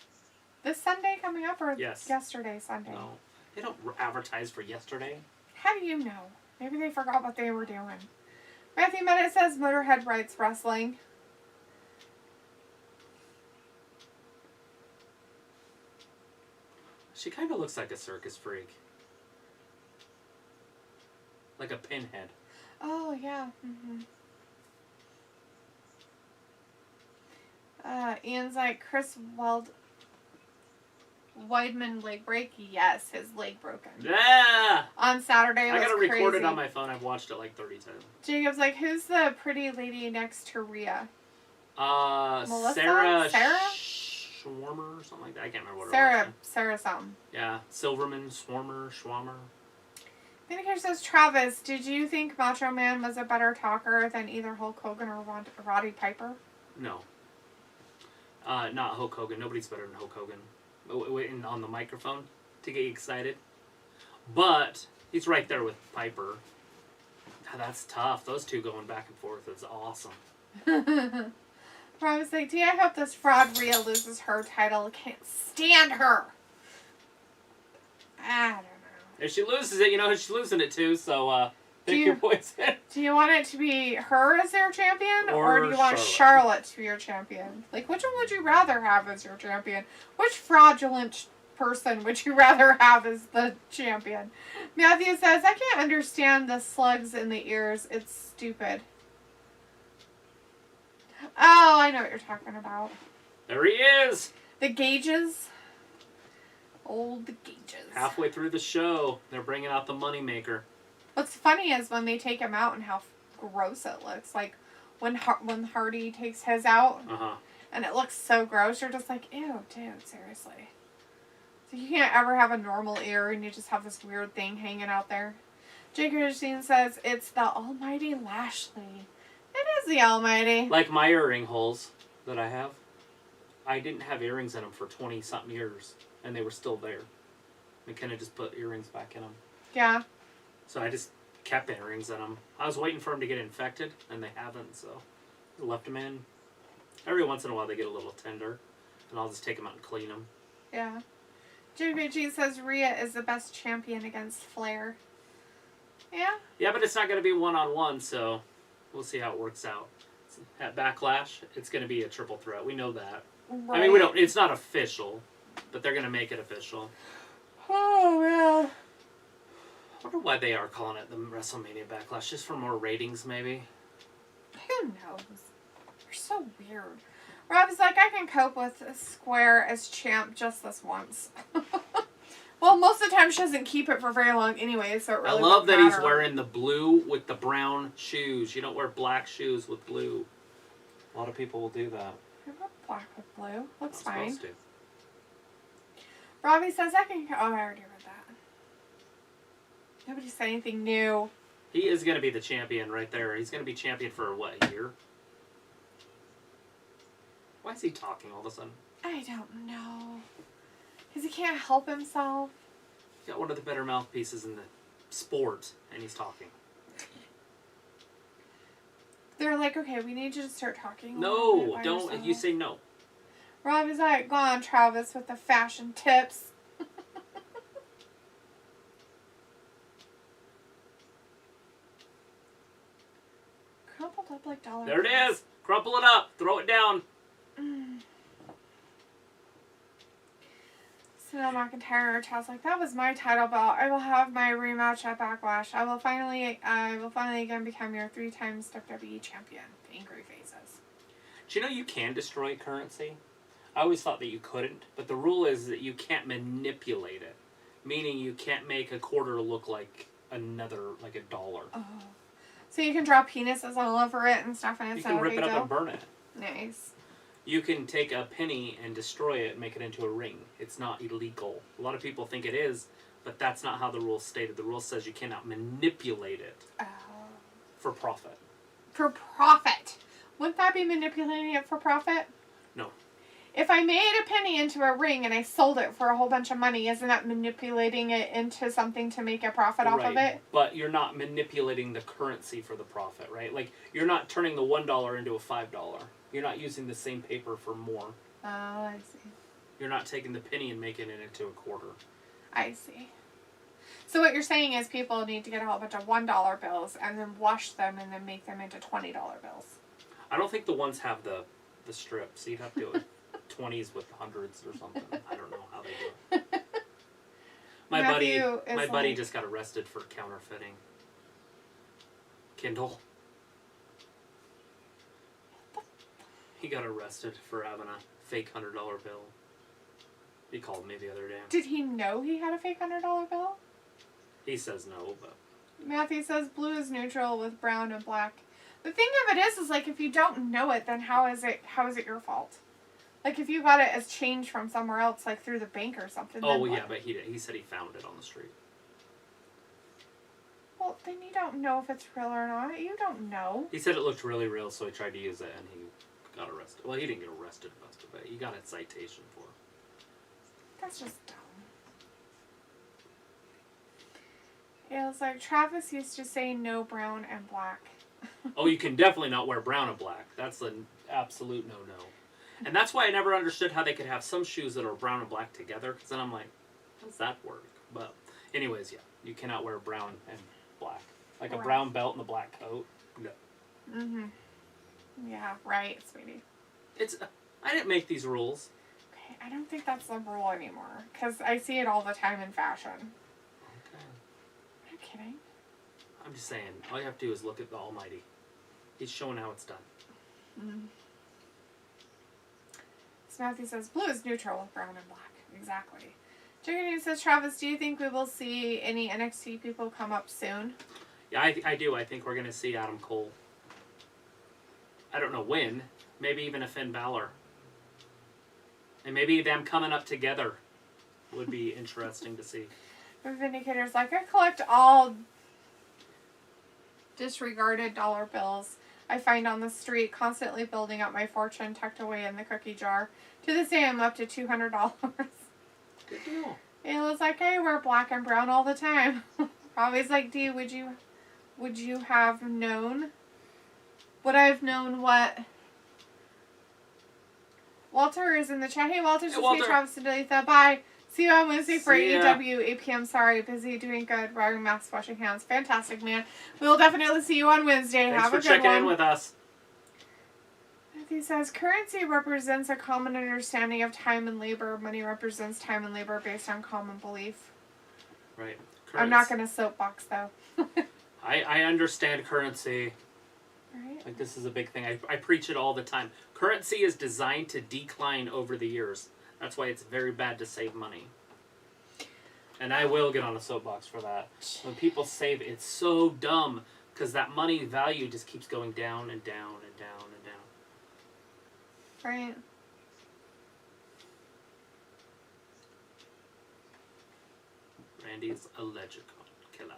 This Sunday coming up or yes. Yesterday Sunday? No. They don't advertise for yesterday. How do you know? Maybe they forgot what they were doing. Matthew Bennett says Motorhead writes wrestling. She kind of looks like a circus freak. Like a pinhead. Oh, yeah. Ian's like, Chris Weidman leg break? Yes, his leg broken. Yeah! On Saturday, it was I gotta crazy. record it on my phone. I've watched it like 30 times. Jacob's like, who's the pretty lady next to Rhea? Melissa? Sarah Sarah? Schwarmer or something like that. I can't remember what Sarah, it was. Sarah something. Yeah, Silverman, Schwammer. Vindicator says, Travis, did you think Macho Man was a better talker than either Hulk Hogan or Roddy Piper? No. Not Hulk Hogan. Nobody's better than Hulk Hogan. Waiting on the microphone to get you excited. But he's right there with Piper. That's tough. Those two going back and forth is awesome. I was like, I hope this fraud Rhea loses her title. I can't stand her. I don't know. If she loses it, you know who she's losing it to, so pick your poison. Do you want it to be her as their champion? Or do you want Charlotte to be your champion? Like, which one would you rather have as your champion? Which fraudulent person would you rather have as the champion? Matthew says, I can't understand the slugs in the ears. It's stupid. Oh, I know what you're talking about. There he is. The gauges. Old gauges. Halfway through the show, they're bringing out the moneymaker. What's funny is when they take him out and how gross it looks. Like when Hardy takes his out, and it looks so gross. You're just like, ew, dude, seriously. So you can't ever have a normal ear, and you just have this weird thing hanging out there. Jake Christine says it's the almighty Lashley. It is the almighty. Like my earring holes that I have. I didn't have earrings in them for 20-something years, and they were still there. McKenna just put earrings back in them. Yeah. So I just kept earrings in them. I was waiting for them to get infected, and they haven't, so I left them in. Every once in a while they get a little tender, and I'll just take them out and clean them. Yeah. JBG says Rhea is the best champion against Flair. Yeah? Yeah, but it's not going to be one-on-one, so we'll see how it works out. At Backlash, it's going to be a triple threat. We know that. Right. I mean, we don't. It's not official, but they're going to make it official. Oh, man. I wonder why they are calling it the WrestleMania Backlash. Just for more ratings, maybe? Who knows? They're so weird. Rob's like, I can cope with Square as champ just this once. Well, most of the time she doesn't keep it for very long anyway, so it really I love that matter. he's wearing the blue with the brown shoes. You don't wear black shoes with blue. A lot of people will do that. I wear black with blue. Looks Not fine. supposed to. Robbie says, I can... Oh, I already read that. Nobody said anything new. He is going to be the champion right there. He's going to be champion for, what, a year? Why is he talking all of a sudden? I don't know. Because he can't help himself. He's got one of the better mouthpieces in the sport, and he's talking. They're like, okay, we need you to start talking. No, don't. Yourself. You say no. Robbie's like, go on, Travis, with the fashion tips. Crumpled up like dollar. There it is. Crumple it up. Throw it down. So Neil McIntyre tells like, that was my title belt. I will have my rematch at Backlash. I will finally again become your 3 times WWE champion. Angry faces. Do you know you can destroy currency? I always thought that you couldn't, but the rule is that you can't manipulate it. Meaning you can't make a quarter look like another, like a dollar. Oh. So you can draw penises all over it and stuff, and it's not a big deal? You can rip it up and burn it. Nice. You can take a penny and destroy it and make it into a ring. It's not illegal. A lot of people think it is, but that's not how the rules stated. The rule says you cannot manipulate it for profit. For profit? Wouldn't that be manipulating it for profit? No. If I made a penny into a ring and I sold it for a whole bunch of money, isn't that manipulating it into something to make a profit off of it? But you're not manipulating the currency for the profit, right? Like, you're not turning the $1 into a $5. You're not using the same paper for more. Oh, I see. You're not taking the penny and making it into a quarter. I see. So what you're saying is people need to get a whole bunch of $1 bills and then wash them and then make them into $20 bills. I don't think the ones have the strips. You'd have to do 20s with hundreds or something. I don't know how they do it. My buddy just got arrested for counterfeiting. Kindle. He got arrested for having a fake $100 bill. He called me the other day. Did he know he had a fake $100 bill? He says no, but... Matthew says blue is neutral with brown and black. The thing of it is like if you don't know it, then how is it your fault? Like if you got it as change from somewhere else, like through the bank or something. Oh, well, yeah, but he said he found it on the street. Well, then you don't know if it's real or not. You don't know. He said it looked really real, so he tried to use it, and he got arrested. Well, he didn't get arrested, but he got a citation for it. That's just dumb. It was like Travis used to say no brown and black. Oh, you can definitely not wear brown and black. That's an absolute no-no. And that's why I never understood how they could have some shoes that are brown and black together, because then I'm like, how does that work? But anyways, yeah, you cannot wear brown and black. Like a brown belt and a black coat. No. Mm-hmm. Yeah, right, sweetie. I didn't make these rules. Okay, I don't think that's the rule anymore, because I see it all the time in fashion. Okay. I'm kidding. I'm just saying, all you have to do is look at the Almighty. He's showing how it's done. Mm-hmm. So Matthew says, blue is neutral with brown and black. Exactly. Chicken says, Travis, do you think we will see any NXT people come up soon? Yeah, I do. I think we're going to see Adam Cole. I don't know when. Maybe even a Finn Balor. And maybe them coming up together would be interesting to see. Vindicator's like, I collect all disregarded dollar bills I find on the street, constantly building up my fortune tucked away in the cookie jar. To this day, I'm up to $200. Good deal. Ayla's like, I wear black and brown all the time. Robbie's like, Dee, would you have known? Would I have known what? Walter is in the chat. Hey, Walter. Hey, Walter. Travis and Delitha. Bye. See you on Wednesday for AEW, 8 p.m. Sorry, busy, doing good, wearing masks, washing hands. Fantastic, man. We'll definitely see you on Wednesday. Thanks have a good one. Thanks for checking in with us. Matthew says, currency represents a common understanding of time and labor. Money represents time and labor based on common belief. Right. I'm not going to soapbox, though. I understand currency. Right. Like, this is a big thing. I preach it all the time. Currency is designed to decline over the years. That's why it's very bad to save money. And I will get on a soapbox for that. When people save, it's so dumb because that money value just keeps going down and down and down and down. Right. Randy's a legend killer.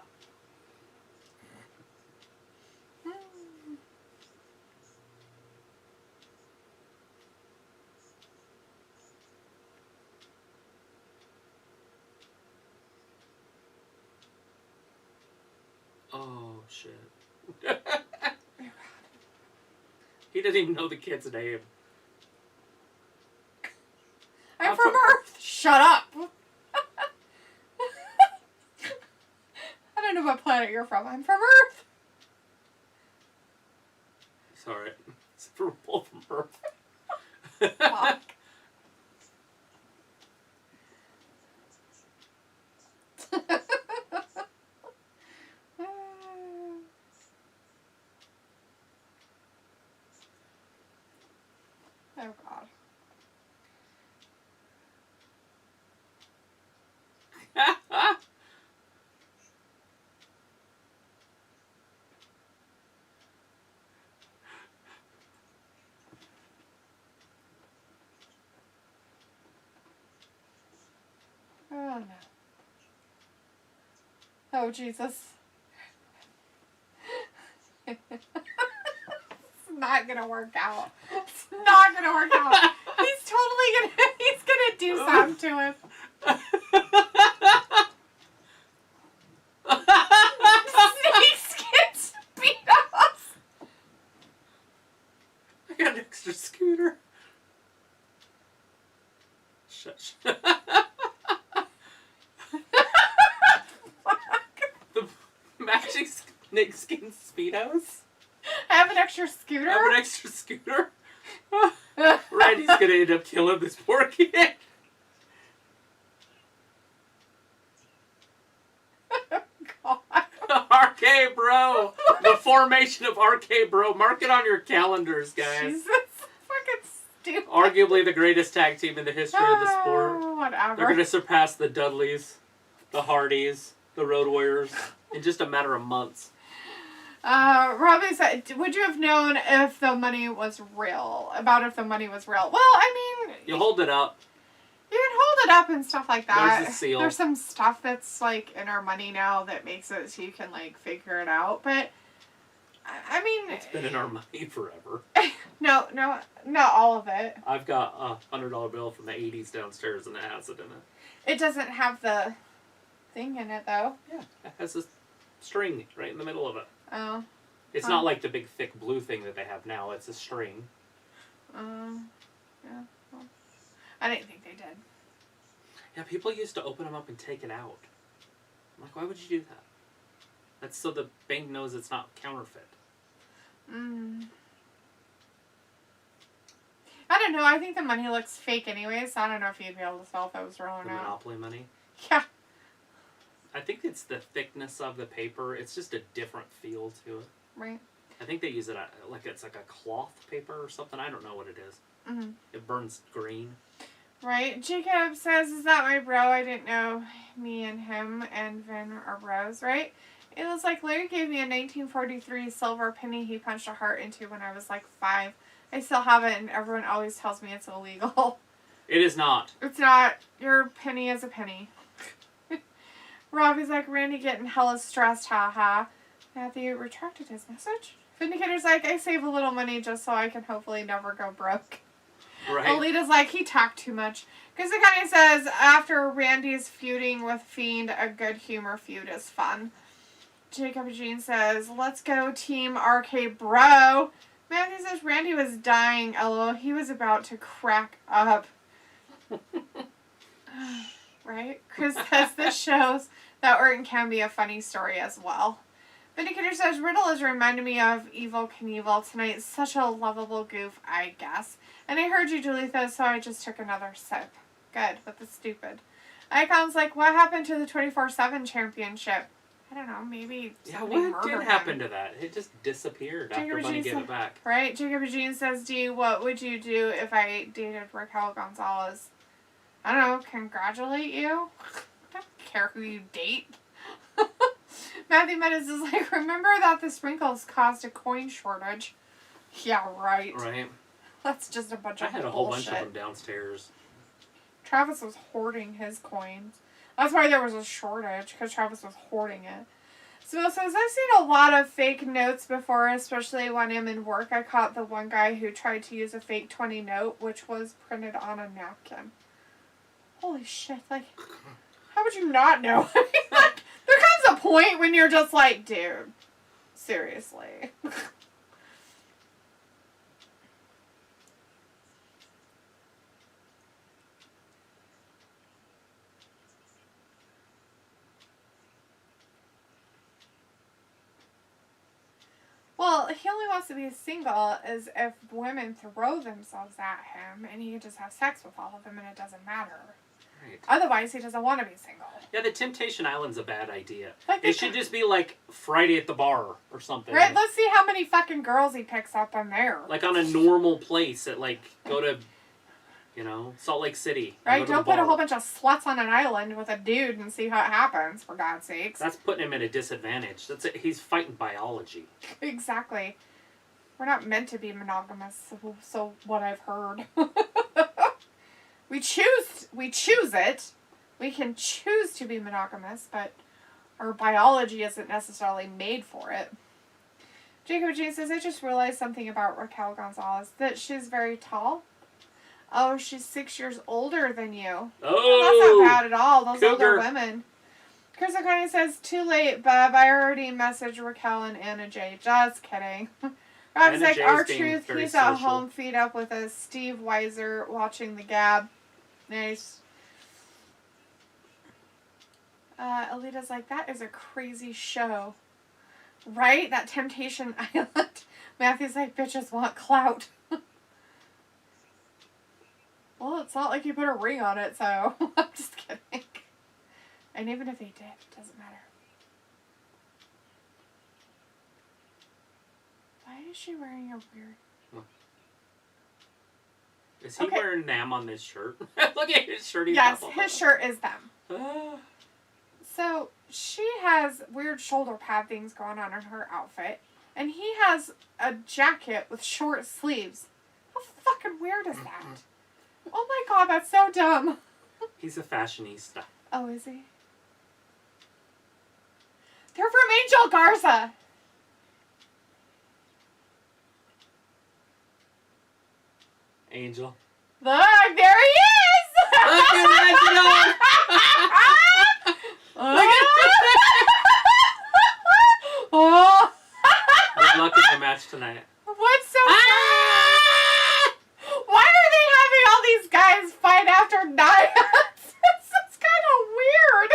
Oh, shit. He doesn't even know the kid's name. I'm from Earth. Shut up. I don't know what planet you're from. I'm from Earth. Sorry. It's from both from Earth. Fuck. Oh, Jesus. It's not gonna work out. It's not gonna work out. He's gonna do something to him. Snakeskin Speedos. I got an extra scooter. Shush. The matching snakeskin Speedos. I have an extra scooter. I have an extra scooter. Randy's gonna end up killing this poor kid. God. RK Bro. The formation of RK Bro. Mark it on your calendars, guys. Jesus. Fucking stupid. Arguably the greatest tag team in the history of the sport. Whatever. They're gonna surpass the Dudleys, the Hardys, the Road Warriors in just a matter of months. Robbie said, would you have known if the money was real? About if the money was real? Well, I mean... You hold it up. You can hold it up and stuff like that. There's a seal. There's some stuff that's, like, in our money now that makes it so you can, like, figure it out. But, I mean... It's been in our money forever. No, not all of it. I've got a $100 bill from the 80s downstairs and it has it in it. It doesn't have the thing in it, though. Yeah, it has a string right in the middle of it. Oh. It's not like the big thick blue thing that they have now. It's a string. Yeah. Well, I didn't think they did. Yeah, people used to open them up and take it out. I'm like, why would you do that? That's so the bank knows it's not counterfeit. I don't know. I think the money looks fake anyway, so I don't know if you'd be able to tell if it was real or The not. Monopoly money. Yeah. I think it's the thickness of the paper. It's just a different feel to it. Right. I think they use it like it's like a cloth paper or something. I don't know what it is. Mm-hmm. It burns green. Right. Jacob says, is that my bro? I didn't know me and him and Vin are bros, right? It was like Larry gave me a 1943 silver penny he punched a heart into when I was like 5. I still have it and everyone always tells me it's illegal. It is not. It's not. Your penny is a penny. Robbie's like, Randy getting hella stressed, haha. Matthew retracted his message. Vindicator's like, I save a little money just so I can hopefully never go broke. Right. Alita's like, he talked too much. Because the guy says, after Randy's feuding with Fiend, a good humor feud is fun. Jacob Jean says, let's go Team RK Bro. Matthew says, Randy was dying, lol. He was about to crack up. Right? Chris says, this shows that Orton can be a funny story as well. Vindicator says, Riddle is reminding me of Evil Knievel tonight. Such a lovable goof, I guess. And I heard you, Julitha, so I just took another sip. Good, but the stupid. Icon's like, what happened to the 24/7 championship? I don't know, maybe somebody what did happen to that? It just disappeared after Bunny gave it back. Right? Jacob Jean says, D, what would you do if I dated Raquel Gonzalez? I don't know, congratulate you? I don't care who you date. Matthew Meadows is like, remember that the sprinkles caused a coin shortage? Yeah, right. Right. That's just a bunch of bullshit. I had a whole bunch of them downstairs. Travis was hoarding his coins. That's why there was a shortage, because Travis was hoarding it. Smil says, I've seen a lot of fake notes before, especially when I'm in work. I caught the one guy who tried to use a fake 20 note, which was printed on a napkin. Holy shit, like, how would you not know? I mean, like, there comes a point when you're just like, dude, seriously. Well, he only wants to be single as if women throw themselves at him and he can just have sex with all of them and it doesn't matter. Right. Otherwise, he doesn't want to be single. Yeah, the Temptation Island's a bad idea. Like it should just be like Friday at the bar or something. Right, let's see how many fucking girls he picks up on there. Like on a normal place at like, go to, Salt Lake City. Right, don't put a whole bunch of sluts on an island with a dude and see how it happens, for God's sakes. That's putting him at a disadvantage. That's it. He's fighting biology. Exactly. We're not meant to be monogamous, so what I've heard. We choose it. We can choose to be monogamous, but Our biology isn't necessarily made for it. Jacob Jane says, I just realized something about Raquel Gonzalez, that she's very tall. Oh, she's 6 years older than you. Oh, that's not bad at all. Those cougar. older women. Chris O'Connor says, too late, Bub. I already messaged Raquel and Anna J. Just kidding. Rob's like, R-Truth, he's at home, feet up with us. Steve Weiser watching the Gab. Nice. Alita's like, that is a crazy show. Right? That Temptation Island. Matthew's like, bitches want clout. Well, it's not like you put a ring on it, so I'm just kidding. And even if they did, it doesn't matter. Why is she wearing a weird... Is he wearing them on this shirt? Look at his shirt. Yes, his shirt is them. So, she has weird shoulder pad things going on in her outfit. And he has a jacket with short sleeves. How fucking weird is that? Oh my god, that's so dumb. He's a fashionista. Oh, is he? They're from Angel Garza. Angel. Look, there he is! Look at Reginald! Look at Oh! Good luck in the match tonight. What's so funny? Why are they having all these guys fight after Nia? It's kind of weird.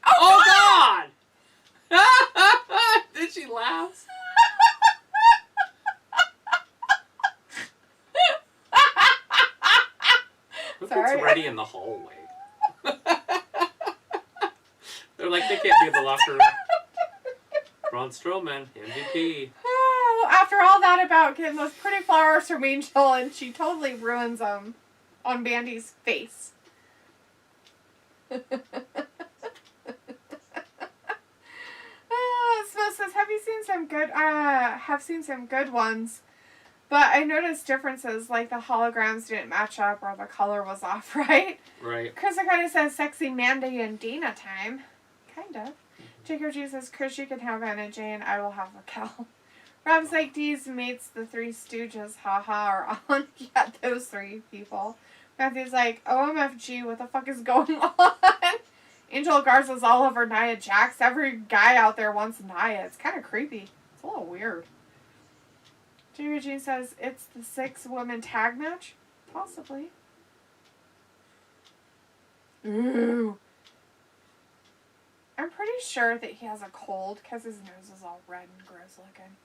Oh God! Did she laugh? Look what's ready in the hallway. They're like, they can't be in the locker room. Braun Strowman, MVP. Oh, after all that about getting those pretty flowers from Angel, and she totally ruins them on Bandy's face. Smoke says, have seen some good ones, but I noticed differences, like the holograms didn't match up or the color was off, right? Right. Chris kind of says sexy Mandy and Dina time. Kind of. Jacob G says, Chris, you can have Anna J and I will have Raquel. Rob's like, D's mates, the Three Stooges, haha, are on. Yeah, those three people. Matthew's like, OMFG, what the fuck is going on? Angel Garza's all over Nia Jax. Every guy out there wants Nia. It's kind of creepy. It's a little weird. Jamie Jean says, it's the 6-woman tag match? Possibly. Ooh. I'm pretty sure that he has a cold because his nose is all red and gross looking.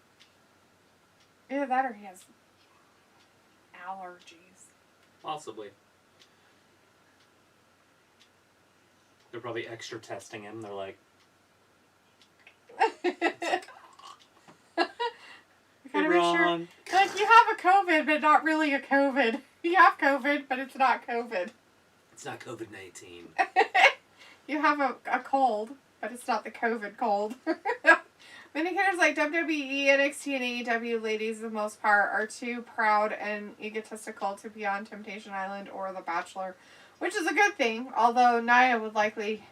Either that or he has allergies. Possibly. They're probably extra testing him. They're like... Gotta be sure. Like, you have a COVID, but not really a COVID. You have COVID, but it's not COVID. It's not COVID-19. You have a cold, but it's not the COVID cold. Vindicator's like, WWE, NXT, and AEW ladies, for the most part, are too proud and egotistical to be on Temptation Island or The Bachelor, which is a good thing, although Nia would likely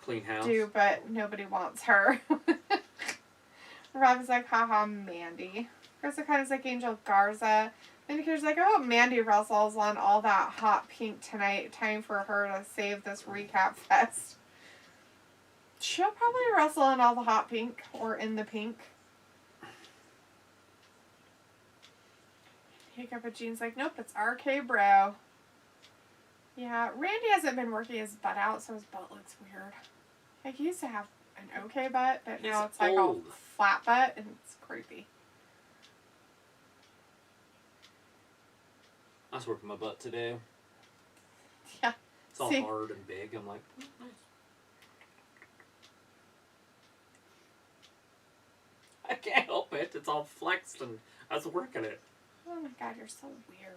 clean house do, but nobody wants her. Rob's like, haha, Mandy. Chris kind of like Angel Garza. Vindicator's like, oh, Mandy wrestles on all that hot pink tonight. Time for her to save this recap fest. She'll probably wrestle in all the hot pink or in the pink. Hiccup at Jean's like, nope, it's RK Bro. Yeah, Randy hasn't been working his butt out, so his butt looks weird. Like, he used to have an okay butt, but now it's like a flat butt, and it's creepy. I was working my butt today. Yeah. It's all hard and big. I'm like, oh, nice. I can't help it. It's all flexed, and I was working it. Oh my god, you're so weird.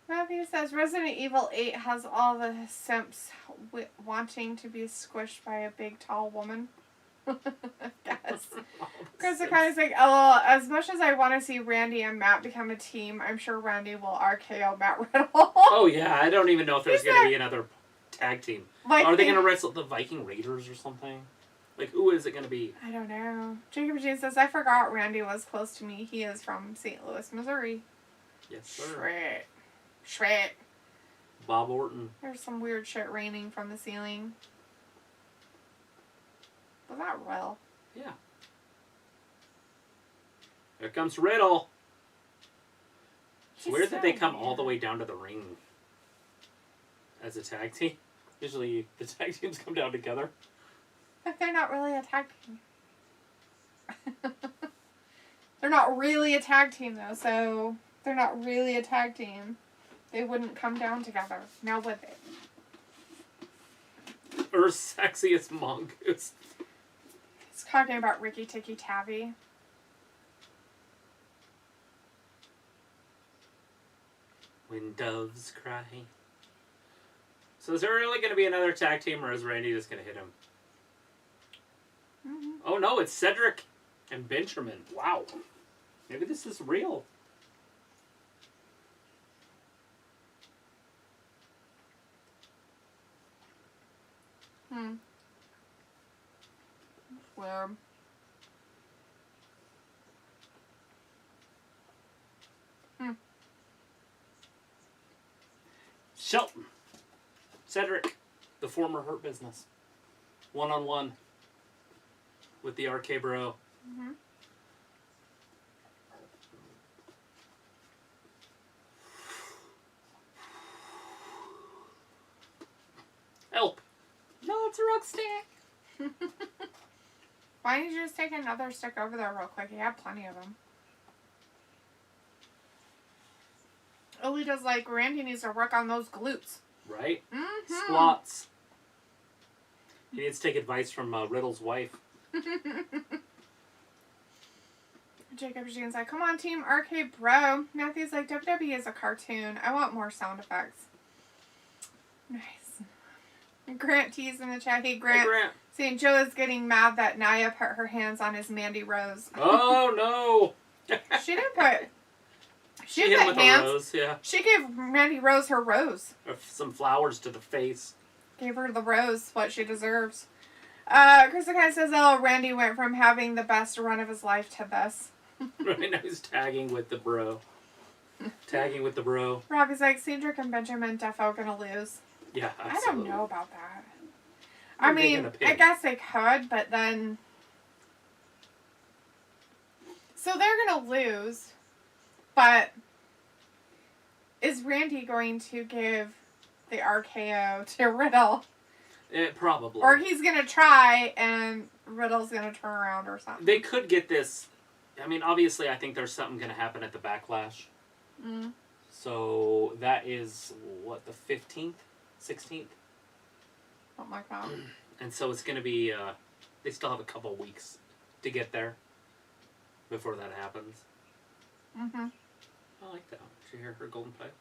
Matthew says, Resident Evil 8 has all the simps wanting to be squished by a big, tall woman. Yes. Chris Akai's like, oh, as much as I want to see Randy and Matt become a team, I'm sure Randy will RKO Matt Riddle. Oh, yeah. I don't even know if there's going to be another tag team. Like Are they going to wrestle the Viking Raiders or something? Like, who is it going to be? I don't know. Jacob Jean says, I forgot Randy was close to me. He is from St. Louis, Missouri. Yes, sir. Shred. Bob Orton. There's some weird shit raining from the ceiling. Was that real? Yeah. Here comes Riddle. It's weird that they come all the way down to the ring as a tag team. Usually the tag teams come down together. But they're not really a tag team. They're not really a tag team, though, so they're not really a tag team. They wouldn't come down together. Now would they? Earth's sexiest mongoose. He's talking about Ricky Tikki Tavi. When doves cry. So is there really going to be another tag team, or is Randy just going to hit him? Mm-hmm. Oh no, it's Cedric and Benjamin. Wow. Maybe this is real. Where? Shelton. Cedric, the former Hurt Business. One-on-one with the RK Bro. Mm-hmm. Help. No, it's a rock stick. Why didn't you just take another stick over there real quick? You had plenty of them. Alita's like, Randy needs to work on those glutes. Right? Mm-hmm. Squats. He needs to take advice from Riddle's wife. Jacob Jean's like, come on, Team Arcade Bro. Matthew's like, WWE is a cartoon. I want more sound effects. Nice. Grant teased in the chat. Hey, Grant. Hey, Grant. Saying Joe is getting mad that Nia put her hands on his Mandy Rose. Oh, no. She didn't put... She hit him with a rose, yeah. She gave Mandy Rose her rose. Or some flowers to the face. Gave her the rose, what she deserves. Chris Akai says, oh, Randy went from having the best run of his life to this. Right now he's tagging with the bro. Tagging with the bro. Robbie's like, Cedric and Benjamin defo gonna lose. Yeah, absolutely. I don't know about that. I mean, I guess they could, but then... So they're gonna lose, but is Randy going to give the RKO to Riddle? Probably. Or he's gonna try and Riddle's gonna turn around or something. They could get this... I mean, obviously, I think there's something going to happen at the Backlash. Mm. So that is, what, the 15th? 16th? Something like that. And so it's going to be, they still have a couple weeks to get there before that happens. Mm-hmm. I like that. Did you hear her golden pipe?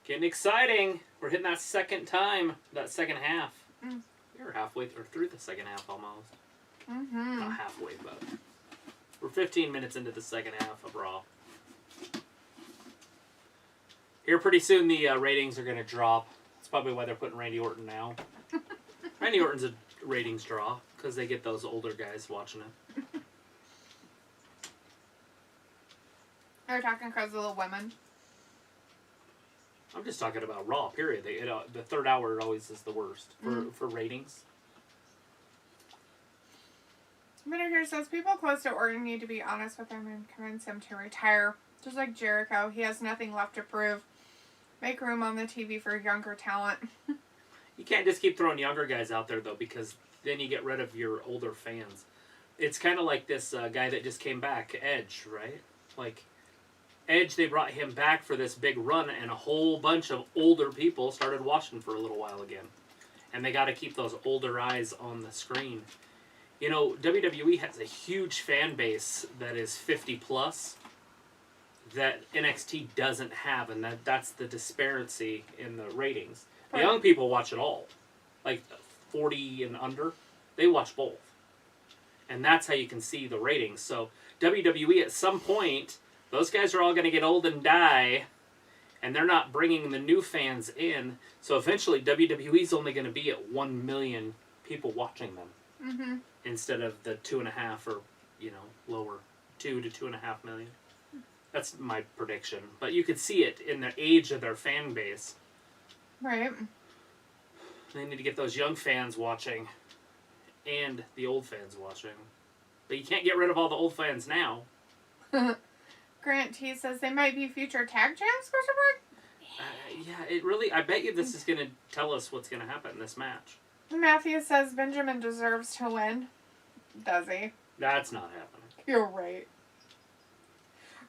Getting exciting. We're hitting that second time, that second half. Mm. We're halfway through the second half almost. Mm-hmm. Not halfway, but we're 15 minutes into the second half of Raw. Here pretty soon the ratings are going to drop. That's probably why they're putting Randy Orton now. Randy Orton's a ratings draw because they get those older guys watching it. They're talking because of the women. I'm just talking about Raw, period. The third hour always is the worst for ratings. Vinegar says people close to Orton need to be honest with him and convince him to retire. Just like Jericho, he has nothing left to prove. Make room on the TV for younger talent. You can't just keep throwing younger guys out there, though, because then you get rid of your older fans. It's kind of like this guy that just came back, Edge, right? Like, Edge, they brought him back for this big run, and a whole bunch of older people started watching for a little while again. And they got to keep those older eyes on the screen. You know, WWE has a huge fan base that is 50 plus. that NXT doesn't have, and that's the disparity in the ratings. The Right. young people watch it all. Like 40 and under, they watch both. And that's how you can see the ratings. So WWE, at some point, those guys are all going to get old and die, and they're not bringing the new fans in. So eventually, WWE's only going to be at 1 million people watching them. Mm-hmm. Instead of the 2.5 or, lower, 2 to 2.5 million. That's my prediction. But you could see it in the age of their fan base. Right. They need to get those young fans watching and the old fans watching. But you can't get rid of all the old fans now. Grant T says they might be future tag champs, ? Yeah, it really, I bet you this is going to tell us what's going to happen in this match. Matthew says Benjamin deserves to win. Does he? That's not happening. You're right.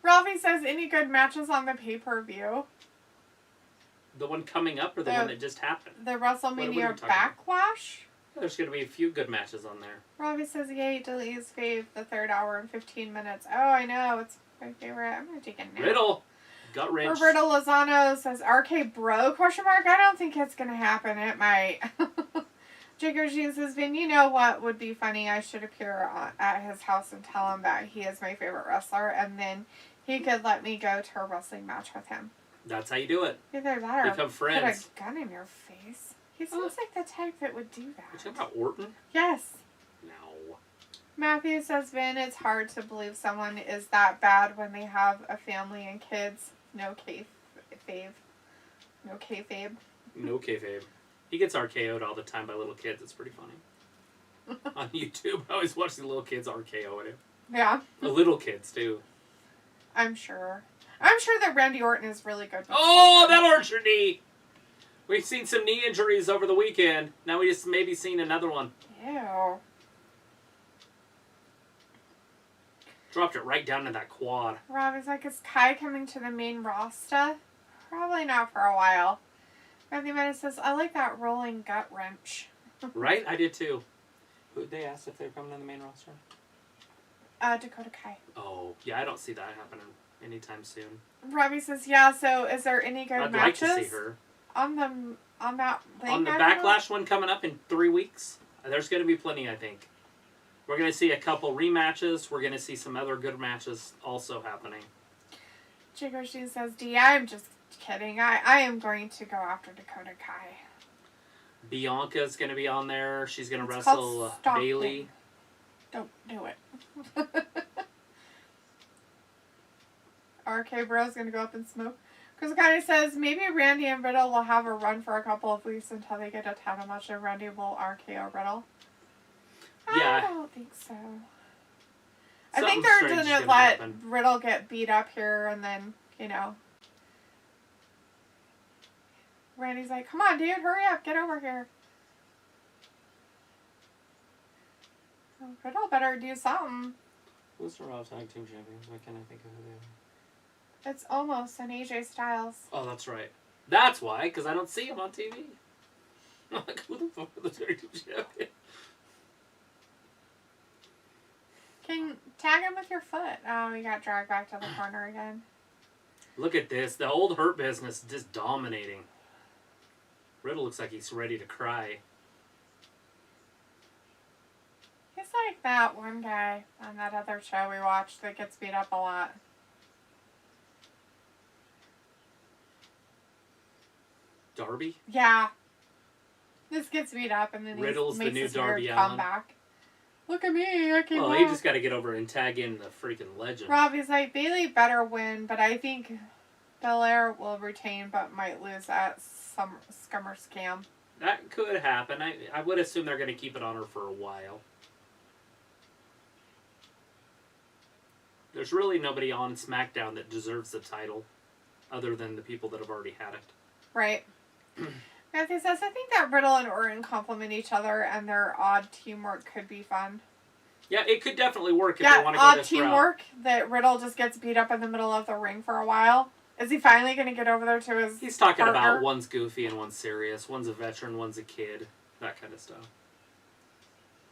Ralphie says any good matches on the pay-per-view? The one coming up or the one that just happened? The WrestleMania Backlash? There's going to be a few good matches on there. Robbie says, yay, Delete's fave, the 3rd hour and 15 minutes. Oh, I know. It's my favorite. I'm going to take a nap. Riddle. Gut wrench. Roberto Lozano says, RK Bro, ? I don't think it's going to happen. It might. Jake Regine says, Vin, you know what would be funny? I should appear at his house and tell him that he is my favorite wrestler, and then he could let me go to a wrestling match with him. That's how you do it. Either that or become friends. Put a gun in your face. He seems like the type that would do that. You talking about Orton? Yes. No. Matthew says, Vin, it's hard to believe someone is that bad when they have a family and kids. No kayfabe. No kayfabe. No kayfabe. He gets RKO'd all the time by little kids. It's pretty funny. On YouTube, I always watch the little kids RKO'd him. Yeah. The little kids, too. I'm sure that Randy Orton is really good. Oh, that archer knee! We've seen some knee injuries over the weekend. Now we just maybe seen another one. Ew. Dropped it right down to that quad. Rob is like, is Kai coming to the main roster? Probably not for a while. Matthew Menace says, I like that rolling gut wrench. Right? I did too. They asked if they were coming to the main roster? Dakota Kai. Oh, yeah, I don't see that happening anytime soon. Robbie says, yeah, so is there any good matches? I'd like to see her. On that thing? On the Backlash one coming up in 3 weeks, there's going to be plenty, I think. We're going to see a couple rematches. We're going to see some other good matches also happening. Chico Sheen says, D, I'm just kidding. I am going to go after Dakota Kai. Bianca's going to be on there. She's going to wrestle Bayley. Don't do it. RK Bro's going to go up and smoke. Chris Connie says, maybe Randy and Riddle will have a run for a couple of weeks until they get a title match and Randy will RKO Riddle. Yeah. I don't think so. I think they're going to let Riddle get beat up here and then, Randy's like, come on, dude, hurry up, get over here. Riddle better do something. Who's the Raw Tag Team Champions? Why can't I think of who they are? It's almost an AJ Styles. Oh, that's right. That's why, because I don't see him on TV. I'm like, who the fuck are the Tag Team Champions? Can tag him with your foot. Oh, he got dragged back to the corner again. Look at this. The old Hurt Business just dominating. Riddle looks like he's ready to cry. He's like that one guy on that other show we watched that gets beat up a lot. Darby? Yeah. This gets beat up and then Riddle's he makes the new his Darby weird Allin. comeback. Look at me, I came Well, he just got to get over and tag in the freaking legend. Robbie's like, Bayley better win, but I think Belair will retain but might lose at some scummer scam. That could happen. I would assume they're going to keep it on her for a while. There's really nobody on SmackDown that deserves the title other than the people that have already had it. Right. Matthew says, I think that Riddle and Orton complement each other and their odd teamwork could be fun. Yeah, it could definitely work if they want to go this route. Odd teamwork that Riddle just gets beat up in the middle of the ring for a while. Is he finally going to get over there to his He's talking partner? about one's goofy and one's serious. One's a veteran, one's a kid. That kind of stuff.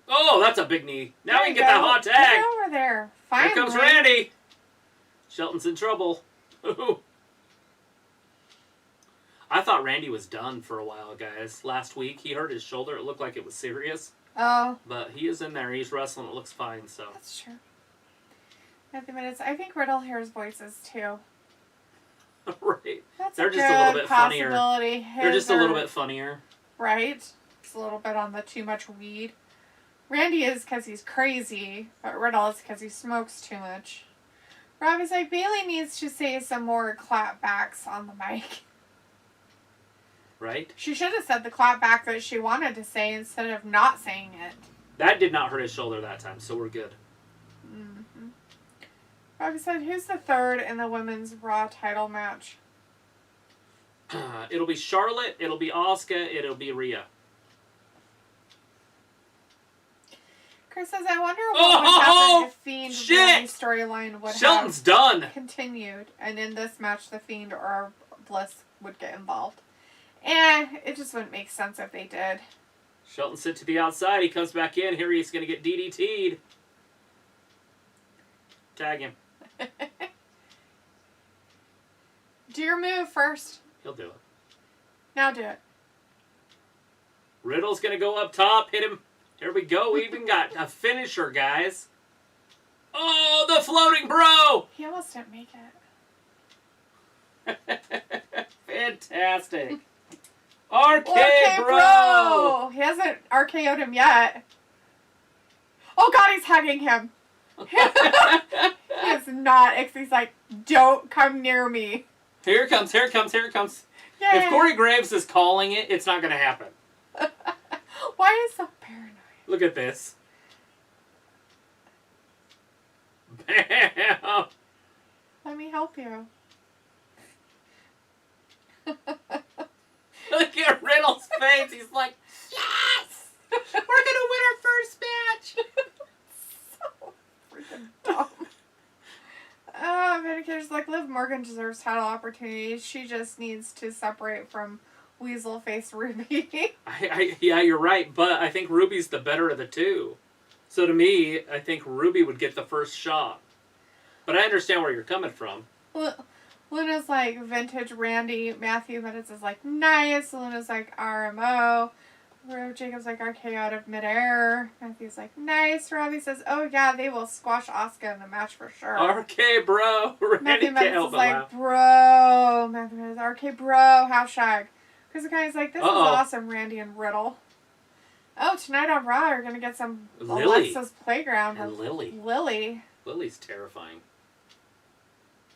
Oh, that's a big knee. Now we can get that hot tag. Get over there. Finally. Here comes Randy. Shelton's in trouble. I thought Randy was done for a while, guys. Last week, he hurt his shoulder. It looked like it was serious. Oh. But he is in there. He's wrestling. It looks fine, so. That's true. At the minutes, I think Riddle hears voices, too. Right. That's They're a just a little good bit funnier. possibility. They're just a little bit funnier. Right? It's a little bit on the too much weed. Randy is because he's crazy, but Riddle is because he smokes too much. Robbie's like, Bailey needs to say some more clapbacks on the mic. Right? She should have said the clapback that she wanted to say instead of not saying it. That did not hurt his shoulder that time, so we're good. Mm-hmm. Robbie said, who's the third in the women's Raw title match? It'll be Charlotte, it'll be Asuka, it'll be Rhea. Chris says, I wonder what would happen if Fiend Randy storyline would Shelton's have done. Continued, and in this match the Fiend or Bliss would get involved. It just wouldn't make sense if they did. Shelton sent to the outside, he comes back in, here he's going to get DDT'd. Tag him. Do your move first. He'll do it. Now do it. Riddle's going to go up top, hit him. Here we go. We even got a finisher, guys. Oh, the floating bro! He almost didn't make it. Fantastic. RK bro! He hasn't RKO'd him yet. Oh god, he's hugging him. He is not. He's like, don't come near me. Here it comes, here it comes, here it comes. Yay. If Corey Graves is calling it, it's not going to happen. Why are you so paranoid? Look at this. Bam! Let me help you. Look at Riddle's face. He's like, yes! We're going to win our first match. So freaking dumb. Vindicator's like, Liv Morgan deserves title opportunities. She just needs to separate from Weasel Face Ruby. Yeah, you're right, but I think Ruby's the better of the two. So to me, I think Ruby would get the first shot. But I understand where you're coming from. Luna's like, vintage Randy. Matthew Minutes is like, nice. Luna's like, RMO. Jacob's like, RK out of midair. Matthew's like, nice. Robbie says, oh yeah, they will squash Asuka in the match for sure. RK bro. Matthew Minutes is like, bro. Matthew Minutes, RK bro. Hashtag. Chris Akani's like, this is awesome, Randy and Riddle. Oh, tonight on Raw, we're going to get some Lily. Alexa's Playground. And Lily. Lily's terrifying.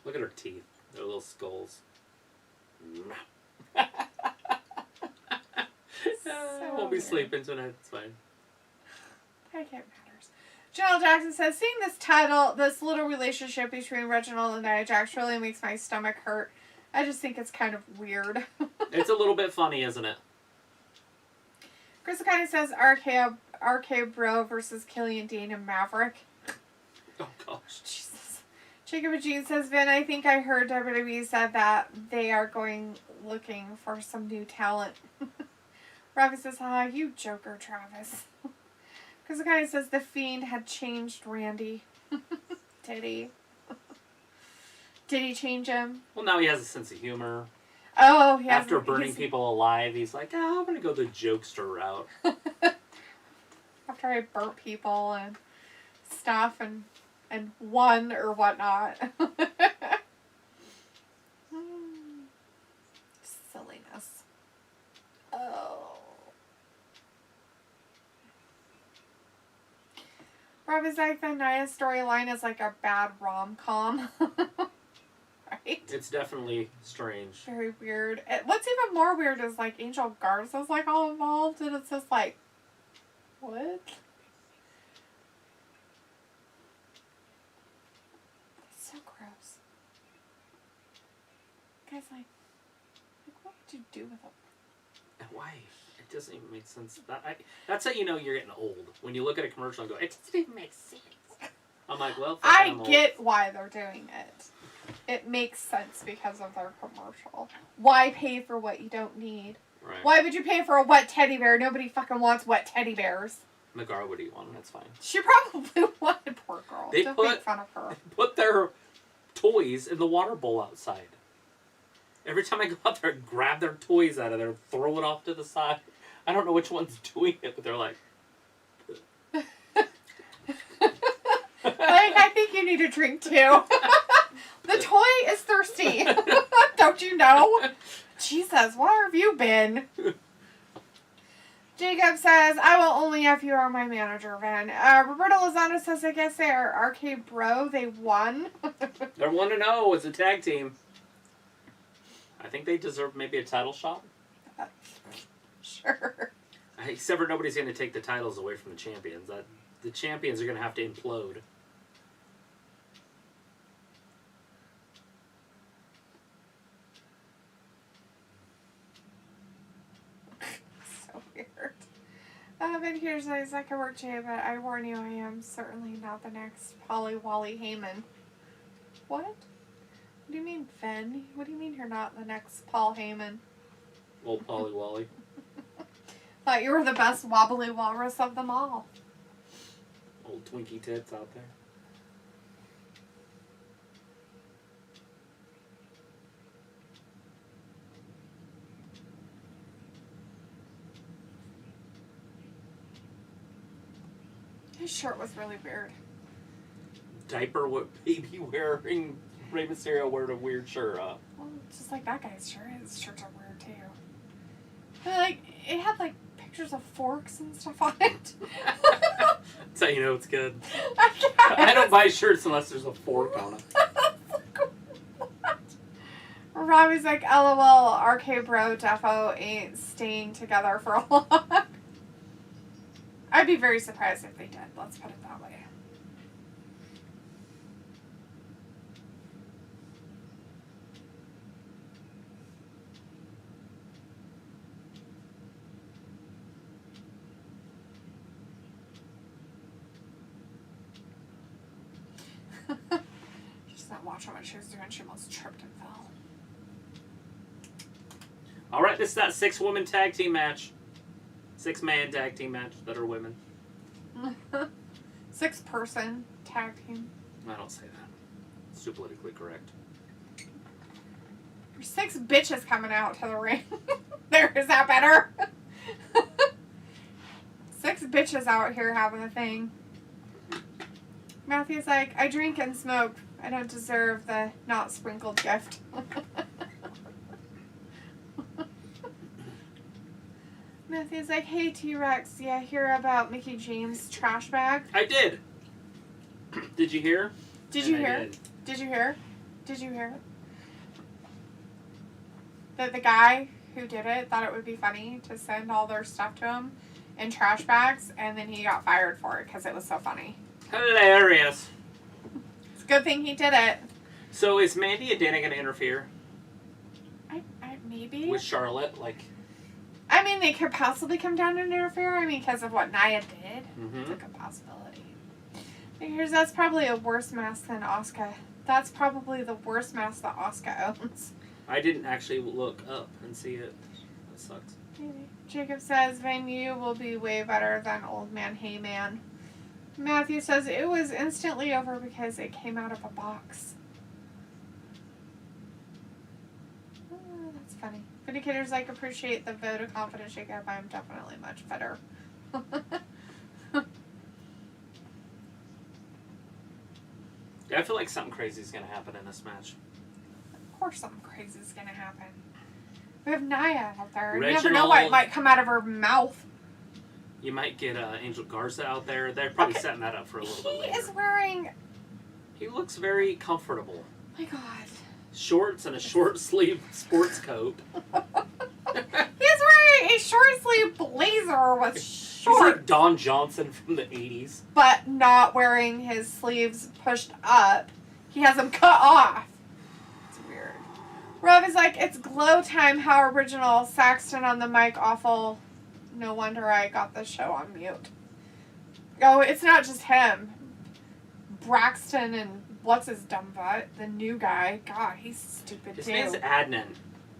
Look at her teeth. Their little skulls. I won't be sleeping tonight. It's fine. I can't matters. Janelle Jackson says, seeing this little relationship between Reginald and Nia Jax really makes my stomach hurt. I just think it's kind of weird. It's a little bit funny, isn't it? Chris kind of says RK Bro versus Killian Dane and Maverick. Oh, gosh. Jesus. Jacob and Jean says, Vin, I think I heard WWE said that they are looking for some new talent. Robbie says, you joker, Travis. Chris kind of says the Fiend had changed Randy. Did he? Did he change him? Well, now he has a sense of humor. Oh, he has. After burning people alive, he's like, I'm going to go the jokester route. After I burnt people and stuff and won or whatnot. Silliness. Oh. Robbie's like, the Nia storyline is like a bad rom-com. Right? It's definitely strange. Very weird. What's even more weird is like Angel Garza's like all involved and it's just like, what? It's so gross. Guys, like what would you do with a... Why? It doesn't even make sense. That's how you know you're getting old. When you look at a commercial and go, it doesn't even make sense. I'm like, well, I get why they're doing it. It makes sense because of their commercial. Why pay for what you don't need? Right. Why would you pay for a wet teddy bear? Nobody fucking wants wet teddy bears. Megara would eat one. That's fine. She probably would. Poor girl. Don't make fun of her. They put their toys in the water bowl outside. Every time I go out there, I grab their toys out of there, throw it off to the side. I don't know which one's doing it, but they're like... I think you need a drink too. The toy is thirsty. Don't you know? Jesus, where have you been? Jacob says, I will only if you are my manager, Van. Roberto Lozano says, I guess they are Arcade Bro. They won. They're 1-0 as a tag team. I think they deserve maybe a title shot. Sure. Except for nobody's going to take the titles away from the champions. The champions are going to have to implode. So weird. And here's I can work Jay, but I warn you, I am certainly not the next Polly Wally Heyman. What? What do you mean, Fen? What do you mean you're not the next Paul Heyman? Old Polly Wally. Thought you were the best wobbly walrus of them all. Old Twinkie tits out there. His shirt was really weird. Diaper what baby wearing Rey Mysterio wearing a weird shirt. Well, just like that guy's shirt. His shirts are weird too. But, like, it had like pictures of forks and stuff on it. That's how you know it's good. I I don't buy shirts unless there's a fork on it. Robbie's like, LOL, RK Bro Defo ain't staying together for long. I'd be very surprised if they did. Let's put it that way. She's not watching what she was doing. She almost tripped and fell. All right, this is that 6-woman tag team match. 6-man tag team match that are women. 6-person tag team. I don't say that. It's too politically correct. There's 6 bitches coming out to the ring. There, is that better? 6 bitches out here having a thing. Matthew's like, I drink and smoke. I don't deserve the not sprinkled gift. Matthew's like, hey T-Rex, yeah, hear about Mickey James' trash bag? I did. Did you hear? Did you hear? Did you hear? Did you hear? That the guy who did it thought it would be funny to send all their stuff to him in trash bags, and then he got fired for it because it was so funny. Hilarious. It's a good thing he did it. So is Mandy and Dana going to interfere? Maybe. With Charlotte, like... I mean, they could possibly come down and interfere. I mean, because of what Nia did. Mm-hmm. It's like a possibility. Here's, that's probably a worse mask than Asuka. That's probably the worst mask that Asuka owns. I didn't actually look up and see it. That sucks. Maybe. Jacob says, Venue will be way better than Old Man Heyman. Matthew says, it was instantly over because it came out of a box. Oh, that's funny. Vindicator's like, appreciate the vote of confidence, Jacob. I'm definitely much better. Yeah, I feel like something crazy is going to happen in this match. Of course something crazy is going to happen. We have Nia out there. Reginald, you never know what might come out of her mouth. You might get Angel Garza out there. They're probably setting that up for a little bit later. He is wearing... He looks very comfortable. My God. Shorts and a short sleeve sports coat. He's wearing a short sleeve blazer with shorts. He's like Don Johnson from the 80s. But not wearing his sleeves pushed up. He has them cut off. It's weird. Rob is like, it's glow time. How original. Saxton on the mic. Awful. No wonder I got the show on mute. Oh, it's not just him. Braxton and what's his dumb butt? The new guy. God, he's stupid His too. name's Adnan.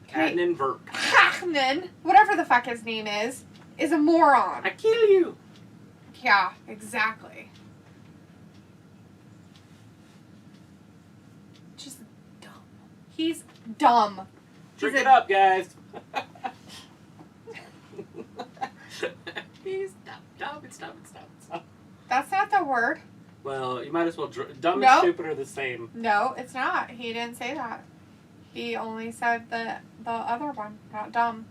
Okay. Adnan Verk. Hachman, whatever the fuck his name is a moron. I kill you. Yeah, exactly. Just He's dumb. Drink it up, guys. He's dumb. It's dumb. That's not the word. Well, you might as well. Dumb No. and stupid are the same. No, it's not. He didn't say that. He only said the other one, not dumb.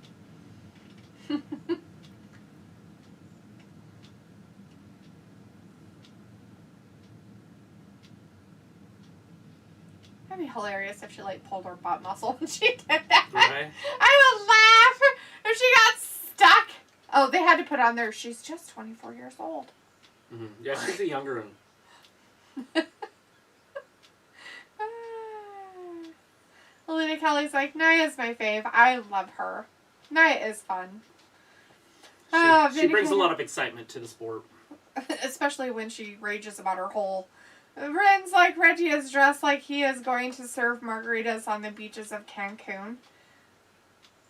That'd be hilarious if she pulled her butt muscle when she did that. Right. I would laugh if she got stuck. Oh, they had to put on there. She's just 24 years old. Mm-hmm. Yeah, she's a younger one. Alina Kelly's like, Nia's my fave. I love her. Nia is fun. She brings a lot of excitement to the sport. Especially when she rages about her hole. Ren's like, Reggie is dressed like he is going to serve margaritas on the beaches of Cancun.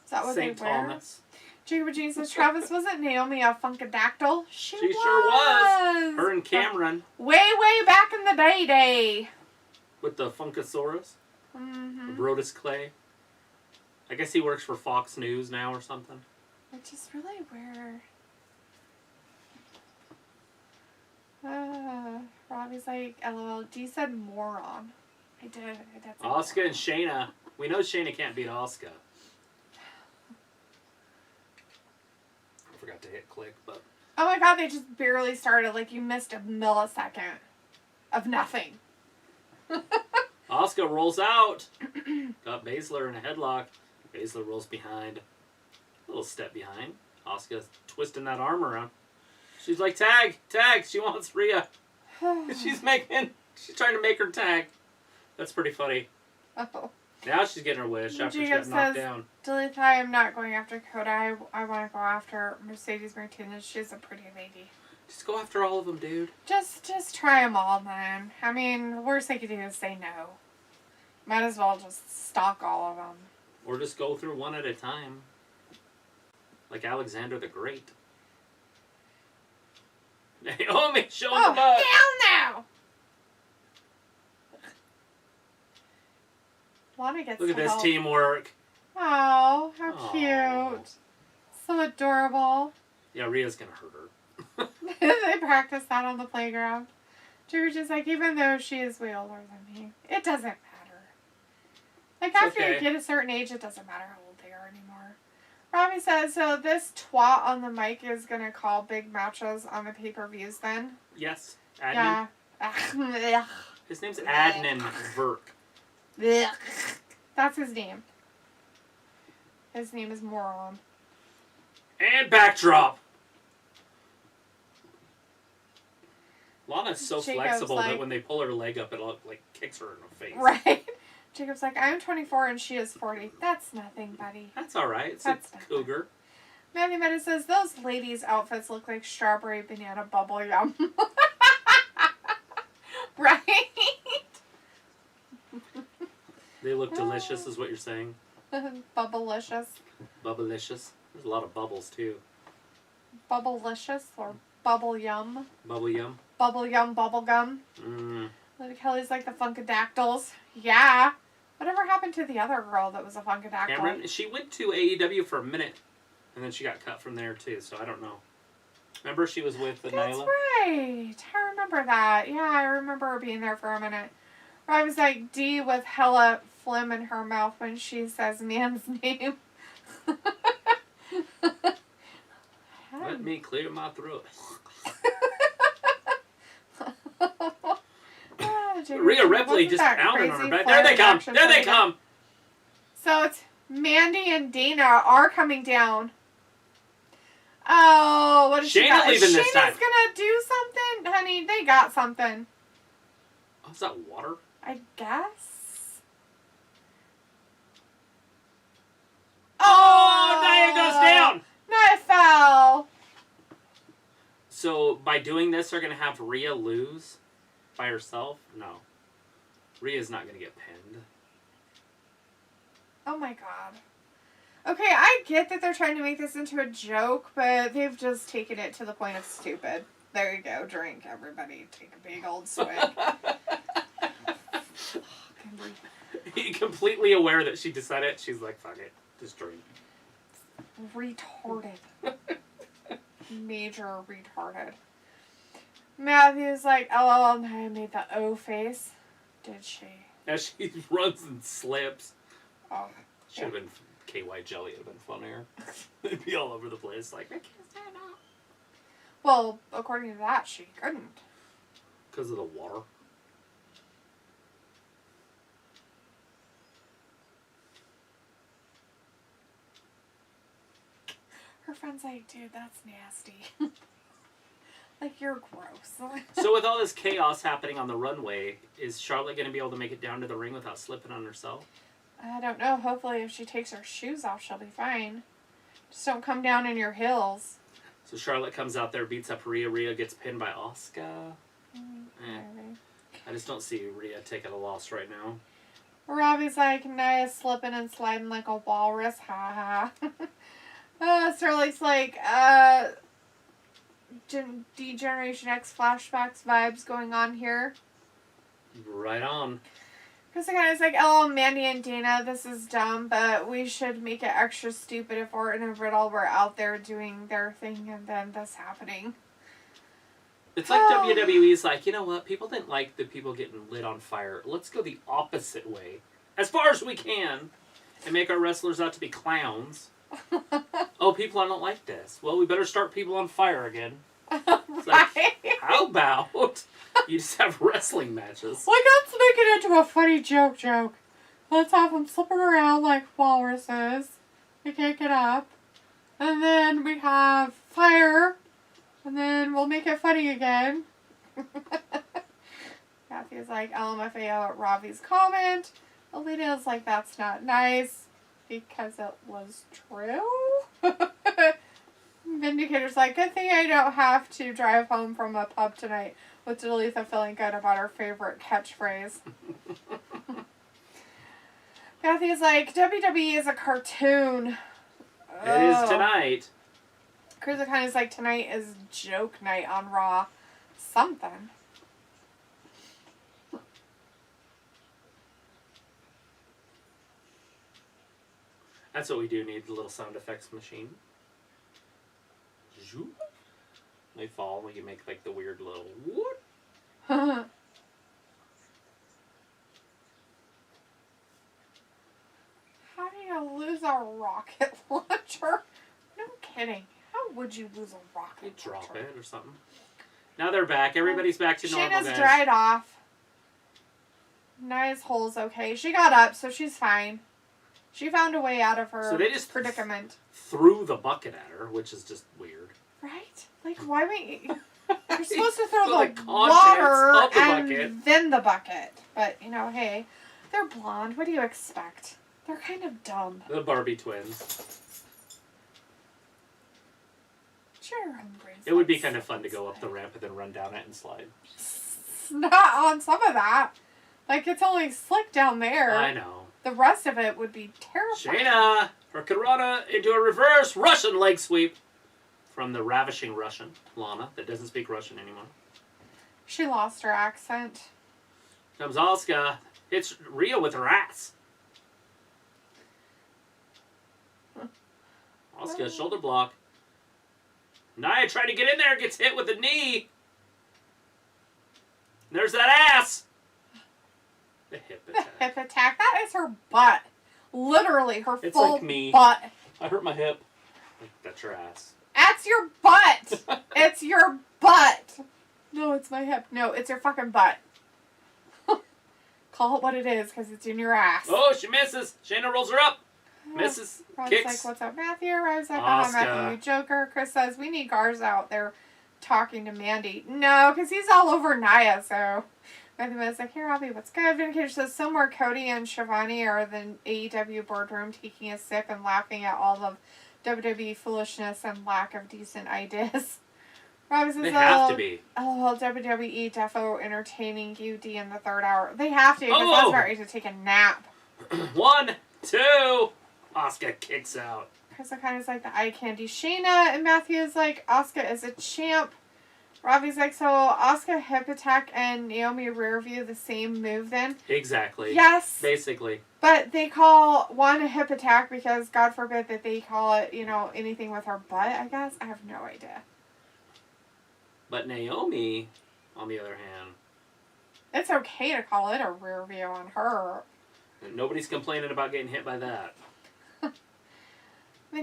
Is that what St. they wear? Thomas. Jacob Jean says, Travis, wasn't Naomi a funkadactyl? She sure was. Her and Cameron. Way back in the day. With the Funkasaurus. Mm-hmm. Brodus Clay. I guess he works for Fox News now or something. Which is really weird. Robbie's like, LOL, D said moron. I did. That's Asuka and Shayna. We know Shayna can't beat Asuka. I forgot to hit click, but... Oh my god, they just barely started. Like, you missed a millisecond of nothing. Asuka rolls out. Got Baszler in a headlock. Baszler rolls behind. A little step behind. Asuka's twisting that arm around. She's like, tag. She wants Rhea. She's trying to make her tag. That's pretty funny. Oh. Now she's getting her wish after she got knocked down. Delete, I am not going after Coda. I want to go after Mercedes Martinez. She's a pretty lady. Just go after all of them, dude. Just try them all, man. I mean, the worst they could do is say no. Might as well just stalk all of them. Or just go through one at a time. Like Alexander the Great. Naomi showing the butt. Hell no! Lana gets Look at this teamwork. Oh, how Aww. cute. So adorable. Yeah, Rhea's gonna hurt her. They practice that on the playground. George is like, even though she is way older than me, it doesn't matter. Like, It's after you get a certain age, it doesn't matter how old they are anymore. Robbie says, so this twat on the mic is going to call big matches on the pay-per-views then? Yes. Adnan. Yeah. His name's Adnan Verk. That's his name. His name is Moron. And backdrop. Lana's so Jacob's flexible like, that when they pull her leg up, it kicks her in the face. Right. Jacob's like, I'm 24 and she is 40. That's nothing, buddy. That's all right. It's That's a cougar. Matthew Meta says, those ladies' outfits look like strawberry banana bubble yum. Right? They look delicious, is what you're saying. Bubblicious. Bubblicious. There's a lot of bubbles, too. Bubblicious or bubble yum. Bubble yum. Bubble yum, bubble gum. Mm. Lily Kelly's like the Funkadactyls. Yeah. Whatever happened to the other girl that was a Funkadactyl? Cameron, she went to AEW for a minute, and then she got cut from there, too, so I don't know. Remember she was with Nyla? That's right. I remember that. Yeah, I remember her being there for a minute. I was like D with hella phlegm in her mouth when she says man's name. Let me clear my throat. Rhea Ripley just pounding on her back. There they come! There they come! So it's Mandy and Dana are coming down. Oh, what is she got? leaving this time. Shayna's gonna do something? Honey, they got something. Oh, is that water? I guess. Oh! Nia goes down! Nia fell. So, by doing this, they're going to have Rhea lose by herself? No. Rhea's not going to get pinned. Oh my god. Okay, I get that they're trying to make this into a joke, but they've just taken it to the point of stupid. There you go, drink, everybody. Take a big old swig. fucking completely aware that she decided it. She's like, fuck it. Just drink. retarded. Major retarded. Matthew's like, LOL, and I made the O face. Did she? As she runs and slips. Oh. Should have been KY jelly. It would have been funnier. They'd be all over the place. Like, I can't stand up. Well, according to that, she couldn't. Because of the water. Her friend's like, dude, that's nasty. Like, you're gross. So with all this chaos happening on the runway, is Charlotte going to be able to make it down to the ring without slipping on herself? I don't know. Hopefully, if she takes her shoes off, she'll be fine. Just don't come down in your heels. So Charlotte comes out there, beats up Rhea. Rhea gets pinned by Asuka. I just don't see Rhea taking a loss right now. Robbie's like, Nia's slipping and sliding like a walrus. Ha ha. Starlight's like, D-Generation X flashbacks vibes going on here. Right on. Because the guy's like, oh, Mandy and Dana, this is dumb, but we should make it extra stupid if Orton and Riddle were out there doing their thing and then this happening. It's like WWE's like, you know what? People didn't like the people getting lit on fire. Let's go the opposite way. As far as we can. And make our wrestlers out to be clowns. Oh, people, I don't like this. Well, we better start people on fire again. It's like, how about you just have wrestling matches? Like, let's make it into a funny joke. Let's have them slipping around like walruses. They can't get up. And then we have fire. And then we'll make it funny again. Matthew's like, LMFAO at Ravi's comment. Alita's like, that's not nice. Because it was true. Vindicator's like, good thing I don't have to drive home from a pub tonight with Delitha feeling good about her favorite catchphrase. Matthew's like, WWE is a cartoon. It is tonight. Chris kind of like, tonight is joke night on Raw. Something. That's what we do need, the little sound effects machine. Zoop. They fall when you make like the weird little whoop. How do you lose a rocket launcher? No kidding. How would you lose a rocket launcher? Drop it or something. Now they're back. Everybody's back to normal, Shayna's guys. dried off. Nia's hole's okay. She got up, so she's fine. She found a way out of her predicament. Threw the bucket at her, which is just weird. Right? Like, why wouldn't you? You're supposed to throw the water and then the bucket. But, you know, hey, they're blonde. What do you expect? They're kind of dumb. The Barbie twins. Sure, it would be kind of fun to go up the ramp and then run down it and slide. Not on some of that. Like, it's only slick down there. I know. The rest of it would be terrifying. Shayna, Hurricanrana into a reverse Russian leg sweep from the ravishing Russian, Lana, that doesn't speak Russian anymore. She lost her accent. Comes Asuka, hits Rhea with her ass. Asuka, shoulder block. Nia trying to get in there, gets hit with a knee. There's that ass. The hip attack. The hip attack. That is her butt. Literally, her it's full like me. butt. I hurt my hip. That's your ass. That's your butt. It's your butt. No, it's my hip. No, it's your fucking butt. Call it what it is, because it's in your ass. Oh, she misses. Shayna rolls her up. Misses. Rob's Kicks. like, what's up, Matthew? Rob's like, oh, Matthew, Joker. Chris says, we need Garza out there talking to Mandy. No, because he's all over Nia, so... Matthew was like, here, Robbie, what's good? Vindicator says, somewhere Cody and Shivani are in the AEW boardroom taking a sip and laughing at all of WWE foolishness and lack of decent ideas. Robbie says, they have to be. Oh, WWE defo entertaining UD in the third hour. They have to, because I was about ready to take a nap. 1, 2. Asuka kicks out. Chris kind of like the eye candy. Shayna and Matthew is like, Asuka is a champ. Robbie's like, so Asuka hip attack and Naomi rear view the same move then? Exactly. Yes. Basically. But they call one a hip attack because God forbid that they call it, anything with her butt, I guess. I have no idea. But Naomi, on the other hand... It's okay to call it a rear view on her. Nobody's complaining about getting hit by that.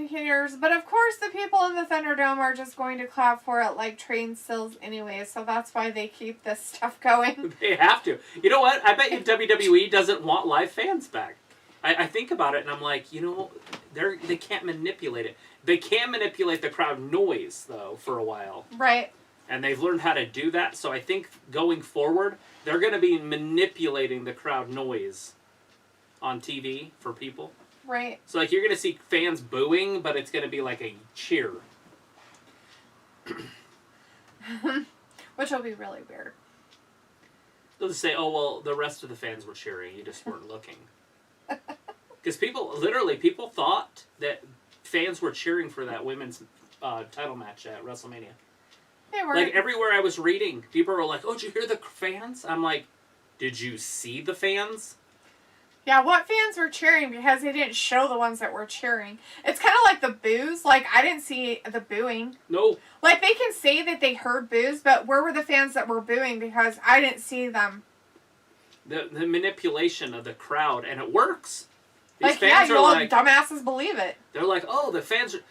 Haters, but of course the people in the Thunderdome are just going to clap for it like trained stills anyway, so that's why they keep this stuff going. They have to. You know what? I bet you WWE doesn't want live fans back. I think about it and I'm like, they can't manipulate it. They can manipulate the crowd noise, though, for a while. Right. And they've learned how to do that, so I think going forward, they're going to be manipulating the crowd noise on TV for people. Right. So, you're going to see fans booing, but it's going to be like a cheer. Which will be really weird. They'll just say, oh, well, the rest of the fans were cheering. You just weren't looking. Because people thought that fans were cheering for that women's title match at WrestleMania. They were. Everywhere I was reading, people were like, oh, did you hear the fans? I'm like, did you see the fans? Yeah, what fans were cheering? Because they didn't show the ones that were cheering. It's kind of like the boos. I didn't see the booing. No. They can say that they heard boos, but where were the fans that were booing? Because I didn't see them. The manipulation of the crowd, and it works. These fans are like... dumbasses believe it. They're like, oh, the fans are...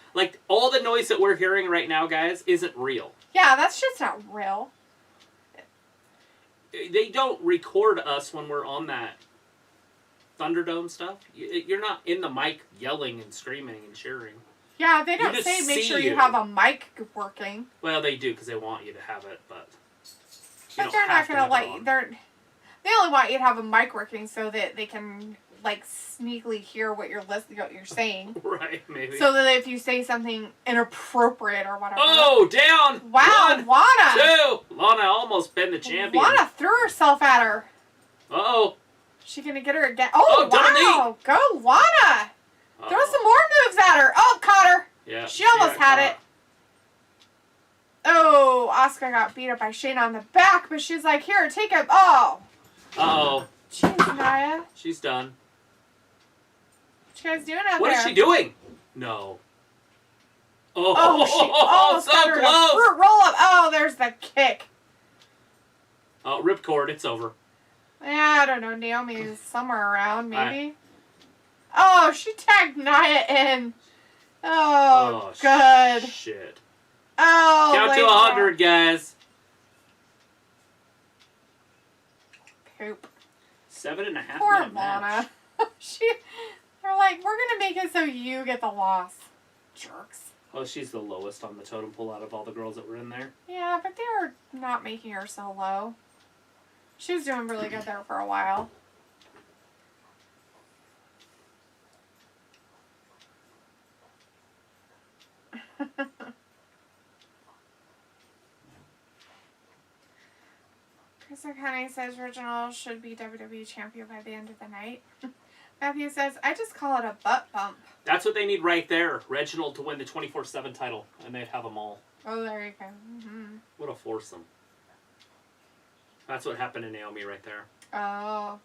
all the noise that we're hearing right now, guys, isn't real. Yeah, that's just not real. They don't record us when we're on that Thunderdome stuff. You're not in the mic yelling and screaming and cheering. Yeah, they don't say make sure you have a mic working. Well, they do because they want you to have it, but they're not going to let you. They only want you to have a mic working so that they can sneakily hear what you're saying. Right, maybe. So that if you say something inappropriate or whatever. Oh, down! Wow, Lana! 2! Lana almost been the champion. Lana threw herself at her. Uh-oh. She gonna get her again? Oh, wow! Go, Lana! Throw some more moves at her. Oh, caught her. Yeah. She almost had it. Oh, Asuka got beat up by Shayna on the back, but she's like, here, take it. Oh. Uh-oh. Jeez, Naya. She's done. What you guys doing out there? What is she doing? No. Oh, she almost got her close. Fruit roll up. Oh, there's the kick. Oh, ripcord. It's over. Yeah, I don't know. Naomi is somewhere around, maybe. Oh, she tagged Nia in. Oh, good. Shit. Oh, count to 100, guys. Poop. 7.5 Poor minute Lana. match. They're like, we're gonna make it so you get the loss. Jerks. Oh, she's the lowest on the totem pole out of all the girls that were in there. Yeah, but they were not making her so low. She was doing really good there for a while. Chris O'Connor says Reginald should be WWE champion by the end of the night. Matthew says, I just call it a butt bump. That's what they need right there. Reginald to win the 24/7 title, and they'd have them all. Oh, there you go. Mm-hmm. What a foursome. That's what happened to Naomi right there. Oh.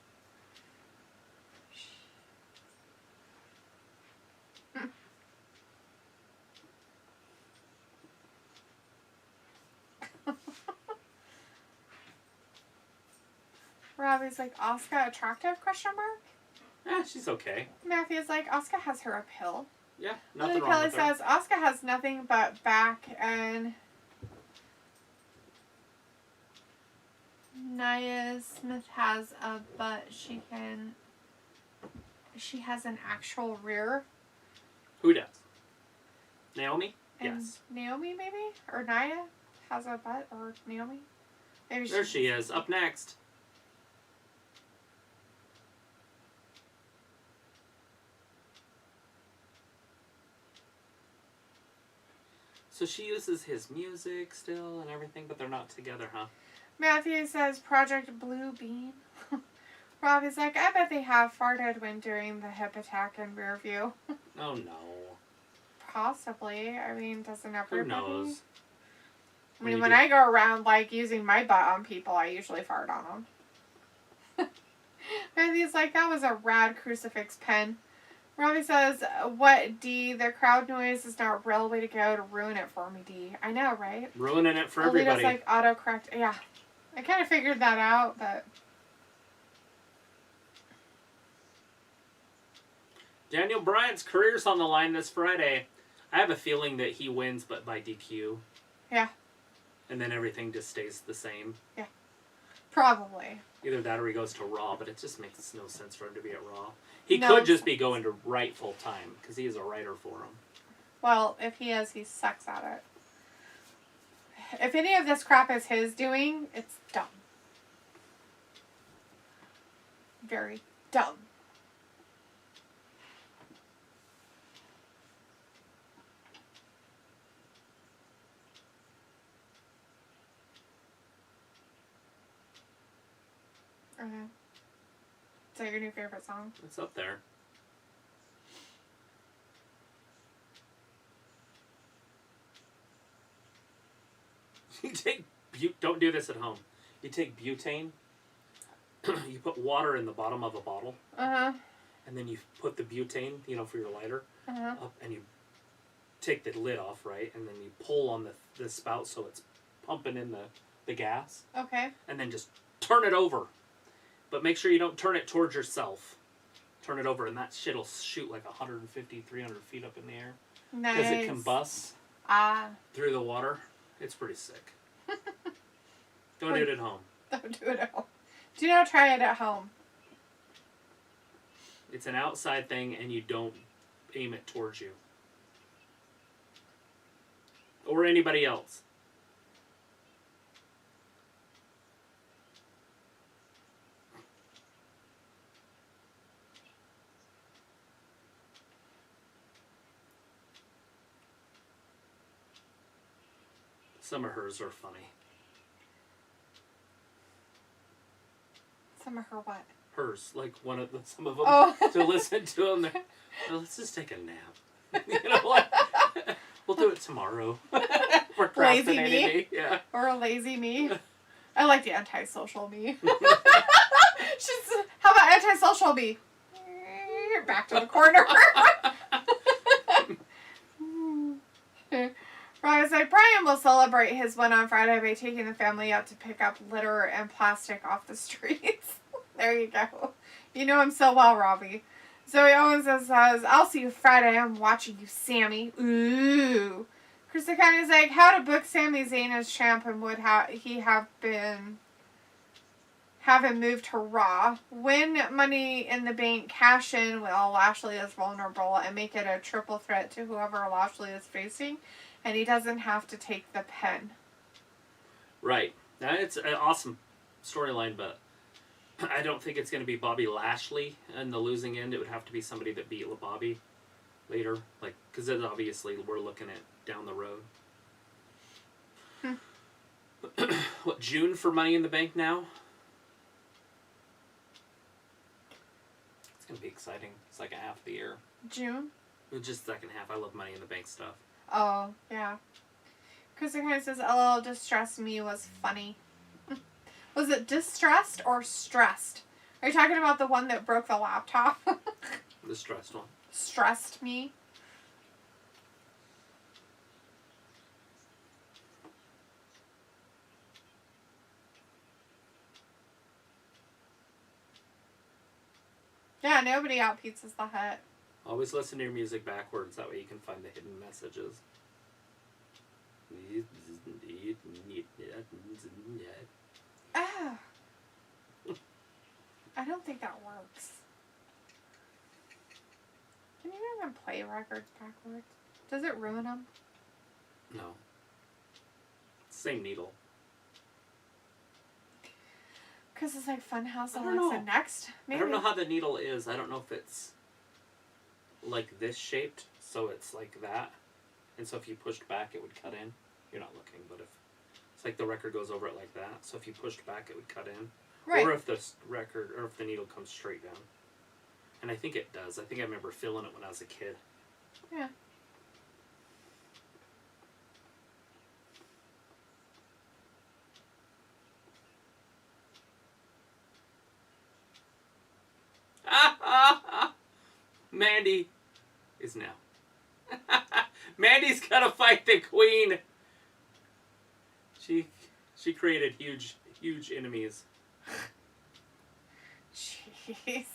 Robbie's like, Asuka attractive, question mark? She's okay. Matthew's like, Asuka has her uphill. Yeah, nothing Lily wrong Kelly with her. says, Asuka has nothing but back and Nia Smith has a butt. She has an actual rear. Who does? Naomi? And yes. Naomi, maybe? Or Nia has a butt, or Naomi? Maybe There she is. Up next. So she uses his music still and everything, but they're not together, huh? Matthew says Project Blue Beam. Robbie's like, I bet they have farted when doing the hip attack in rear view. Oh no. Possibly. I mean, doesn't everybody? Who knows? I mean, when I go around, like, using my butt on people, I usually fart on them. And he's like, that was a rad crucifix pen. Robbie says, what, D? The crowd noise is not a real way to go to ruin it for me, D. I know, right? Ruining it for everybody. Alita's like, autocorrect. Yeah. I kind of figured that out, but... Daniel Bryan's career's on the line this Friday. I have a feeling that he wins, but by DQ. Yeah. And then everything just stays the same. Yeah. Probably. Either that or he goes to Raw, but it just makes no sense for him to be at Raw. He could just be going to Right full time, because he is a writer for him. Well, if he is, he sucks at it. If any of this crap is his doing, it's dumb. Very dumb. Okay. Is that your new favorite song? It's up there. You take don't do this at home. You take butane, you put water in the bottom of a bottle, and then you put the butane, for your lighter, up, and you take the lid off, right, and then you pull on the spout so it's pumping in the gas. Okay. And then just turn it over. But make sure you don't turn it towards yourself. Turn it over, and that shit'll shoot like 150, 300 feet up in the air. Nice. Because it combusts through the water. It's pretty sick. Don't do it at home. Don't do it at home. Do not try it at home. It's an outside thing, and you don't aim it towards you. Or anybody else. Some of hers are funny. Some of her what? Hers, like some of them. Oh. To listen to them. Let's just take a nap. You know what? We'll do it tomorrow. Lazy me. Yeah. Or a lazy me. I like the antisocial me. How about antisocial me? Back to the corner. Brian's like, Brian will celebrate his win on Friday by taking the family out to pick up litter and plastic off the streets. There you go. You know him so well, Robbie. Zoe Owens says, I'll see you Friday. I'm watching you, Sammy. Ooh. Krista County's like, how to book Sami Zayn as champ, and would he have him moved to Raw? Win Money in the Bank, cash in while Lashley is vulnerable, and make it a triple threat to whoever Lashley is facing, and he doesn't have to take the pen. Right. Now, it's an awesome storyline, but I don't think it's going to be Bobby Lashley in the losing end. It would have to be somebody that beat Bobby later, because obviously we're looking at down the road. What, June for Money in the Bank now? It's going to be exciting. It's like a half the year. June? Just second half. I love Money in the Bank stuff. Oh, yeah. Krista kind of says, LOL, distressed me was funny. Was it distressed or stressed? Are you talking about the one that broke the laptop? The stressed one. Stressed me? Yeah, nobody out Pizza's the Hut. Always listen to your music backwards. That way you can find the hidden messages. Oh. I don't think that works. Can you even play records backwards? Does it ruin them? No. Same needle. Because it's like Funhouse I don't Alexa know. Next. Maybe. I don't know how the needle is. I don't know if it's like this shaped, so it's like that. And so if you pushed back, it would cut in. You're not looking, but if it's like the record goes over it like that, so if you pushed back, it would cut in. Right. Or if the record, or if the needle comes straight down. And I think it does. I think I remember feeling it when I was a kid. Yeah. Mandy is now. Mandy's gonna fight the queen. She created huge enemies. Jeez.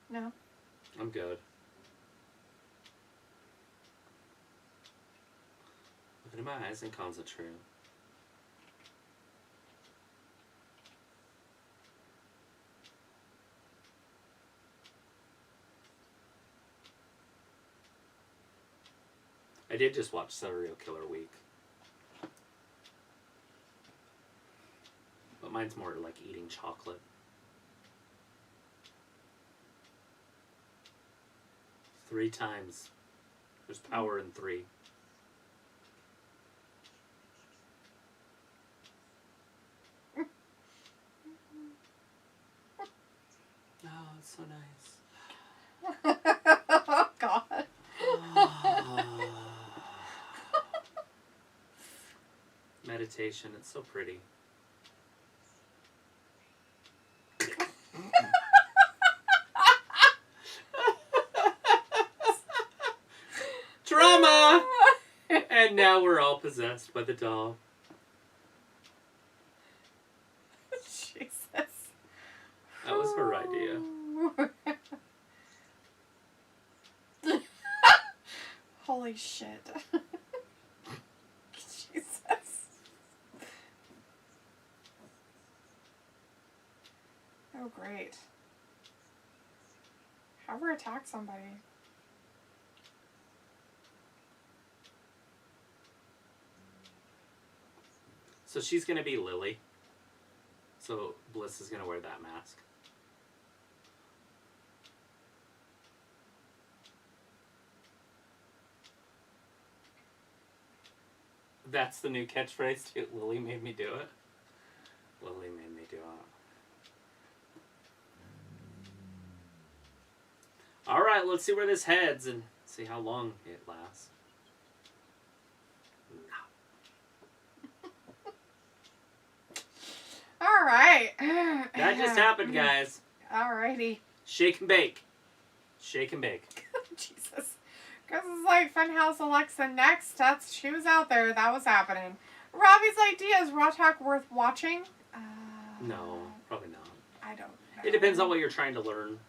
No. I'm good. Look into my eyes and concentrate. I did just watch Serial Killer Week. But mine's more like eating chocolate. 3 times. There's power in 3. Oh, it's so nice. Oh, God. Meditation, it's so pretty. Drama! And now we're all possessed by the doll. Jesus. That was her idea. Holy shit. Jesus. Oh, great. Have her attack somebody. So she's going to be Lily. So Bliss is going to wear that mask. That's the new catchphrase too. Lily made me do it. Lily made me do it. Alright, let's see where this heads and see how long it lasts. Alright. That just happened, guys. Alrighty. Shake and bake. Shake and bake. Jesus. Because it's like Funhouse Alexa next. She was out there. That was happening. Robbie's idea, is Raw Talk worth watching? No, probably not. I don't know. It depends on what you're trying to learn.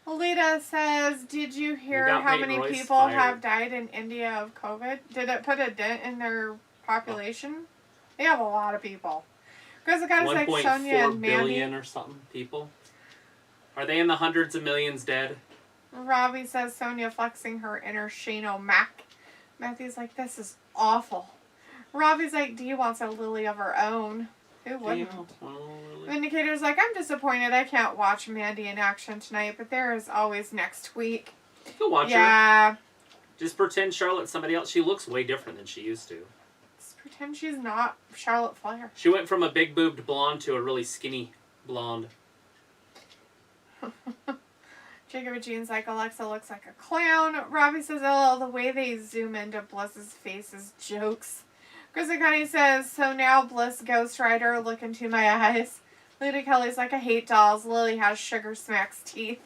Alita says, did you hear Without how Peyton many Royce people fired. have died in India of COVID? Did it put a dent in their population? They have a lot of people. Because the guy's like Sonya 1.4 and Mandy. billion or something people. Are they in the hundreds of millions dead? Robbie says Sonya flexing her inner Shane O'Mac. Matthew's like, this is awful. Robbie's like, Dee wants a Lily of her own. Who wouldn't? Vindicator's like, I'm disappointed I can't watch Mandy in action tonight, but there is always next week. Go watch her. Yeah. Just pretend Charlotte's somebody else. She looks way different than she used to. Just pretend she's not Charlotte Flair. She went from a big-boobed blonde to a really skinny blonde. Jacob and Jean's like, Alexa looks like a clown. Robbie says, oh, the way they zoom into Bliss's face is jokes. Grizzly Connie says, so now Bliss Ghost Rider, look into my eyes. Luda Kelly's like, I hate dolls. Lily has Sugar Smack's teeth.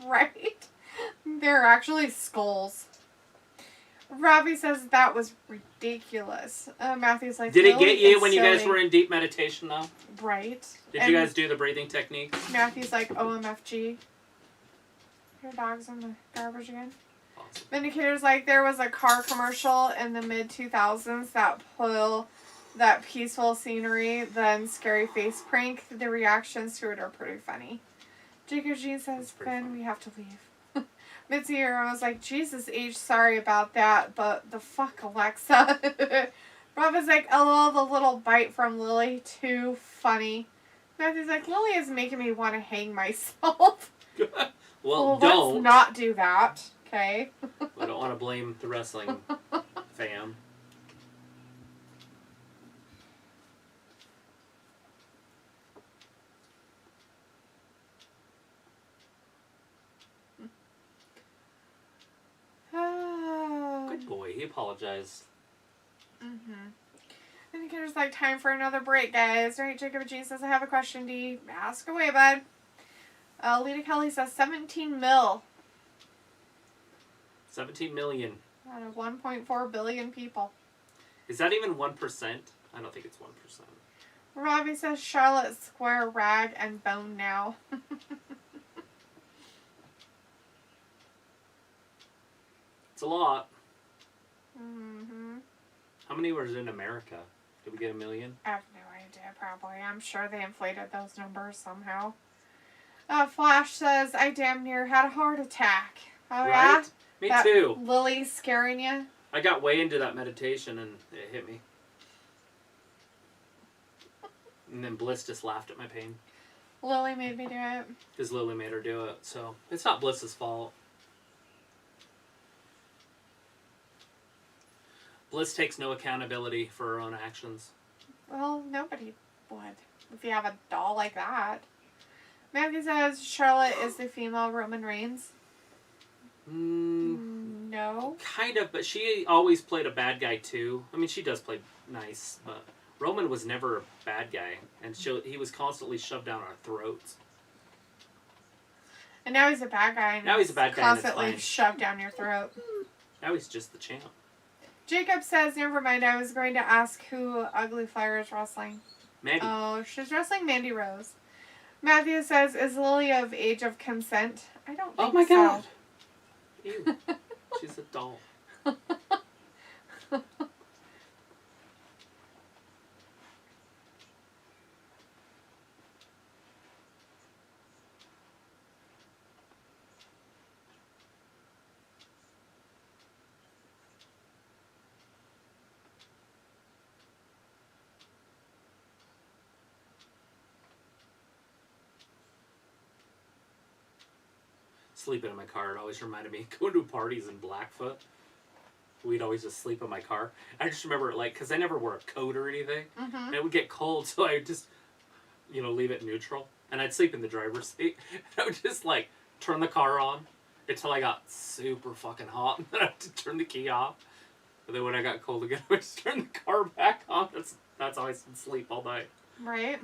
Right? They're actually skulls. Robbie says that was ridiculous. Matthew's like, did it Lily get you is when you silly. guys were in deep meditation, though? Right. Did you guys do the breathing technique? Matthew's like, OMFG. Your dog's in the garbage again. Awesome. Vindicator's like, there was a car commercial in the mid-2000s that peaceful scenery, then scary face prank. The reactions to it are pretty funny. Jacob Jean says, Ben, we have to leave. Mitzi Hero was like, Jesus H, sorry about that, but the fuck, Alexa. Rob is like, LOL, the little bite from Lily, too funny. Matthew's like, Lily is making me want to hang myself. Well, don't. Let's not do that. Okay. I don't want to blame the wrestling fam. Good boy. He apologized. I think there's like time for another break, guys. Right? Jacob Jean says, I have a question, D. Ask away, bud. Lita Kelly says 17 mil. 17 million. Out of 1.4 billion people. Is that even 1%? I don't think it's 1%. Robbie says Charlotte Square, rag and bone now. It's a lot. Mm-hmm. How many was in America? Did we get 1 million? I have no idea, probably. I'm sure they inflated those numbers somehow. Flash says, I damn near had a heart attack. Oh, right? Yeah? Me too. Lily scaring you? I got way into that meditation and it hit me. And then Bliss just laughed at my pain. Lily made me do it. Because Lily made her do it. So it's not Bliss's fault. Bliss takes no accountability for her own actions. Well, nobody would. If you have a doll like that. Matthew says Charlotte is the female Roman Reigns. No. Kind of, but she always played a bad guy too. I mean, she does play nice, but Roman was never a bad guy. And he was constantly shoved down our throats. And now he's a bad guy. And now he's a bad guy. Constantly shoved down your throat. Now he's just the champ. Jacob says, never mind, I was going to ask who Ugly Flyer is wrestling. Mandy. Oh, she's wrestling Mandy Rose. Matthew says, is Lily of age of consent? I don't think so. Oh my god. Ew. She's a doll. Sleeping in my car, it always reminded me going to parties in Blackfoot. We'd always just sleep in my car. I just remember it because I never wore a coat or anything. And it would get cold, so I would just, leave it neutral. And I'd sleep in the driver's seat. And I would just, turn the car on until I got super fucking hot. And then I had to turn the key off. But then when I got cold again, I would just turn the car back on. That's how I sleep all night. Right.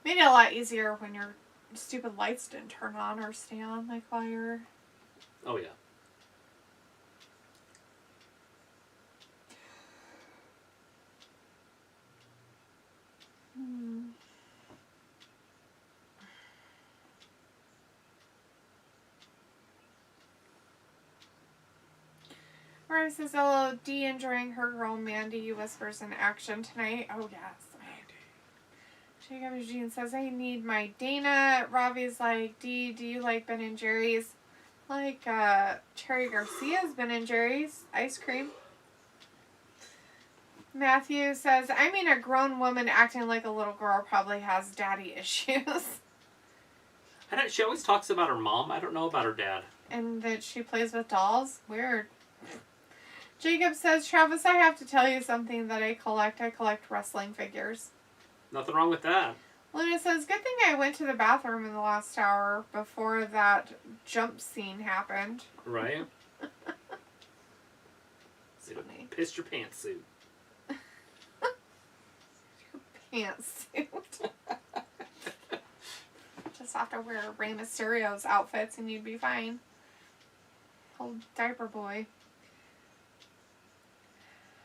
Made it a lot easier when your stupid lights didn't turn on or stay on, while you're... Oh, yeah. Mariah says, hello, D enjoying her girl Mandy whispers in action tonight. Oh, yes, Mandy. Jacob Jean says, I need my Dana. Ravi's like, D, do you like Ben & Jerry's? Cherry Garcia's Ben & Jerry's ice cream. Matthew says, I mean, a grown woman acting like a little girl probably has daddy issues. She always talks about her mom. I don't know about her dad. And that she plays with dolls? Weird. Jacob says, Travis, I have to tell you something that I collect. I collect wrestling figures. Nothing wrong with that. Luna says, good thing I went to the bathroom in the last hour before that jump scene happened. Right? Funny. Pissed your pantsuit. Pantsuit. Just have to wear Rey Mysterio's outfits and you'd be fine. Old diaper boy.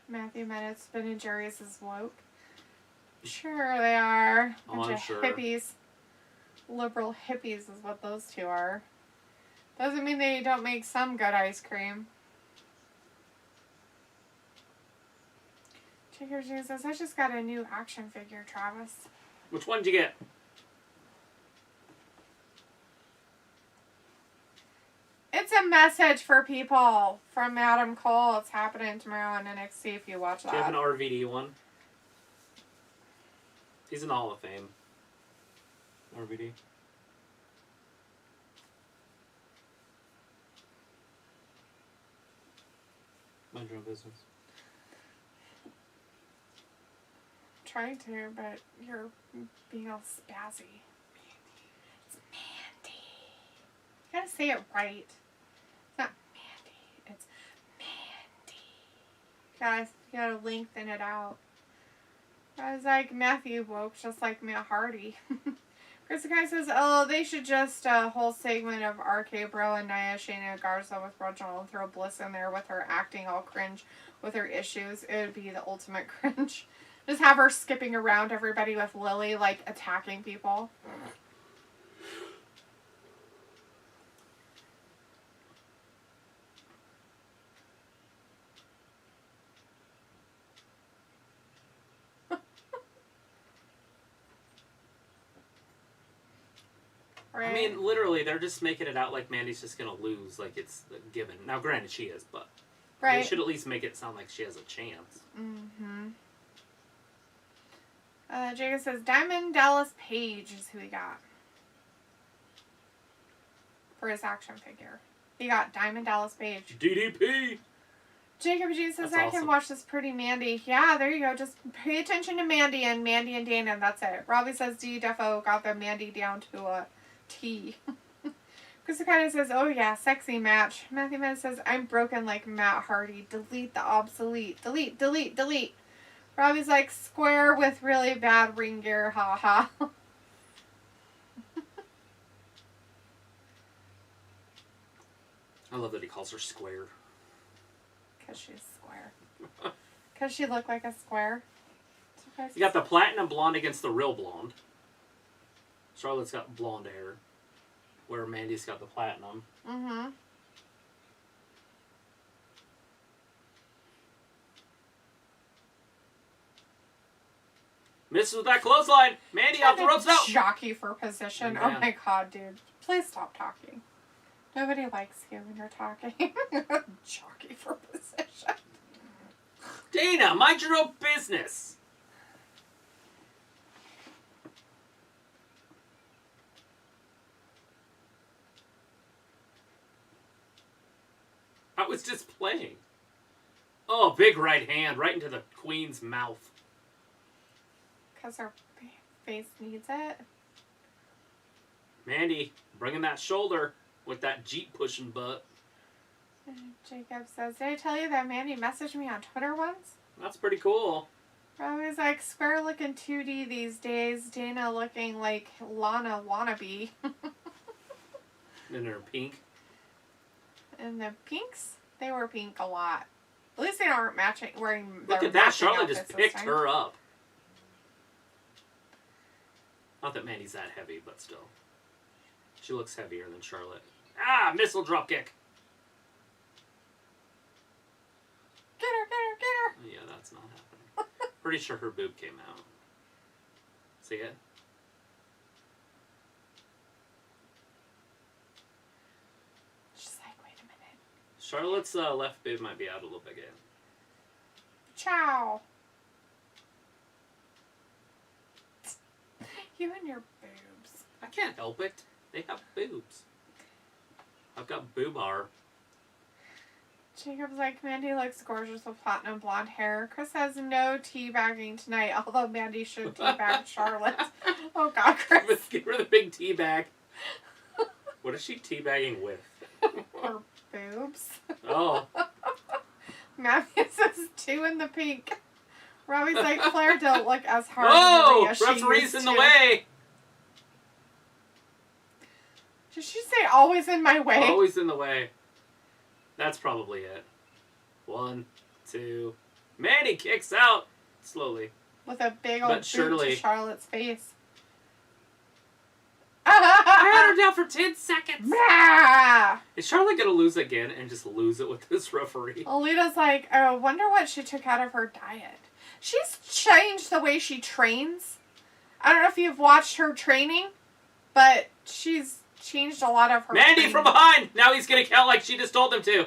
Matthew Minutes, Ben & Jerry's is woke. Sure they are. Bunch of hippies. Liberal hippies is what those two are. Doesn't mean they don't make some good ice cream. Checker June says, I just got a new action figure, Travis. Which one did you get? It's a message for people from Adam Cole. It's happening tomorrow on NXT if you watch that. Do you have an RVD one? He's in the Hall of Fame. RVD. Mind your own business. Trying to, but you're being all spazzy. It's Mandy. You gotta say it right. It's not Mandy. It's Mandy. You gotta lengthen it out. I was like, Matthew woke just like Matt Hardy. Chris the guy says, oh, they should just a whole segment of RK Bro and Nia Shayna Garza with Reginald and throw Bliss in there with her acting all cringe with her issues. It would be the ultimate cringe. Just have her skipping around everybody with Lily, like, attacking people. Right. I mean, literally, they're just making it out like Mandy's just going to lose, like it's a given. Now, granted, she is, but they should at least make it sound like she has a chance. Mm-hmm. Jacob says, Diamond Dallas Page is who he got for his action figure. He got Diamond Dallas Page. DDP! Jacob G says, That's I awesome. can watch this pretty Mandy. Yeah, there you go. Just pay attention to Mandy and Dana, and that's it. Robbie says, D Defo got the Mandy down to a T. Chris kind of says, oh yeah, sexy match. Matthew Man says, I'm broken like Matt Hardy. Delete the obsolete. Delete, delete, delete. Robbie's like, square with really bad ring gear, haha. I love that he calls her square. Because she's square. Because she looked like a square. You got the platinum blonde against the real blonde. Charlotte's got blonde hair, where Mandy's got the platinum. Mm-hmm. Misses with that clothesline. Mandy off the ropes now. Jockey for position. Yeah. Oh my god, dude. Please stop talking. Nobody likes you when you're talking. Jockey for position. Dana, mind your own business. I was just playing. Oh, big right hand right into the queen's mouth. Because her face needs it. Mandy, bringing that shoulder with that Jeep pushing butt. Jacob says, did I tell you that Mandy messaged me on Twitter once? That's pretty cool. I was like, Square looking 2D these days. Dana looking like Lana wannabe. In her pink. And the pinks, they were pink a lot. At least they aren't wearing. Look at that. Charlotte just picked her up. Not that Mandy's that heavy, but still. She looks heavier than Charlotte. Ah, missile drop kick. Get her, get her, get her. Yeah, that's not happening. Pretty sure her boob came out. See it? She's like, wait a minute. Charlotte's left boob might be out a little bit again. Ciao. You and your boobs. I can't help it. They have boobs. I've got boobar. Jacob's like, Mandy looks gorgeous with platinum blonde hair. Chris has no teabagging tonight, although Mandy should teabag Charlotte. Oh, God, Chris. Give her the big teabag. What is she teabagging with? Her boobs. Oh. Matthew says 2 in the pink. Robbie's like, Claire don't look as hard Oh! as she Referee's used in the to. way! Did she say always in my way? Always in the way. That's probably it. 1, 2. Mandy kicks out slowly. With a big old boot surely. to Charlotte's face. I had her down for 10 seconds. Ah! Is Charlotte gonna lose again and just lose it with this referee? Alita's like, I wonder what she took out of her diet. She's changed the way she trains. I don't know if you've watched her training, but she's changed a lot of her Mandy training. from behind! Now he's gonna count like she just told him to.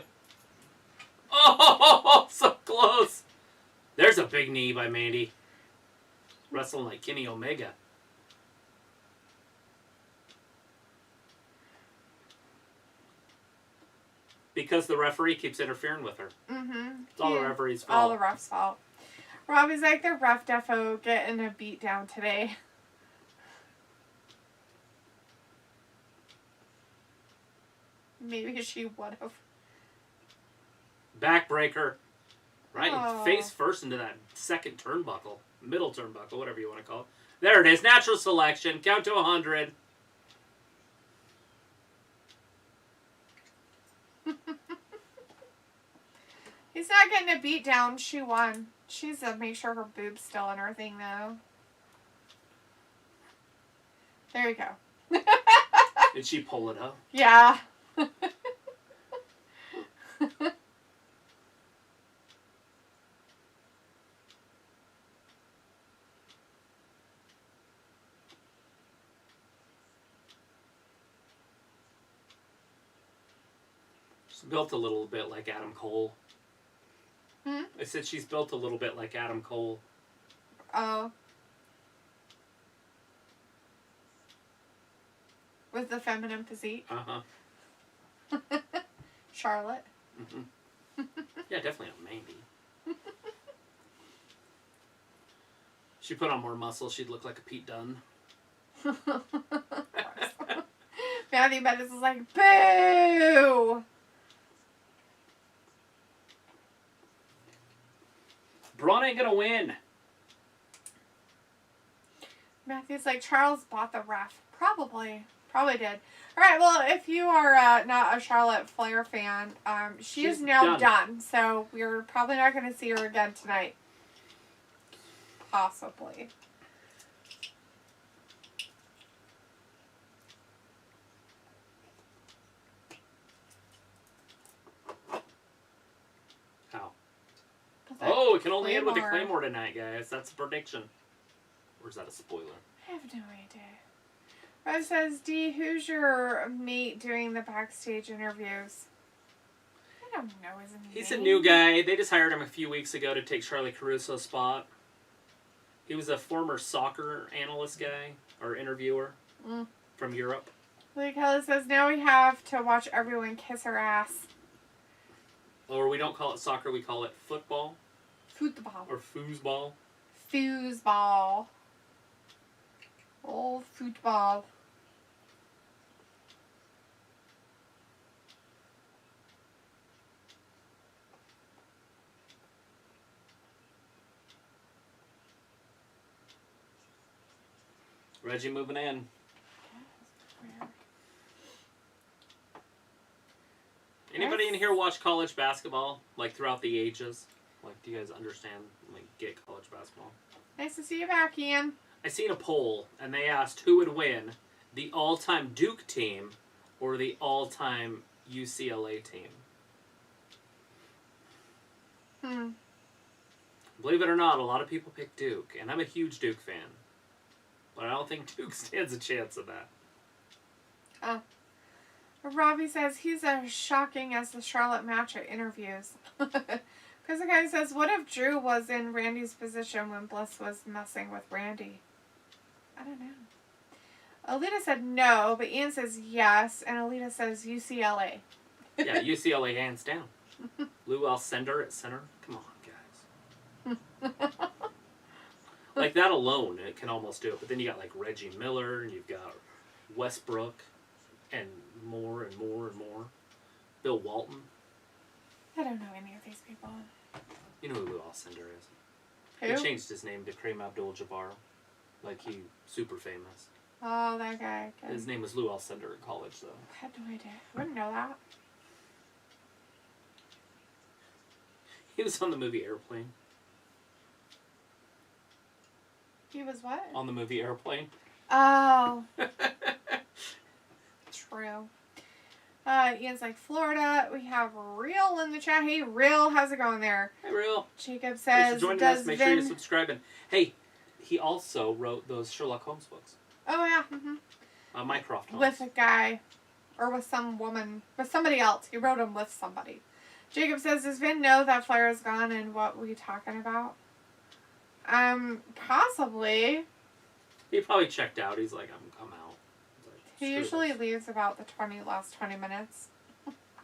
Oh, so close. There's a big knee by Mandy. Wrestling like Kenny Omega. Because the referee keeps interfering with her. Mm-hmm. It's all the referee's fault. All the ref's fault. Robbie's like, the ref defo getting a beat down today. Maybe she would have. Backbreaker. Right? Oh. Face first into that second turnbuckle. Middle turnbuckle, whatever you want to call it. There it is. Natural selection. Count to 100. He's not getting a beat down. She won. She's to make sure her boob's still in her thing, though. There you go. Did she pull it up? Yeah. She's built a little bit like Adam Cole. Hmm? I said she's built a little bit like Adam Cole. Oh. With the feminine physique. Uh-huh. Charlotte. Mm-hmm. Yeah, definitely a maybe. She put on more muscle, she'd look like a Pete Dunne. Matthew Bettis is like, boo! Braun ain't gonna win. Matthew's like, Charles bought the ref. Probably did. Alright, well, if you are not a Charlotte Flair fan, she is now done. So we're probably not going to see her again tonight. Possibly. How? Oh, it can only end with a Claymore tonight, guys. That's a prediction. Or is that a spoiler? I have no idea. Rev says, D, who's your mate doing the backstage interviews? I don't know his name. He's a new guy. They just hired him a few weeks ago to take Charlie Caruso's spot. He was a former soccer analyst guy, or interviewer, from Europe. Luke Kelly says, now we have to watch everyone kiss her ass. Or we don't call it soccer, we call it football. Football. Or foosball. Foosball. Oh, football. Reggie moving in. Anybody in here watch college basketball, like throughout the ages? Like, do you guys understand, like, get college basketball? Nice to see you back, Ian. I seen a poll, and they asked who would win, the all-time Duke team or the all-time UCLA team. Believe it or not, a lot of people pick Duke, and I'm a huge Duke fan. But I don't think Duke stands a chance of that. Oh. Robbie says he's as shocking as the Charlotte match at interviews. Because the guy says, what if Drew was in Randy's position when Bliss was messing with Randy? I don't know. Alita said no, but Ian says yes, and Alita says UCLA. Yeah, UCLA hands down. Lou Alcindor at center. Come on, guys. Like that alone, it can almost do it. But then you got like Reggie Miller, and you've got Westbrook, and more and more and more. Bill Walton. I don't know any of these people. You know who Lou Alcindor is. Who? He changed his name to Kareem Abdul-Jabbar. Like, he super famous. Oh, that guy. Okay. His name was Lou Alcindor in college, though. I had no idea. I wouldn't know that. He was on the movie Airplane. He was what? On the movie Airplane. Oh. True. Ian's like, Florida. We have Real in the chat. Hey, Real, how's it going there? Hey, Real. Jacob says, thanks for joining us. Make sure you subscribe. And hey, he also wrote those Sherlock Holmes books. Oh, yeah. Mm-hmm. Mycroft Holmes. With a guy. Or with some woman. With somebody else. He wrote them with somebody. Jacob says, does Vin know that Flair is gone and what we talking about? Possibly. He probably checked out. He's like, I'm out. He usually leaves about the last 20 minutes.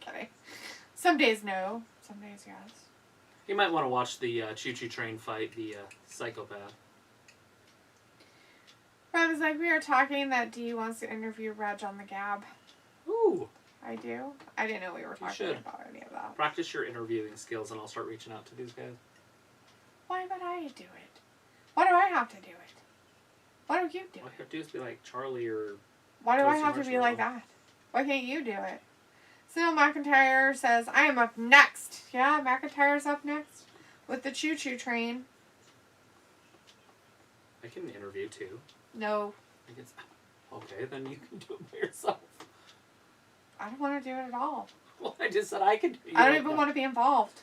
Kidding. Some days no. Some days yes. You might want to watch the Choo Choo Train fight the psychopath. Rob is like, we are talking that Dee wants to interview Reg on the Gab. Ooh. I do? I didn't know we were talking about any of that. Practice your interviewing skills and I'll start reaching out to these guys. Why would I do it? Why do I have to do it? Why don't you do it? All you have to do is be like Charlie or... Why do I have to be like that? Why can't you do it? Snow McIntyre says, I am up next. Yeah, McIntyre's up next with the Choo Choo Train. I can interview too. No. I guess... Okay, then you can do it by yourself. I don't want to do it at all. Well, I just said I could do it. I don't even want to be involved.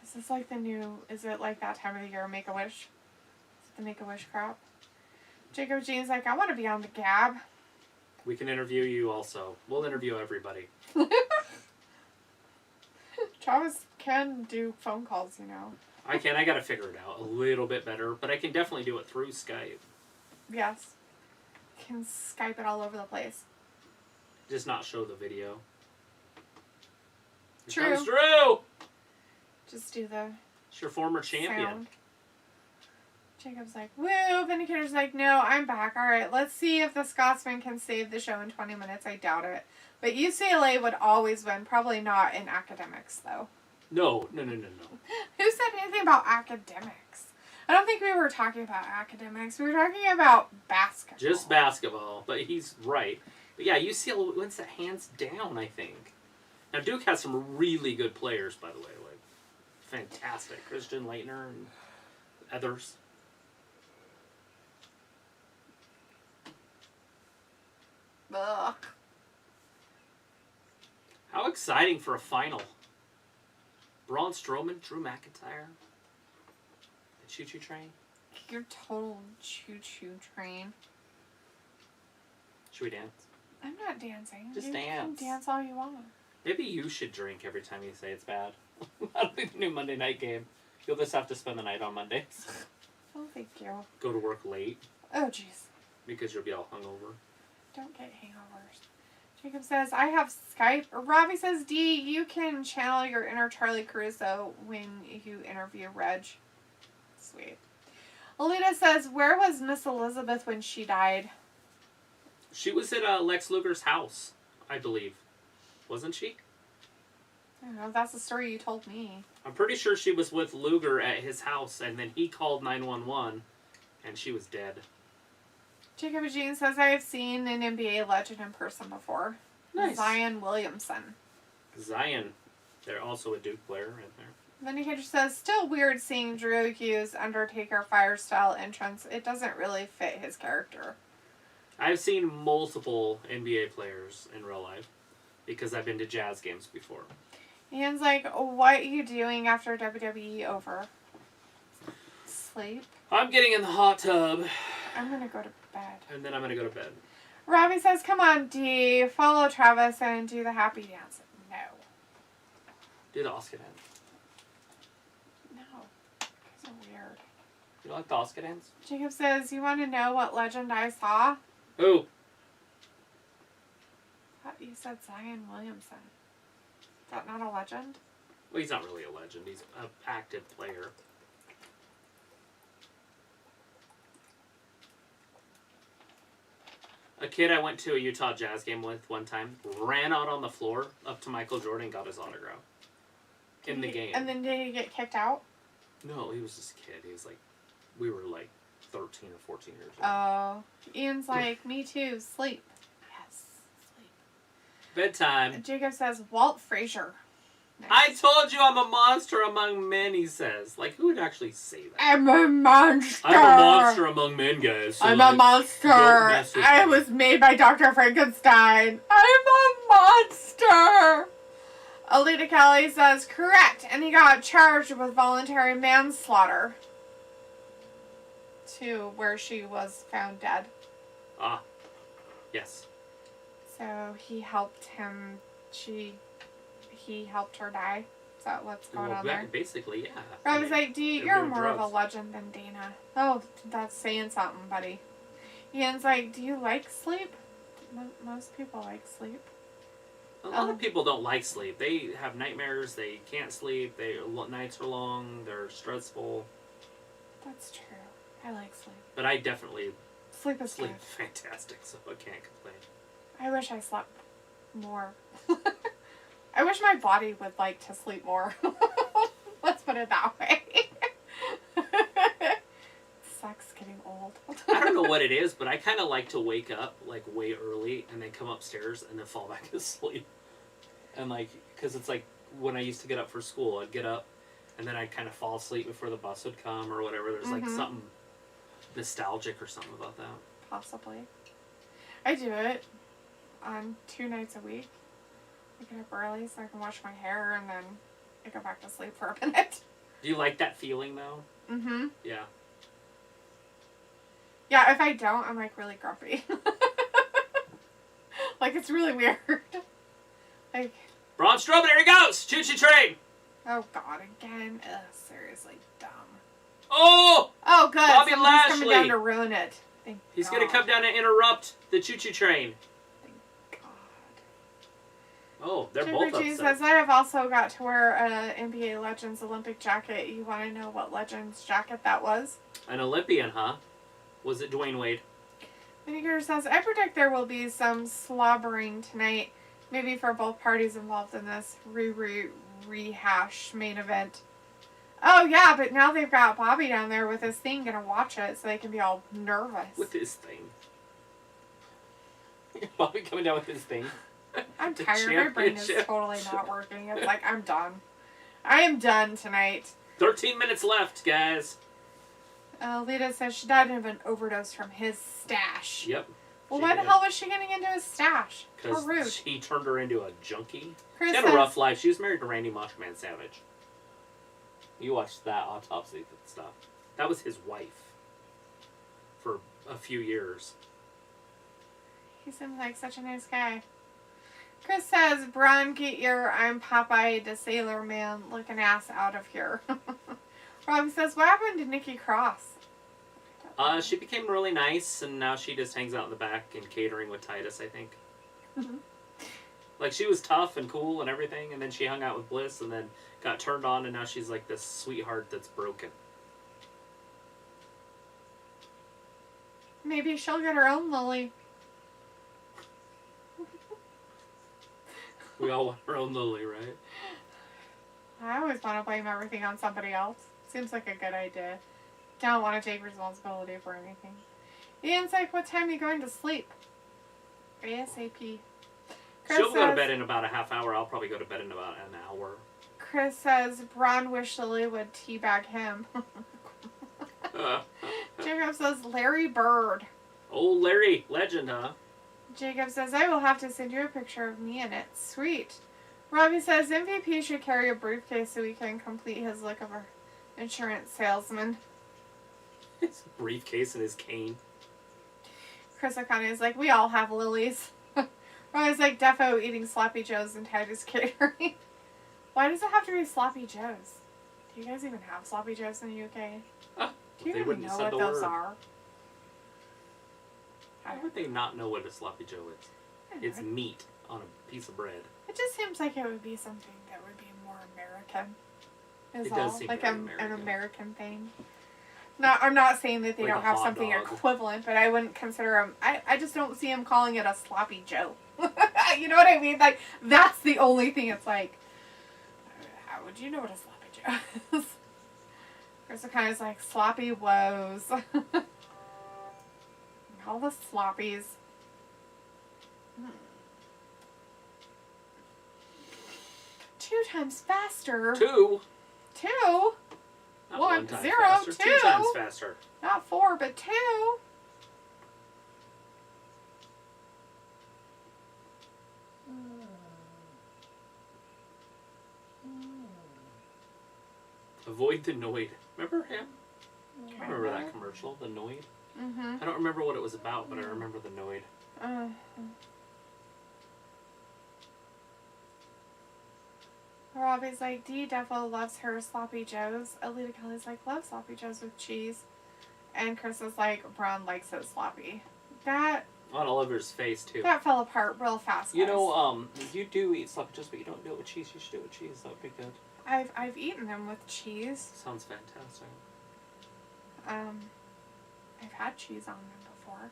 Is this like the new... Is it like that time of the year, Make-A-Wish? Is it the Make-A-Wish crap? Jacob Jean's like, I want to be on the Gab. We can interview you also. We'll interview everybody. Travis can do phone calls, you know. I can. I got to figure it out a little bit better. But I can definitely do it through Skype. Yes. Can Skype it all over the place. Just not show the video. True. Here comes Drew! Just do the... It's your former champion. Sound. Jacob's like, woo! Vindicator's like, no, I'm back. Alright, let's see if the Scotsman can save the show in 20 minutes. I doubt it. But UCLA would always win. Probably not in academics, though. No. Who said anything about academics? I don't think we were talking about academics. We were talking about basketball. Just basketball. But he's right. But yeah, UCLA wins that hands down, I think. Now, Duke has some really good players, by the way. Like, fantastic. Christian Laettner and others. Ugh. How exciting for a final. Braun Strowman, Drew McIntyre, the Choo Choo Train. Your total choo-choo train. Should we dance? I'm not dancing. Just you dance. Can dance all you want. Maybe you should drink every time you say it's bad. That'll be the new Monday night game. You'll just have to spend the night on Mondays. Oh, thank you. Go to work late. Oh, jeez. Because you'll be all hungover. Don't get hangovers. Jacob says, I have Skype. Robbie says, Dee, you can channel your inner Charlie Caruso when you interview Reg. Sweet. Alita says, where was Miss Elizabeth when she died? She was at Lex Luger's house, I believe. Wasn't she? I don't know. That's the story you told me. I'm pretty sure she was with Luger at his house, and then he called 911, and she was dead. Jacob Jean says, I have seen an NBA legend in person before. Nice. Zion Williamson. Zion. They're also a Duke player right there. Vindicator says, still weird seeing Drew use Undertaker fire style entrance. It doesn't really fit his character. I've seen multiple NBA players in real life because I've been to Jazz games before. Ian's like, what are you doing after WWE over? Sleep? I'm getting in the hot tub. I'm going to go to bed. And then I'm going to go to bed. Robbie says, come on, Dee. Follow Travis and do the happy dance. No. Do the Oscar dance. No. Those are weird. You like the Oscar dance? Jacob says, you want to know what legend I saw? Who? You said Zion Williamson. Is that not a legend? Well, he's not really a legend. He's an active player. A kid I went to a Utah Jazz game with one time ran out on the floor up to Michael Jordan and got his autograph. In the game. And then did he get kicked out? No, he was just a kid. He was like, we were like 13 or 14 years old. Oh. Ian's like, me too. Sleep. Yes. Sleep. Bedtime. Jacob says, Walt Frazier. Nice. I told you I'm a monster among men, he says. Like, who would actually say that? I'm a monster. I'm a monster among men, guys. So I'm like, a monster. I was made by Dr. Frankenstein. I'm a monster. Alita Kelly says, correct. And he got charged with voluntary manslaughter. To where she was found dead. Ah. Yes. So he helped him. He helped her die. Is that what's going on there? Basically, yeah. I was like, you're more drugs. of a legend than Dana. Oh, that's saying something, buddy. Ian's like, do you like sleep? Most people like sleep. A lot of people don't like sleep. They have nightmares. They can't sleep. Nights are long. They're stressful. That's true. I like sleep. But I definitely sleep good. Fantastic, so I can't complain. I wish I slept more. I wish my body would like to sleep more. Let's put it that way. Sucks getting old. I don't know what it is, but I kind of like to wake up like way early and then come upstairs and then fall back asleep. And like, because it's like when I used to get up for school, I'd get up and then I'd kind of fall asleep before the bus would come or whatever. There's like something nostalgic or something about that. Possibly. I do it on 2 nights a week. I get up early so I can wash my hair and then I go back to sleep for a minute. Do you like that feeling though? Mm-hmm. Yeah. Yeah, if I don't, I'm like really grumpy. Like it's really weird. Like Braun Strowman, there he goes! Choo-choo train! Oh God, again? Ugh, seriously, dumb. Oh! Oh, good. Bobby Someone's Lashley. coming down to ruin it. He's going to come down and interrupt the choo-choo train. Thank God. Oh, they're Jimmy both G upset. says, I have also got to wear an NBA Legends Olympic jacket. You want to know what Legends jacket that was? An Olympian, huh? Was it Dwayne Wade? Vinegar says, I predict there will be some slobbering tonight. Maybe for both parties involved in this rehash main event. Oh, yeah, but now they've got Bobby down there with his thing gonna watch it so they can be all nervous. With his thing. Bobby coming down with his thing. I'm tired. My brain is totally not working. It's like, I'm done. I am done tonight. 13 minutes left, guys. Lita says she died of an overdose from his stash. Yep. Well, why the hell was she getting into his stash? How rude. Because he turned her into a junkie. Chris she had a rough life. She was married to Randy Macho Man Savage. You watched that autopsy stuff. That was his wife. For a few years. He seems like such a nice guy. Chris says, Braun, get your I'm Popeye the Sailor Man looking ass out of here. Rob says, what happened to Nikki Cross? She became really nice, and now she just hangs out in the back and catering with Titus, I think. Like, she was tough and cool and everything, and then she hung out with Bliss, and then got turned on, and now she's like this sweetheart that's broken. Maybe she'll get her own Lily. We all want our own Lily, right? I always want to blame everything on somebody else. Seems like a good idea. Don't want to take responsibility for anything. Ian's like, what time are you going to sleep? ASAP. Chris She'll go to bed in about a half hour. I'll probably go to bed in about an hour. Chris says, Braun wish Lily would teabag him. Jacob says, Larry Bird. Oh, Larry. Legend, huh? Jacob says, I will have to send you a picture of me in it. Sweet. Robbie says, MVP should carry a briefcase so he can complete his look of an insurance salesman. His briefcase and his cane. Chris O'Connor is like, we all have lilies. Robbie's like, defo eating Sloppy Joes and Titus catering. Why does it have to be Sloppy Joes? Do you guys even have Sloppy Joes in the UK? Do you even know what those are? How would they not know what a Sloppy Joe is? It's meat on a piece of bread. It just seems like it would be something that would be more American. It does seem like very an American thing. No, I'm not saying that they Like don't a have hot something dog. equivalent, but I wouldn't consider them. I just don't see him calling it a Sloppy Joe. You know what I mean? Like, that's the only thing. It's like, how would you know what a Sloppy Joe is? Chris kind of like sloppy woes. All the sloppies. 2 times faster. 2? 2? Not 1, time 0, faster. 2. 2 times faster. Not 4, but 2. Avoid the Noid. Remember him? I remember that commercial, the Noid. Mm-hmm. I don't remember what it was about, but I remember the Noid. Robbie's like, D Defo loves her Sloppy Joes. Alita Kelly's like, love Sloppy Joes with cheese. And Chris is like, Braun likes it sloppy. That On Oliver's face, too. That fell apart real fast, guys. You know, you do eat sloppy joes, but you don't do it with cheese. You should do it with cheese. That would be good. I've eaten them with cheese. Sounds fantastic. I've had cheese on them before.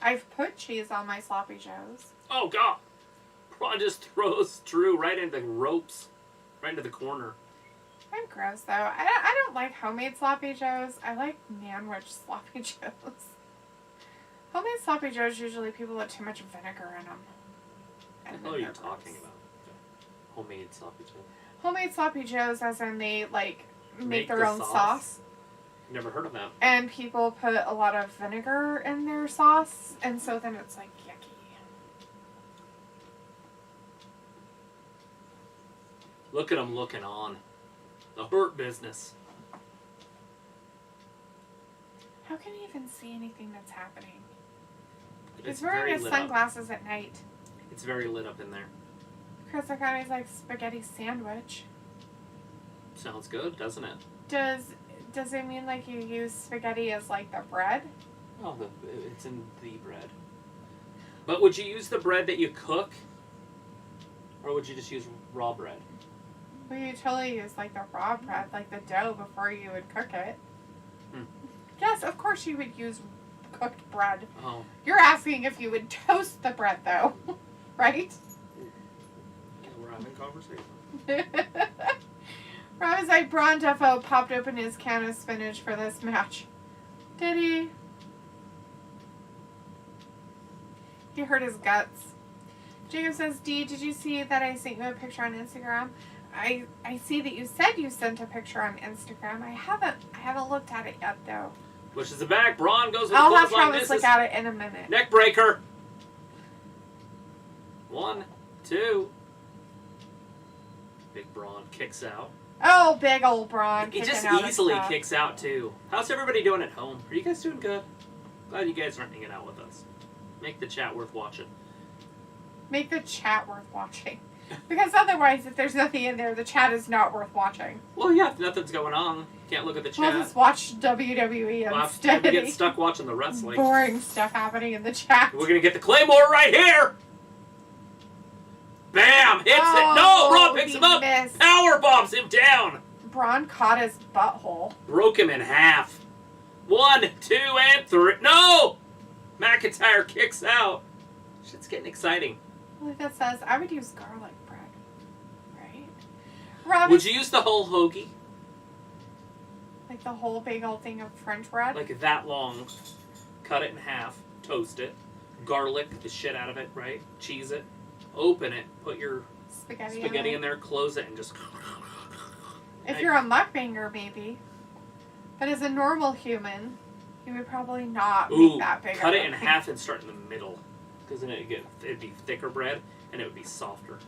I've put cheese on my sloppy joes. Oh, God. Ron just throws Drew right into the ropes. Right into the corner. I'm gross, though. I don't like homemade sloppy joes. I like man-wich sloppy joes. Homemade sloppy joes, usually people put too much vinegar in them. What the hell are you talking about? Homemade sloppy joes. Homemade sloppy joes, as in they, like, make their the own sauce. Never heard of that. And people put a lot of vinegar in their sauce, and so then it's, like, yucky. Look at him looking on. The hurt business. How can you even see anything that's happening? It's He's wearing his very lit up. sunglasses at night. It's very lit up in there. Chris, I got his, like, spaghetti sandwich. Sounds good, doesn't it? Does it mean, like, you use spaghetti as, like, the bread? Oh, it's in the bread. But would you use the bread that you cook? Or would you just use raw bread? Well, you totally use, like, the raw bread, like the dough, before you would cook it. Yes, of course you would use cooked bread. Oh. You're asking if you would toast the bread, though. Right? Yeah, we're having conversation. Rob is like, Braun Defo popped open his can of spinach for this match. Did he? He hurt his guts. Jacob says, Dee, did you see that I sent you a picture on Instagram? I see that you said you sent a picture on Instagram. I haven't looked at it yet, though. Pushes it back. Braun goes with the I'll have clothesline. Travis look at it in a minute. Neck breaker. 1, 2. Big Braun kicks out. Oh, big old Braun. He just kicking out easily his kicks out, too. How's everybody doing at home? Are you guys doing good? Glad you guys are hanging out with us. Make the chat worth watching. Make the chat worth watching. Because otherwise, if there's nothing in there, the chat is not worth watching. Well, yeah, if nothing's going on, can't look at the chat. We'll just watch WWE instead. We get stuck watching the wrestling. Boring stuff happening in the chat. We're going to get the Claymore right here. Bam! Hits it. No! Braun picks him up. Missed. Power bombs him down. Braun caught his butthole. Broke him in half. 1, 2, and 3. No! McIntyre kicks out. Shit's getting exciting. Like that says, I would use garlic bread. Right? Rob, Would you use the whole hoagie? like the whole big old thing of French bread? Like that long. Cut it in half. Toast it. Garlic the shit out of it, right? Cheese it. Open it. Put your spaghetti in there. Close it and just... If you're a mukbanger, maybe. But as a normal human, you would probably not make that big. Cut it in half and start in the middle. Because then it'd be thicker bread and it would be softer.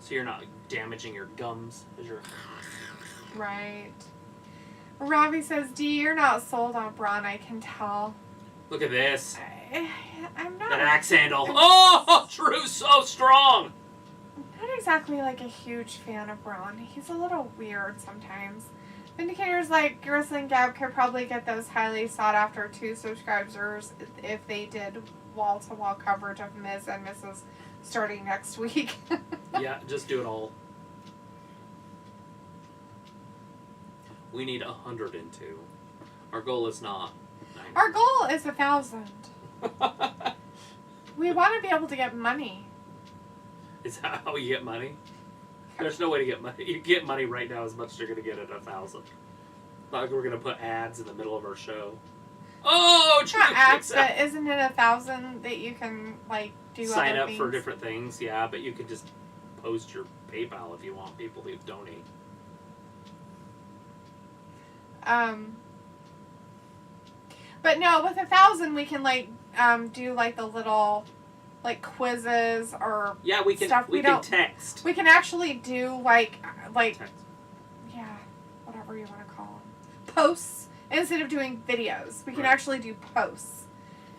So you're not damaging your gums as you're... Right. Robbie says, Dee, you're not sold on Braun, I can tell. Look at this. I'm not... That axe handle. Oh, Drew's so strong. I'm not exactly like a huge fan of Braun. He's a little weird sometimes. Vindicators like Wrestling Gab could probably get those highly sought after 2 subscribers if they did wall-to-wall coverage of Miz and Mrs. starting next week. Yeah, just do it all. We need 102. Our goal is not 90. Our goal is 1,000. We want to be able to get money. Is that how you get money? There's no way to get money. You get money right now as much as you're going to get at 1,000. Not like we're going to put ads in the middle of our show. Oh, Drew Not ads, kicks out. but isn't it 1,000 that you can, like, do Sign other up things? for different things, yeah, but you can just post your PayPal if you want people to donate. But no, with 1,000 we can, like, do, like, the little, like, quizzes or Yeah, we can stuff. we can text. We can actually do, like Text. yeah, whatever you want to call them. Posts. Instead of doing videos, we can actually do posts.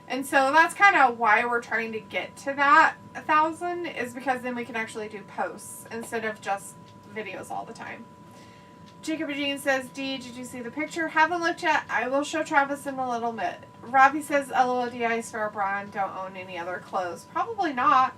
And so that's kind of why we're trying to get to that 1,000, is because then we can actually do posts instead of just videos all the time. Jacob Jean says, D, did you see the picture? Haven't looked yet. I will show Travis in a little bit. Robbie says, LOD, I swear Braun don't own any other clothes. Probably not.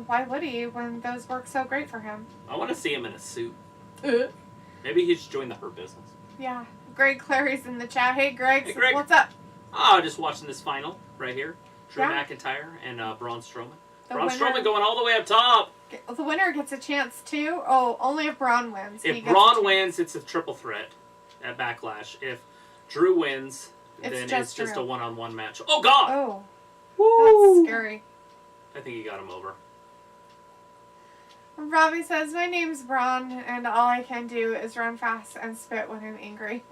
Why would he when those work so great for him? I want to see him in a suit. Maybe he should join the Hurt Business. Yeah. Greg Clary's in the chat. Hey, Greg. Hey, Greg. What's up? Oh, just watching this final right here. Drew McIntyre and Braun Strowman. Braun Strowman going all the way up top. The winner gets a chance too. Oh, only if Braun wins. If Braun wins, it's a triple threat at Backlash. If Drew wins, then it's just a one-on-one match. Oh, God! Oh. Woo! That's scary. I think he got him over. Robbie says, my name's Braun, and all I can do is run fast and spit when I'm angry.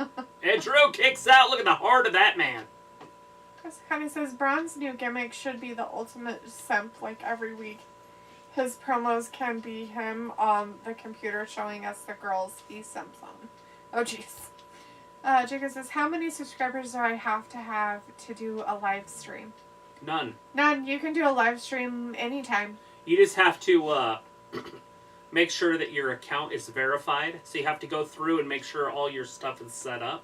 And Drew kicks out. Look at the heart of that man. Chris kind of says, Braun's new gimmick should be the ultimate simp, like every week. His promos can be him on the computer showing us the girls he simps on. Oh, jeez. Jacob says, how many subscribers do I have to do a live stream? None. None. You can do a live stream anytime. You just have to make sure that your account is verified. So you have to go through and make sure all your stuff is set up,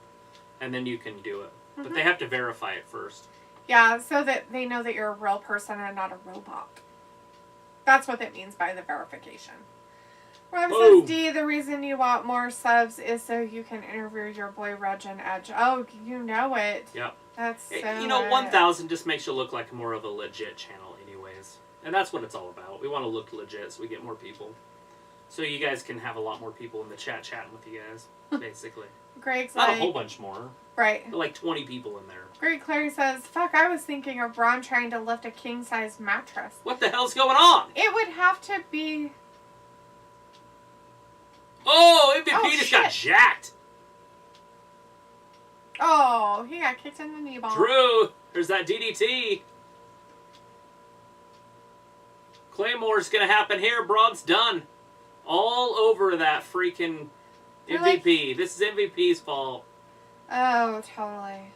and then you can do it. Mm-hmm. But they have to verify it first. Yeah, so that they know that you're a real person and not a robot. That's what it means by the verification. Rob says, D, the reason you want more subs is so you can interview your boy Reg and Edge. Oh, you know it. Yep. That's so You know, 1,000 just makes you look like more of a legit channel anyways. And that's what it's all about. We want to look legit so we get more people. So you guys can have a lot more people in the chat chatting with you guys, basically. Greg's Not a whole bunch more. Right. Like 20 people in there. Greg Clary says, fuck, I was thinking of Braun trying to lift a king-size mattress. What the hell's going on? It would have to be... Oh, MVP just got jacked. Oh, he got kicked in the knee ball. Drew, there's that DDT. Claymore's going to happen here. Braun's done. All over that freaking MVP. This is MVP's fault. Oh, totally.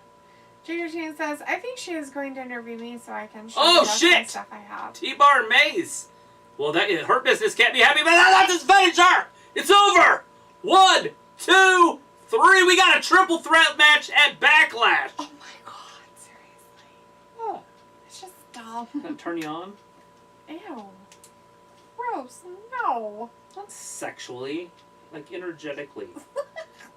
Junior Teen says, I think she is going to interview me so I can show the stuff I have. T-Bar and Maze. Well, Hurt Business can't be happy, but that's his finisher. It's over. 1, 2, 3. We got a triple threat match at Backlash. Oh my God, seriously. Oh, it's just dumb. Can I turn you on? Ew. Gross. No. Not sexually. Like energetically.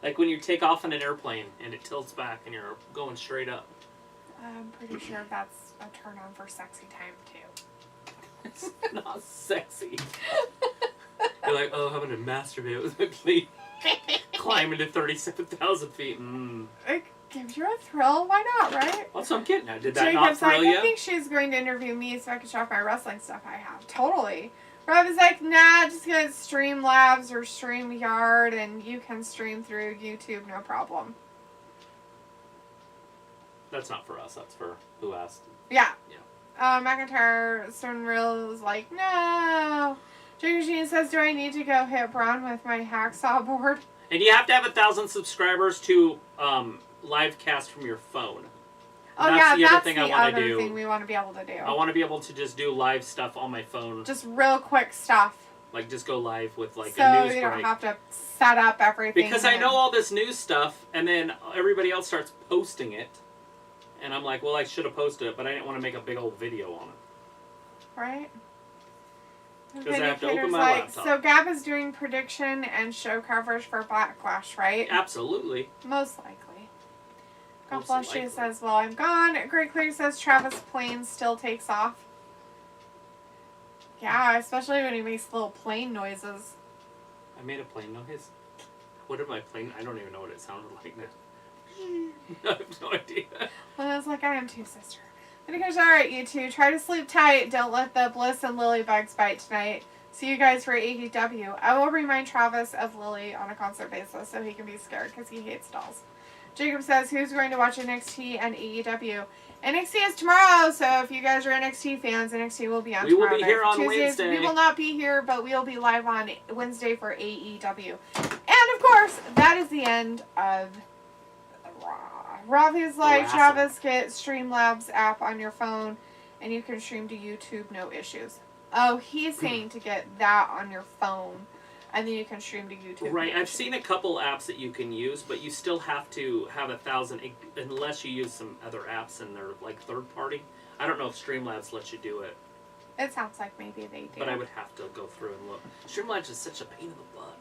Like when you take off on an airplane and it tilts back and you're going straight up. I'm pretty sure that's a turn on for sexy time too. It's not sexy. You're like, oh, I'm going to masturbate with my plane. Climbing to 37,000 feet. It gives you a thrill. Why not, right? That's what I'm getting at. Did that not thrill you? I think she's going to interview me so I can show off my wrestling stuff I have. Totally. Rob is like, nah, just get Streamlabs or StreamYard and you can stream through YouTube, no problem. That's not for us. That's for who asked. Yeah. McIntyre Stonereal is like, no. Jiggy says, do I need to go hit Braun with my hacksaw board? And you have to have 1,000 subscribers to live cast from your phone. Oh, that's yeah, the other that's thing the I want to other do. thing we want to be able to do. I want to be able to just do live stuff on my phone. Just real quick stuff. Like, just go live with, like, so a news break. So you don't have to set up everything. Because I know all this news stuff, and then everybody else starts posting it. And I'm like, well, I should have posted it, but I didn't want to make a big old video on it. Right. Because I have to open my laptop. So Gab is doing prediction and show coverage for Backlash, right? Absolutely. Most likely. God bless you says, well, I'm gone. Greg Clear says Travis' plane still takes off. Yeah, especially when he makes little plane noises. I made a plane noise. What did my plane... I don't even know what it sounded like now. I have no idea. Well, I was like, I am too, sister. And he goes, alright, you two, try to sleep tight. Don't let the Bliss and Lily bugs bite tonight. See you guys for AEW. I will remind Travis of Lily on a constant basis so he can be scared because he hates dolls. Jacob says, who's going to watch NXT and AEW? NXT is tomorrow, so if you guys are NXT fans, NXT will be on tomorrow. We will be here on Wednesday. We will not be here, but we will be live on Wednesday for AEW. And, of course, that is the end of Raw. Ravi's like, Travis, get Streamlabs app on your phone, and you can stream to YouTube, no issues. Oh, he's saying to get that on your phone. and then you can stream to YouTube. Right. I've seen a couple apps that you can use, but you still have to have 1,000 unless you use some other apps and they're like third party. I don't know if Streamlabs lets you do it. It sounds like maybe they do. But I would have to go through and look. Streamlabs is such a pain in the butt.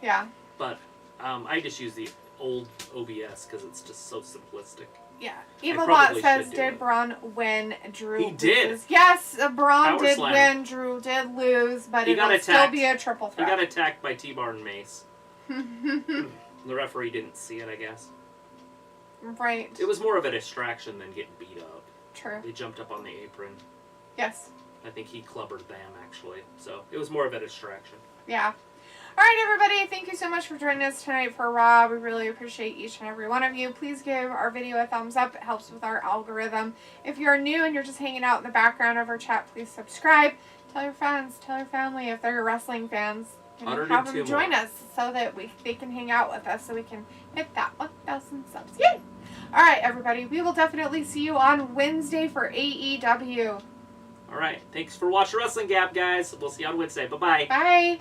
Yeah. But I just use the old OBS because it's just so simplistic. Yeah. EvilBot says, did Braun win? Drew He did. Loses? Yes, Braun Power did slam. Win. Drew did lose, but He it got will attacked. still be a triple He threat. got attacked by T-Bar and Mace. The referee didn't see it, I guess. Right. It was more of a distraction than getting beat up. True. They jumped up on the apron. Yes. I think he clubbered them, actually. So it was more of a distraction. Yeah. All right, everybody. Thank you so much for joining us tonight for Raw. We really appreciate each and every one of you. Please give our video a thumbs up. It helps with our algorithm. If you're new and you're just hanging out in the background of our chat, please subscribe. Tell your friends, tell your family if they're wrestling fans. And have them join us so that they can hang out with us so we can hit that 1,000 subs. Yay! All right, everybody. We will definitely see you on Wednesday for AEW. All right. Thanks for watching Wrestling Gap, guys. We'll see you on Wednesday. Bye-bye. Bye.